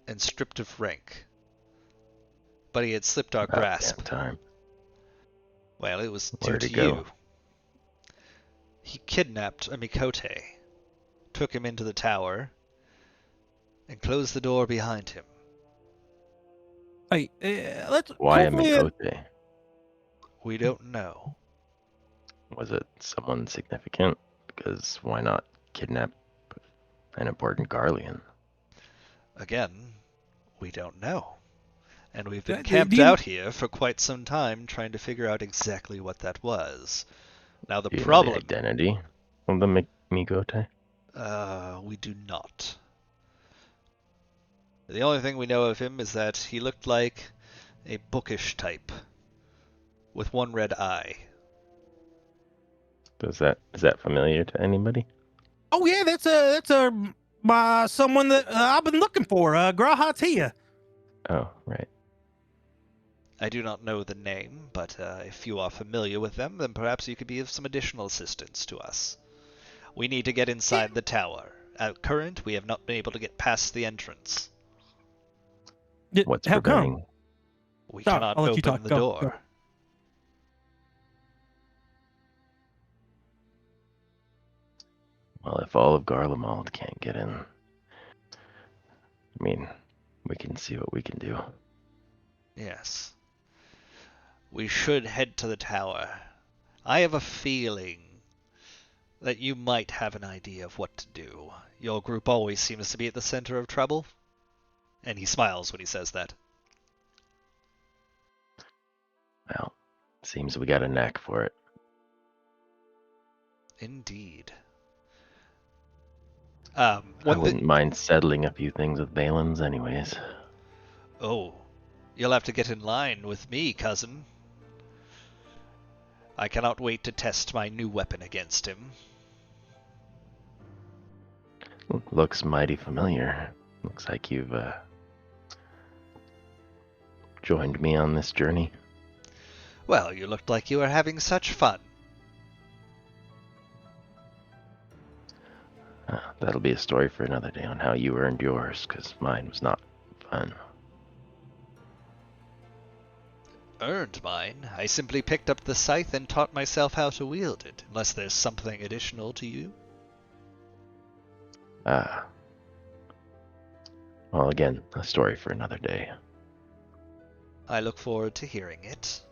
Speaker 1: and stripped of rank, but he had slipped our grasp.
Speaker 9: Time.
Speaker 1: Well, it was due
Speaker 9: Where'd
Speaker 1: to
Speaker 9: he go?
Speaker 1: you. He kidnapped a Mikote, took him into the tower, and closed the door behind him.
Speaker 7: Hey, let's.
Speaker 9: Why a Mikote?
Speaker 1: We don't know.
Speaker 9: Was it someone significant? Because why not kidnap an important Garlean?
Speaker 1: Again, we don't know. And we've been camped out here for quite some time trying to figure out exactly what that was. Now the problem...
Speaker 9: The identity of the Mikote?
Speaker 1: We do not. The only thing we know of him is that he looked like a bookish type with one red eye.
Speaker 9: Is that familiar to anybody?
Speaker 7: Oh yeah, that's someone that I've been looking for, Grahatia.
Speaker 9: Oh, right.
Speaker 1: I do not know the name, but if you are familiar with them, then perhaps you could be of some additional assistance to us. We need to get inside the tower. At current, we have not been able to get past the entrance.
Speaker 9: What's
Speaker 7: How come?
Speaker 9: preventing?
Speaker 1: We
Speaker 7: Sorry,
Speaker 1: cannot
Speaker 7: I'll let you
Speaker 1: open
Speaker 7: talk.
Speaker 1: the
Speaker 7: Go,
Speaker 1: door.
Speaker 7: go.
Speaker 9: Well, if all of Garlemald can't get in, I mean, we can see what we can do.
Speaker 1: Yes. We should head to the tower. I have a feeling that you might have an idea of what to do. Your group always seems to be at the center of trouble. And he smiles when he says that.
Speaker 9: Well, seems we got a knack for it.
Speaker 1: Indeed.
Speaker 9: I wouldn't mind settling a few things with Balins anyways.
Speaker 1: Oh, you'll have to get in line with me, cousin. I cannot wait to test my new weapon against him.
Speaker 9: Looks mighty familiar. Looks like you've joined me on this journey.
Speaker 1: Well, you looked like you were having such fun.
Speaker 9: That'll be a story for another day on how you earned yours, because mine was not fun.
Speaker 1: Earned mine? I simply picked up the scythe and taught myself how to wield it, unless there's something additional to you.
Speaker 9: Well, again, a story for another day.
Speaker 1: I look forward to hearing it.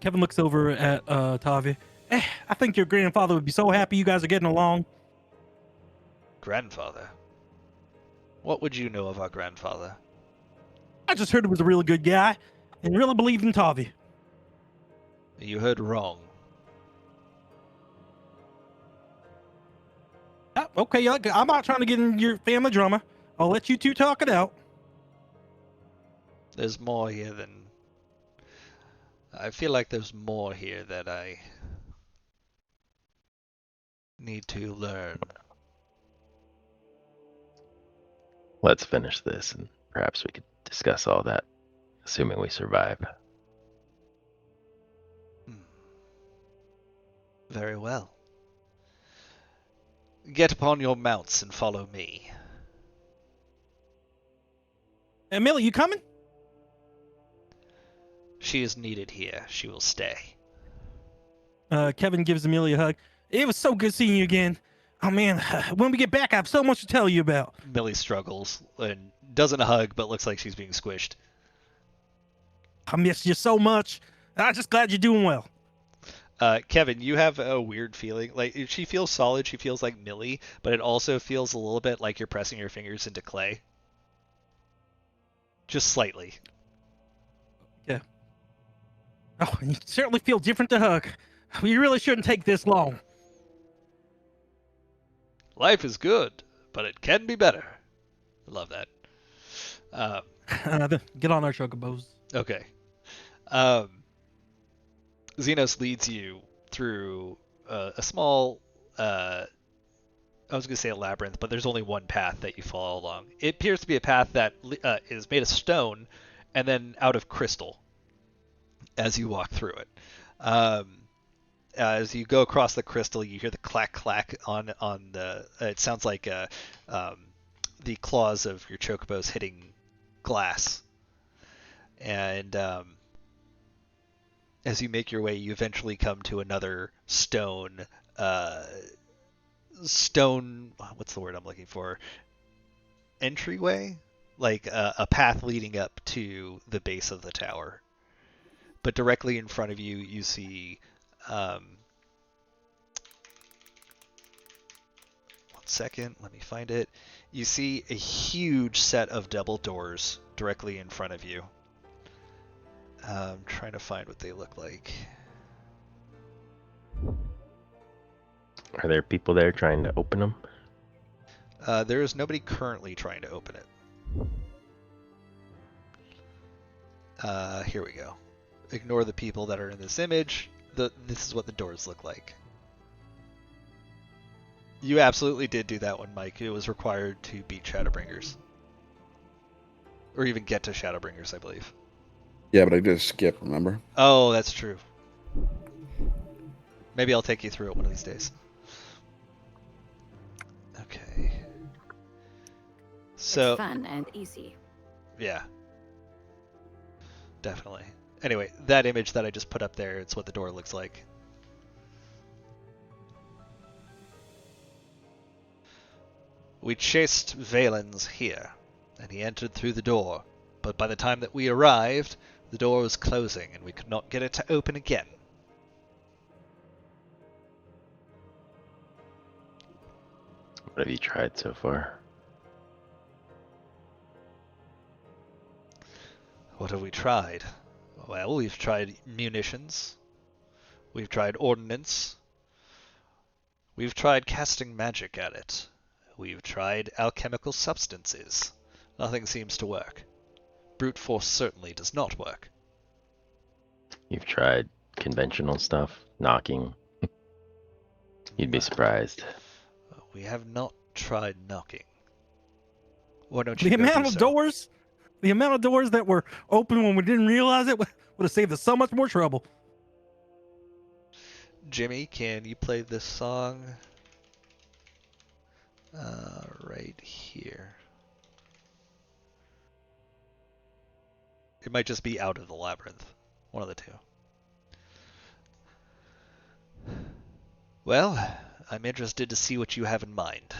Speaker 7: Kevin looks over at Tavi. I think your grandfather would be so happy you guys are getting along.
Speaker 1: Grandfather? What would you know of our grandfather?
Speaker 7: I just heard he was a really good guy and really believed in Tavi.
Speaker 1: You heard wrong.
Speaker 7: Okay, I'm not trying to get in your family drama. I'll let you two talk it out.
Speaker 1: There's more here than... I feel like there's more here that I need to learn.
Speaker 9: Let's finish this, and perhaps we could discuss all that, assuming we survive.
Speaker 1: Very well. Get upon your mounts and follow me.
Speaker 7: Millie, you coming?
Speaker 1: She is needed here. She will stay.
Speaker 7: Kevin gives Amelia a hug. It was so good seeing you again. Oh man, when we get back, I have so much to tell you about.
Speaker 1: Millie struggles and doesn't hug, but looks like she's being squished.
Speaker 7: I missed you so much. I'm just glad you're doing well.
Speaker 1: Kevin, you have a weird feeling. Like, she feels solid. She feels like Millie, but it also feels a little bit like you're pressing your fingers into clay. Just slightly.
Speaker 7: Yeah. Oh, you certainly feel different to hug. You really shouldn't take this long.
Speaker 1: Life is good, but it can be better. I love that.
Speaker 7: Get on our chocobos.
Speaker 1: Okay. Xenos leads you through a small, I was going to say a labyrinth, but there's only one path that you follow along. It appears to be a path that is made of stone and then out of crystal as you walk through it. As you go across the crystal, you hear the clack clack on the. It sounds like the claws of your chocobos hitting glass. And as you make your way, you eventually come to another stone. What's the word I'm looking for? Entryway, like a path leading up to the base of the tower. But directly in front of you, you see. One second, let me find it. You see a huge set of double doors directly in front of you. I'm trying to find what they look like.
Speaker 9: Are there people there trying to open them?
Speaker 1: There is nobody currently trying to open it. Here we go. Ignore the people that are in this image. This is what the doors look like. You absolutely did do that one, Mike. It was required to beat Shadowbringers. Or even get to Shadowbringers, I believe.
Speaker 6: Yeah, but I just skipped, remember?
Speaker 1: Oh, that's true. Maybe I'll take you through it one of these days. Okay. So
Speaker 8: It's fun and easy.
Speaker 1: Yeah. Definitely. Anyway, that image that I just put up there, it's what the door looks like. We chased Valens here, and he entered through the door, but by the time that we arrived, the door was closing, and we could not get it to open again.
Speaker 9: What have you tried so far?
Speaker 1: What have we tried? Well, we've tried munitions. We've tried ordnance. We've tried casting magic at it. We've tried alchemical substances. Nothing seems to work. Brute force certainly does not work.
Speaker 9: You've tried conventional stuff, knocking. You'd be surprised.
Speaker 1: We have not tried knocking. Why don't you
Speaker 7: The
Speaker 1: go do
Speaker 7: amount of
Speaker 1: so?
Speaker 7: doors, the amount of doors that were open when we didn't realize it would have saved us so much more trouble.
Speaker 1: Jimmy, can you play this song? Right here. It might just be Out of the Labyrinth. One of the two. Well, I'm interested to see what you have in mind.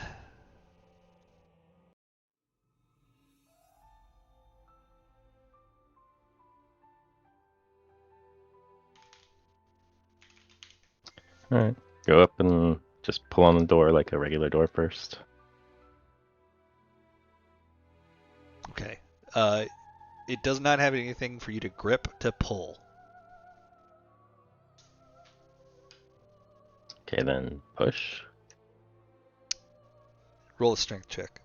Speaker 9: Alright. Go up and just pull on the door like a regular door first.
Speaker 1: Okay. It does not have anything for you to grip to pull.
Speaker 9: Okay, then push.
Speaker 1: Roll a strength check.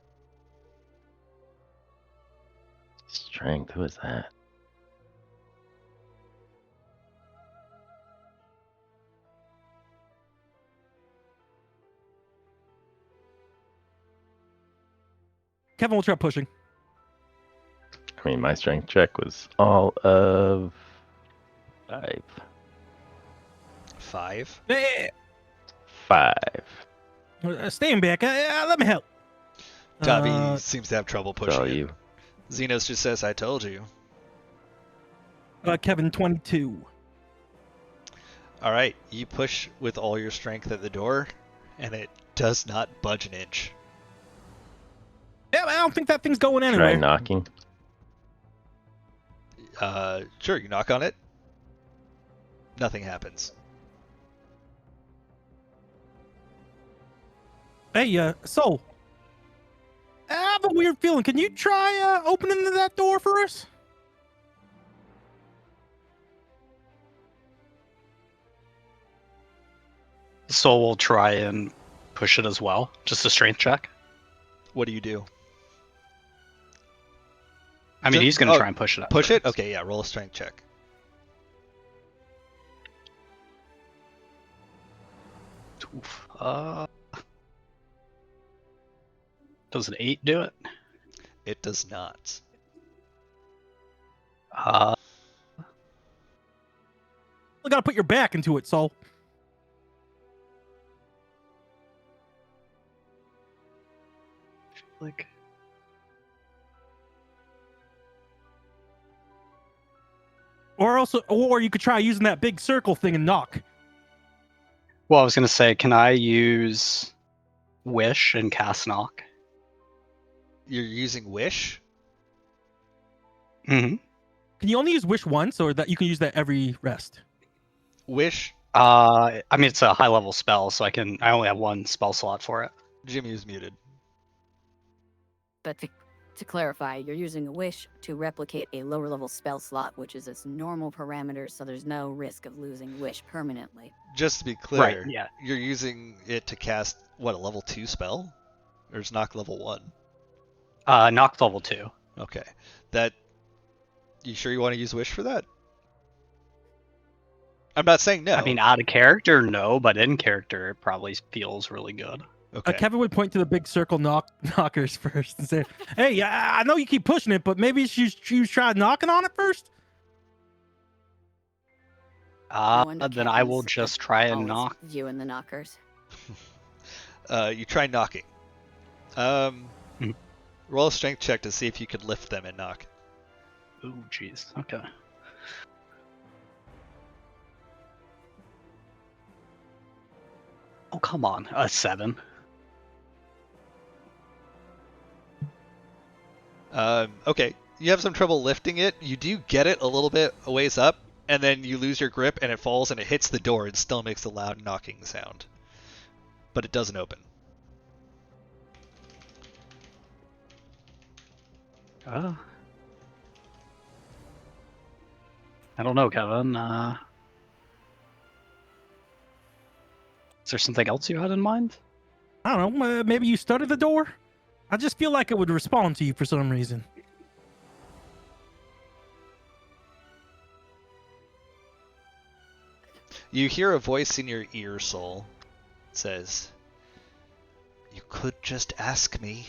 Speaker 9: Strength, who is that?
Speaker 7: Kevin will try pushing.
Speaker 9: I mean, my strength check was all of 5.
Speaker 1: 5.
Speaker 7: Eh,
Speaker 9: 5.
Speaker 7: Staying back. Let me help.
Speaker 1: Tavi seems to have trouble
Speaker 9: It's all
Speaker 1: pushing it.
Speaker 9: you.
Speaker 1: Xenos just says, I told you.
Speaker 7: Kevin, 22.
Speaker 1: Alright, you push with all your strength at the door, and it does not budge an inch.
Speaker 7: Yeah, I don't think that thing's going
Speaker 9: Try
Speaker 7: anywhere.
Speaker 9: knocking.
Speaker 1: Sure, you knock on it. Nothing happens.
Speaker 7: Hey, Soul. I have a weird feeling. Can you try opening that door for us?
Speaker 4: Soul will try and push it as well. Just a strength check.
Speaker 1: What do you do?
Speaker 4: I mean,
Speaker 1: Just-
Speaker 4: he's going to
Speaker 1: oh,
Speaker 4: try and push it up.
Speaker 1: Push it?
Speaker 4: first.
Speaker 1: Okay, yeah, roll a strength check.
Speaker 4: Oof. Does an 8 do it?
Speaker 1: It does not.
Speaker 7: You gotta put your back into it, Soul.
Speaker 4: Like,
Speaker 7: Or you could try using that big circle thing and knock.
Speaker 4: well, I was going to say, can I use Wish and cast Knock?
Speaker 1: You're using Wish?
Speaker 4: Mm-hmm.
Speaker 7: Can you only use Wish once, or that you can use that every rest?
Speaker 1: Wish?
Speaker 4: I mean, it's a high level spell, so I only have one spell slot for it.
Speaker 1: Jimmy is muted.
Speaker 8: But to clarify, you're using a wish to replicate a lower level spell slot, which is its normal parameters, so there's no risk of losing wish permanently.
Speaker 1: Just to be clear,
Speaker 4: Right, yeah.
Speaker 1: you're using it to cast, what, a level 2 spell? Or is Knock level 1?
Speaker 4: Knock level 2.
Speaker 1: Okay. That... You sure you want to use Wish for that? I'm not saying no.
Speaker 4: I mean, out of character, no, but in character, it probably feels really good.
Speaker 1: okay.
Speaker 7: Kevin would point to the big circle knockers first and say, "Hey, I know you keep pushing it, but maybe you try knocking on it first."
Speaker 8: No wonder
Speaker 4: Then I will
Speaker 8: Kevin's
Speaker 4: just try and
Speaker 8: always
Speaker 4: knock.
Speaker 8: viewing the knockers.
Speaker 1: You try knocking.
Speaker 4: Mhm.
Speaker 1: Roll a strength check to see if you could lift them and knock.
Speaker 4: Ooh, jeez. Okay. Oh, come on. A 7.
Speaker 1: Okay. You have some trouble lifting it. You do get it a little bit a ways up, and then you lose your grip, and it falls, and it hits the door, and still makes a loud knocking sound. But it doesn't open.
Speaker 4: I don't know, Kevin. Is there something else you had in mind?
Speaker 7: I don't know. Maybe you studied the door. I just feel like it would respond to you for some reason.
Speaker 1: You hear a voice in your ear, Soul. It says, "You could just ask me."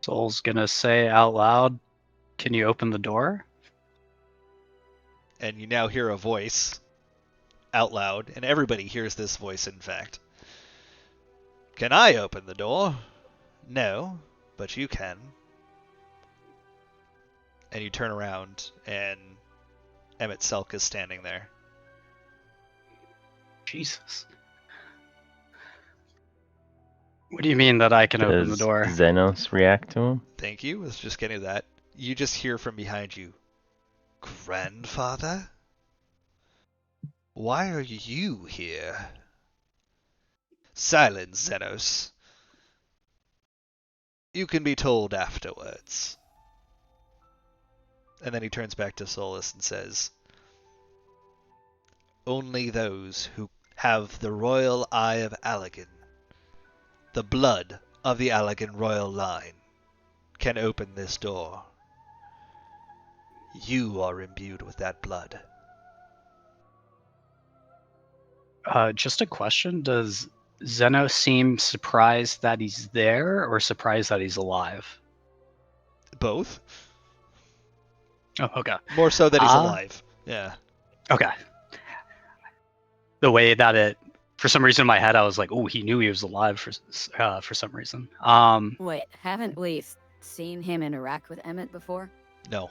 Speaker 4: Soul's gonna say out loud, "Can you open the door?"
Speaker 1: And you now hear a voice out loud, and everybody hears this voice, in fact. "Can I open the door?" "No, but you can." And you turn around, and Emmett Selk is standing there.
Speaker 4: Jesus. What do you mean that I can open the
Speaker 9: Does
Speaker 4: door?
Speaker 9: Xenos react to him?
Speaker 1: Thank you. I was just getting to that. You just hear from behind you, "Grandfather? Why are you here?" "Silence, Xenos. You can be told afterwards." And then he turns back to Solus and says, "Only those who have the royal eye of Allegan, the blood of the Allegan royal line, can open this door. You are imbued with that blood."
Speaker 4: Just a question. Does Zeno seem surprised that he's there or surprised that he's alive?
Speaker 1: Both?
Speaker 4: Oh, okay.
Speaker 1: More so that he's alive. Yeah.
Speaker 4: Okay. The way that it, for some reason in my head, I was like, "Oh, he knew he was alive for some reason."
Speaker 8: Wait, haven't we seen him interact with Emmett before?
Speaker 1: No.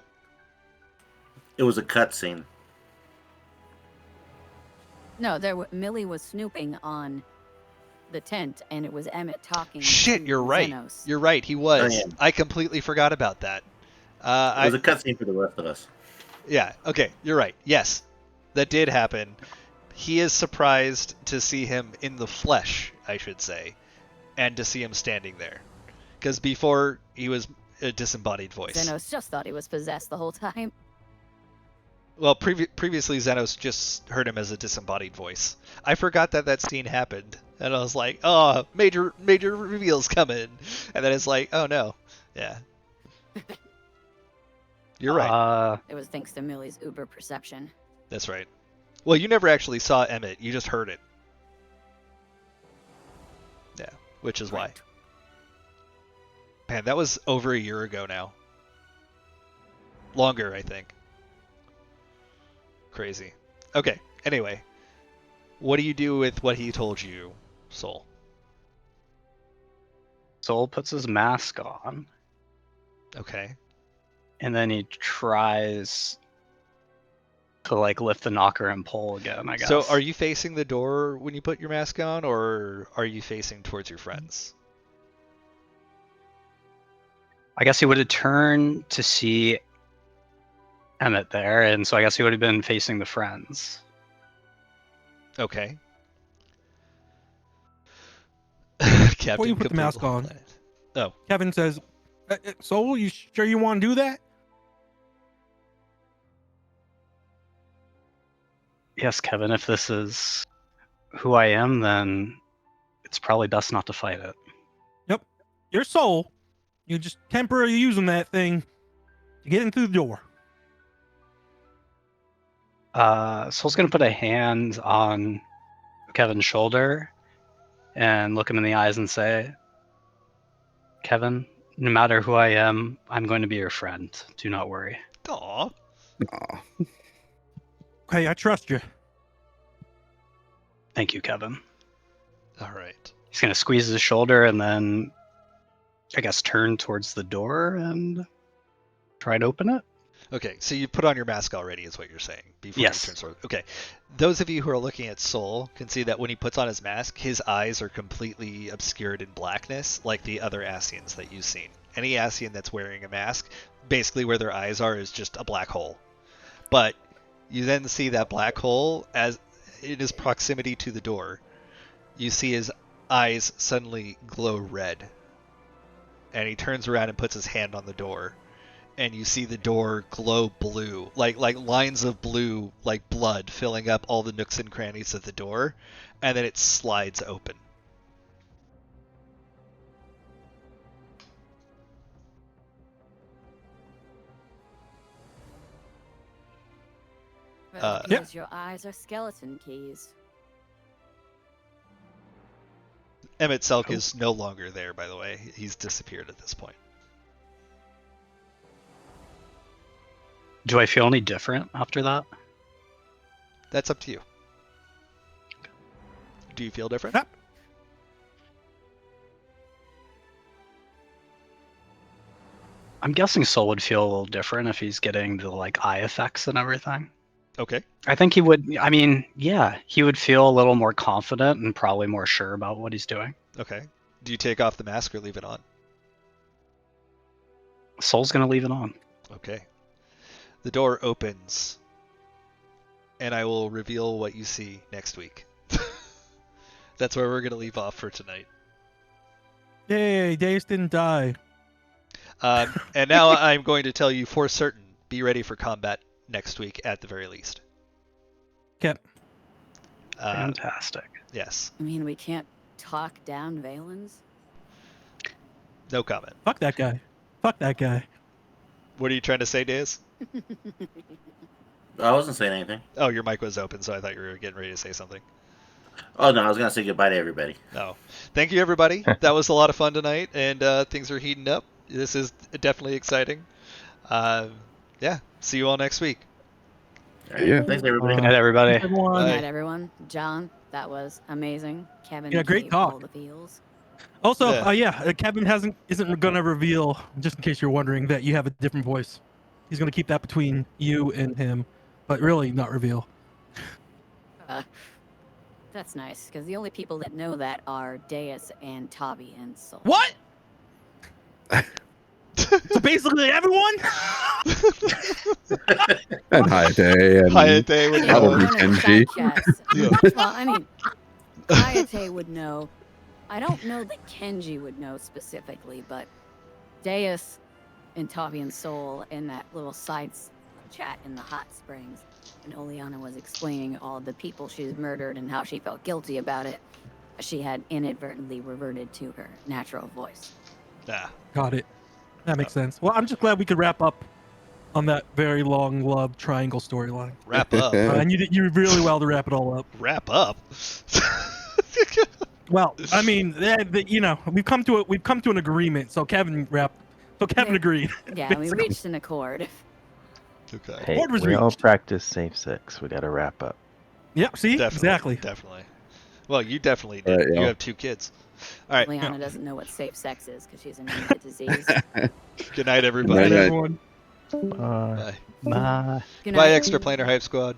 Speaker 3: It was a cutscene.
Speaker 8: No, Millie was snooping on the tent, and it was Emmett talking.
Speaker 1: Shit,
Speaker 8: to
Speaker 1: you're right.
Speaker 8: Xenos.
Speaker 1: You're right, he was.
Speaker 3: Oh, yeah.
Speaker 1: I completely forgot about that.
Speaker 3: It was a cutscene for the rest of us.
Speaker 1: Yeah, okay, you're right. Yes, that did happen. He is surprised to see him in the flesh, I should say, and to see him standing there. Because before, he was a disembodied voice.
Speaker 8: Xenos just thought he was possessed the whole time.
Speaker 1: Well, previously, Xenos just heard him as a disembodied voice. I forgot that scene happened, and I was like, "Oh, major reveals coming," and then it's like, "Oh no, yeah." You're right.
Speaker 8: It was thanks to Millie's uber perception.
Speaker 1: That's right. Well, you never actually saw Emmett; you just heard it. Yeah, which is why. Man, that was over a year ago now. Longer, I think. Crazy. Okay, anyway. What do you do with what he told you, Soul?
Speaker 4: Soul puts his mask on,
Speaker 1: Okay.
Speaker 4: and then he tries to lift the knocker and pull again, I guess.
Speaker 1: So are you facing the door when you put your mask on, or are you facing towards your friends?
Speaker 4: I guess he would have turned to see Emmett there, and so I guess he would have been facing the friends.
Speaker 1: Okay.
Speaker 7: Before you put the mask on,
Speaker 1: Planet. Oh.
Speaker 7: Kevin says, "Soul, you sure you want to do that?"
Speaker 4: Yes, Kevin, if this is who I am, then it's probably best not to fight it.
Speaker 7: Yep. Your soul, you're just temporarily using that thing to get in through the door.
Speaker 4: Soul's gonna put a hand on Kevin's shoulder and look him in the eyes and say, "Kevin, no matter who I am, I'm going to be your friend. Do not worry."
Speaker 1: Aw.
Speaker 6: Aw.
Speaker 7: Okay, I trust you.
Speaker 4: Thank you, Kevin.
Speaker 1: All right.
Speaker 4: He's gonna squeeze his shoulder and then I guess, turn towards the door and try to open it.
Speaker 1: Okay, so you put on your mask already, is what you're saying. Before
Speaker 4: Yes.
Speaker 1: you turn sword. Okay. Those of you who are looking at Soul can see that when he puts on his mask, his eyes are completely obscured in blackness, like the other Asians that you've seen. Any Asian that's wearing a mask, basically where their eyes are is just a black hole. But you then see that black hole as in his proximity to the door. You see his eyes suddenly glow red. And he turns around and puts his hand on the door. And you see the door glow blue, like lines of blue, like blood, filling up all the nooks and crannies of the door, and then it slides open.
Speaker 8: Well,
Speaker 1: Yep.
Speaker 8: because your eyes are skeleton keys.
Speaker 1: Emmett Selk is no longer there, by the way. He's disappeared at this point.
Speaker 4: Do I feel any different after that?
Speaker 1: That's up to you. Do you feel different?
Speaker 7: Yep.
Speaker 4: I'm guessing Soul would feel a little different if he's getting the like eye effects and everything.
Speaker 1: Okay.
Speaker 4: I think he would. I mean, yeah, he would feel a little more confident and probably more sure about what he's doing.
Speaker 1: Okay. Do you take off the mask or leave it on?
Speaker 4: Soul's gonna leave it on.
Speaker 1: Okay. The door opens, and I will reveal what you see next week. That's where we're going to leave off for tonight.
Speaker 7: Yay, Dace didn't die.
Speaker 1: And now I'm going to tell you for certain, be ready for combat next week at the very least.
Speaker 7: Okay.
Speaker 4: Fantastic.
Speaker 1: Yes.
Speaker 8: I mean, we can't talk down Valens.
Speaker 1: No comment.
Speaker 7: Fuck that guy. Fuck that guy.
Speaker 1: What are you trying to say, Daz?
Speaker 3: I wasn't saying anything.
Speaker 1: Oh, your mic was open, so I thought you were getting ready to say something.
Speaker 3: Oh no, I was gonna say goodbye to everybody.
Speaker 1: No. Thank you, everybody. That was a lot of fun tonight, and things are heating up. This is definitely exciting. Yeah. See you all next week.
Speaker 3: All right.
Speaker 6: Yeah.
Speaker 3: Thanks everybody.
Speaker 4: Good night, everybody.
Speaker 7: Everyone.
Speaker 1: Bye.
Speaker 8: Good night, everyone. John, that was amazing. Kevin,
Speaker 7: Yeah, great
Speaker 8: gave
Speaker 7: talk.
Speaker 8: all the feels.
Speaker 7: Also,
Speaker 1: Yeah.
Speaker 7: Kevin isn't gonna reveal, just in case you're wondering, that you have a different voice. He's gonna keep that between you and him, but really not reveal.
Speaker 8: That's nice, because the only people that know that are Deus and Tavi and Soul.
Speaker 7: What? So basically, everyone.
Speaker 6: And Hayate and
Speaker 1: Hayate would
Speaker 6: Probably
Speaker 1: know.
Speaker 8: Everyone in
Speaker 6: Kenji.
Speaker 8: chat chats.
Speaker 1: Yeah.
Speaker 8: Well, I mean, Hayate would know. I don't know that Kenji would know specifically, but Deus and Tavi and Soul in that little side chat in the hot springs, and Oleana was explaining all the people she's murdered and how she felt guilty about it. She had inadvertently reverted to her natural voice.
Speaker 1: Nah.
Speaker 7: Got it. That makes sense. Well, I'm just glad we could wrap up on that very long love triangle storyline.
Speaker 1: Wrap up.
Speaker 7: And you did really well to wrap it all up.
Speaker 1: Wrap up.
Speaker 7: Well, I mean, we've come to an agreement. So Kevin agreed.
Speaker 8: Yeah, we reached an accord.
Speaker 1: Okay.
Speaker 9: Hey,
Speaker 7: Board was
Speaker 9: we all
Speaker 7: reached.
Speaker 9: practice safe sex. We got to wrap up.
Speaker 7: Yep. See,
Speaker 1: Definitely,
Speaker 7: exactly.
Speaker 1: Definitely. Well, you definitely did.
Speaker 6: Right,
Speaker 1: You
Speaker 6: yeah.
Speaker 1: have 2 kids. All right.
Speaker 8: Oleana doesn't know what safe sex is because she's immune to disease.
Speaker 1: Good night, everybody.
Speaker 6: Night, night.
Speaker 7: Everyone.
Speaker 9: Bye.
Speaker 1: Bye.
Speaker 4: Bye.
Speaker 8: Good
Speaker 1: Bye,
Speaker 8: night.
Speaker 1: Extra Planar Hype Squad.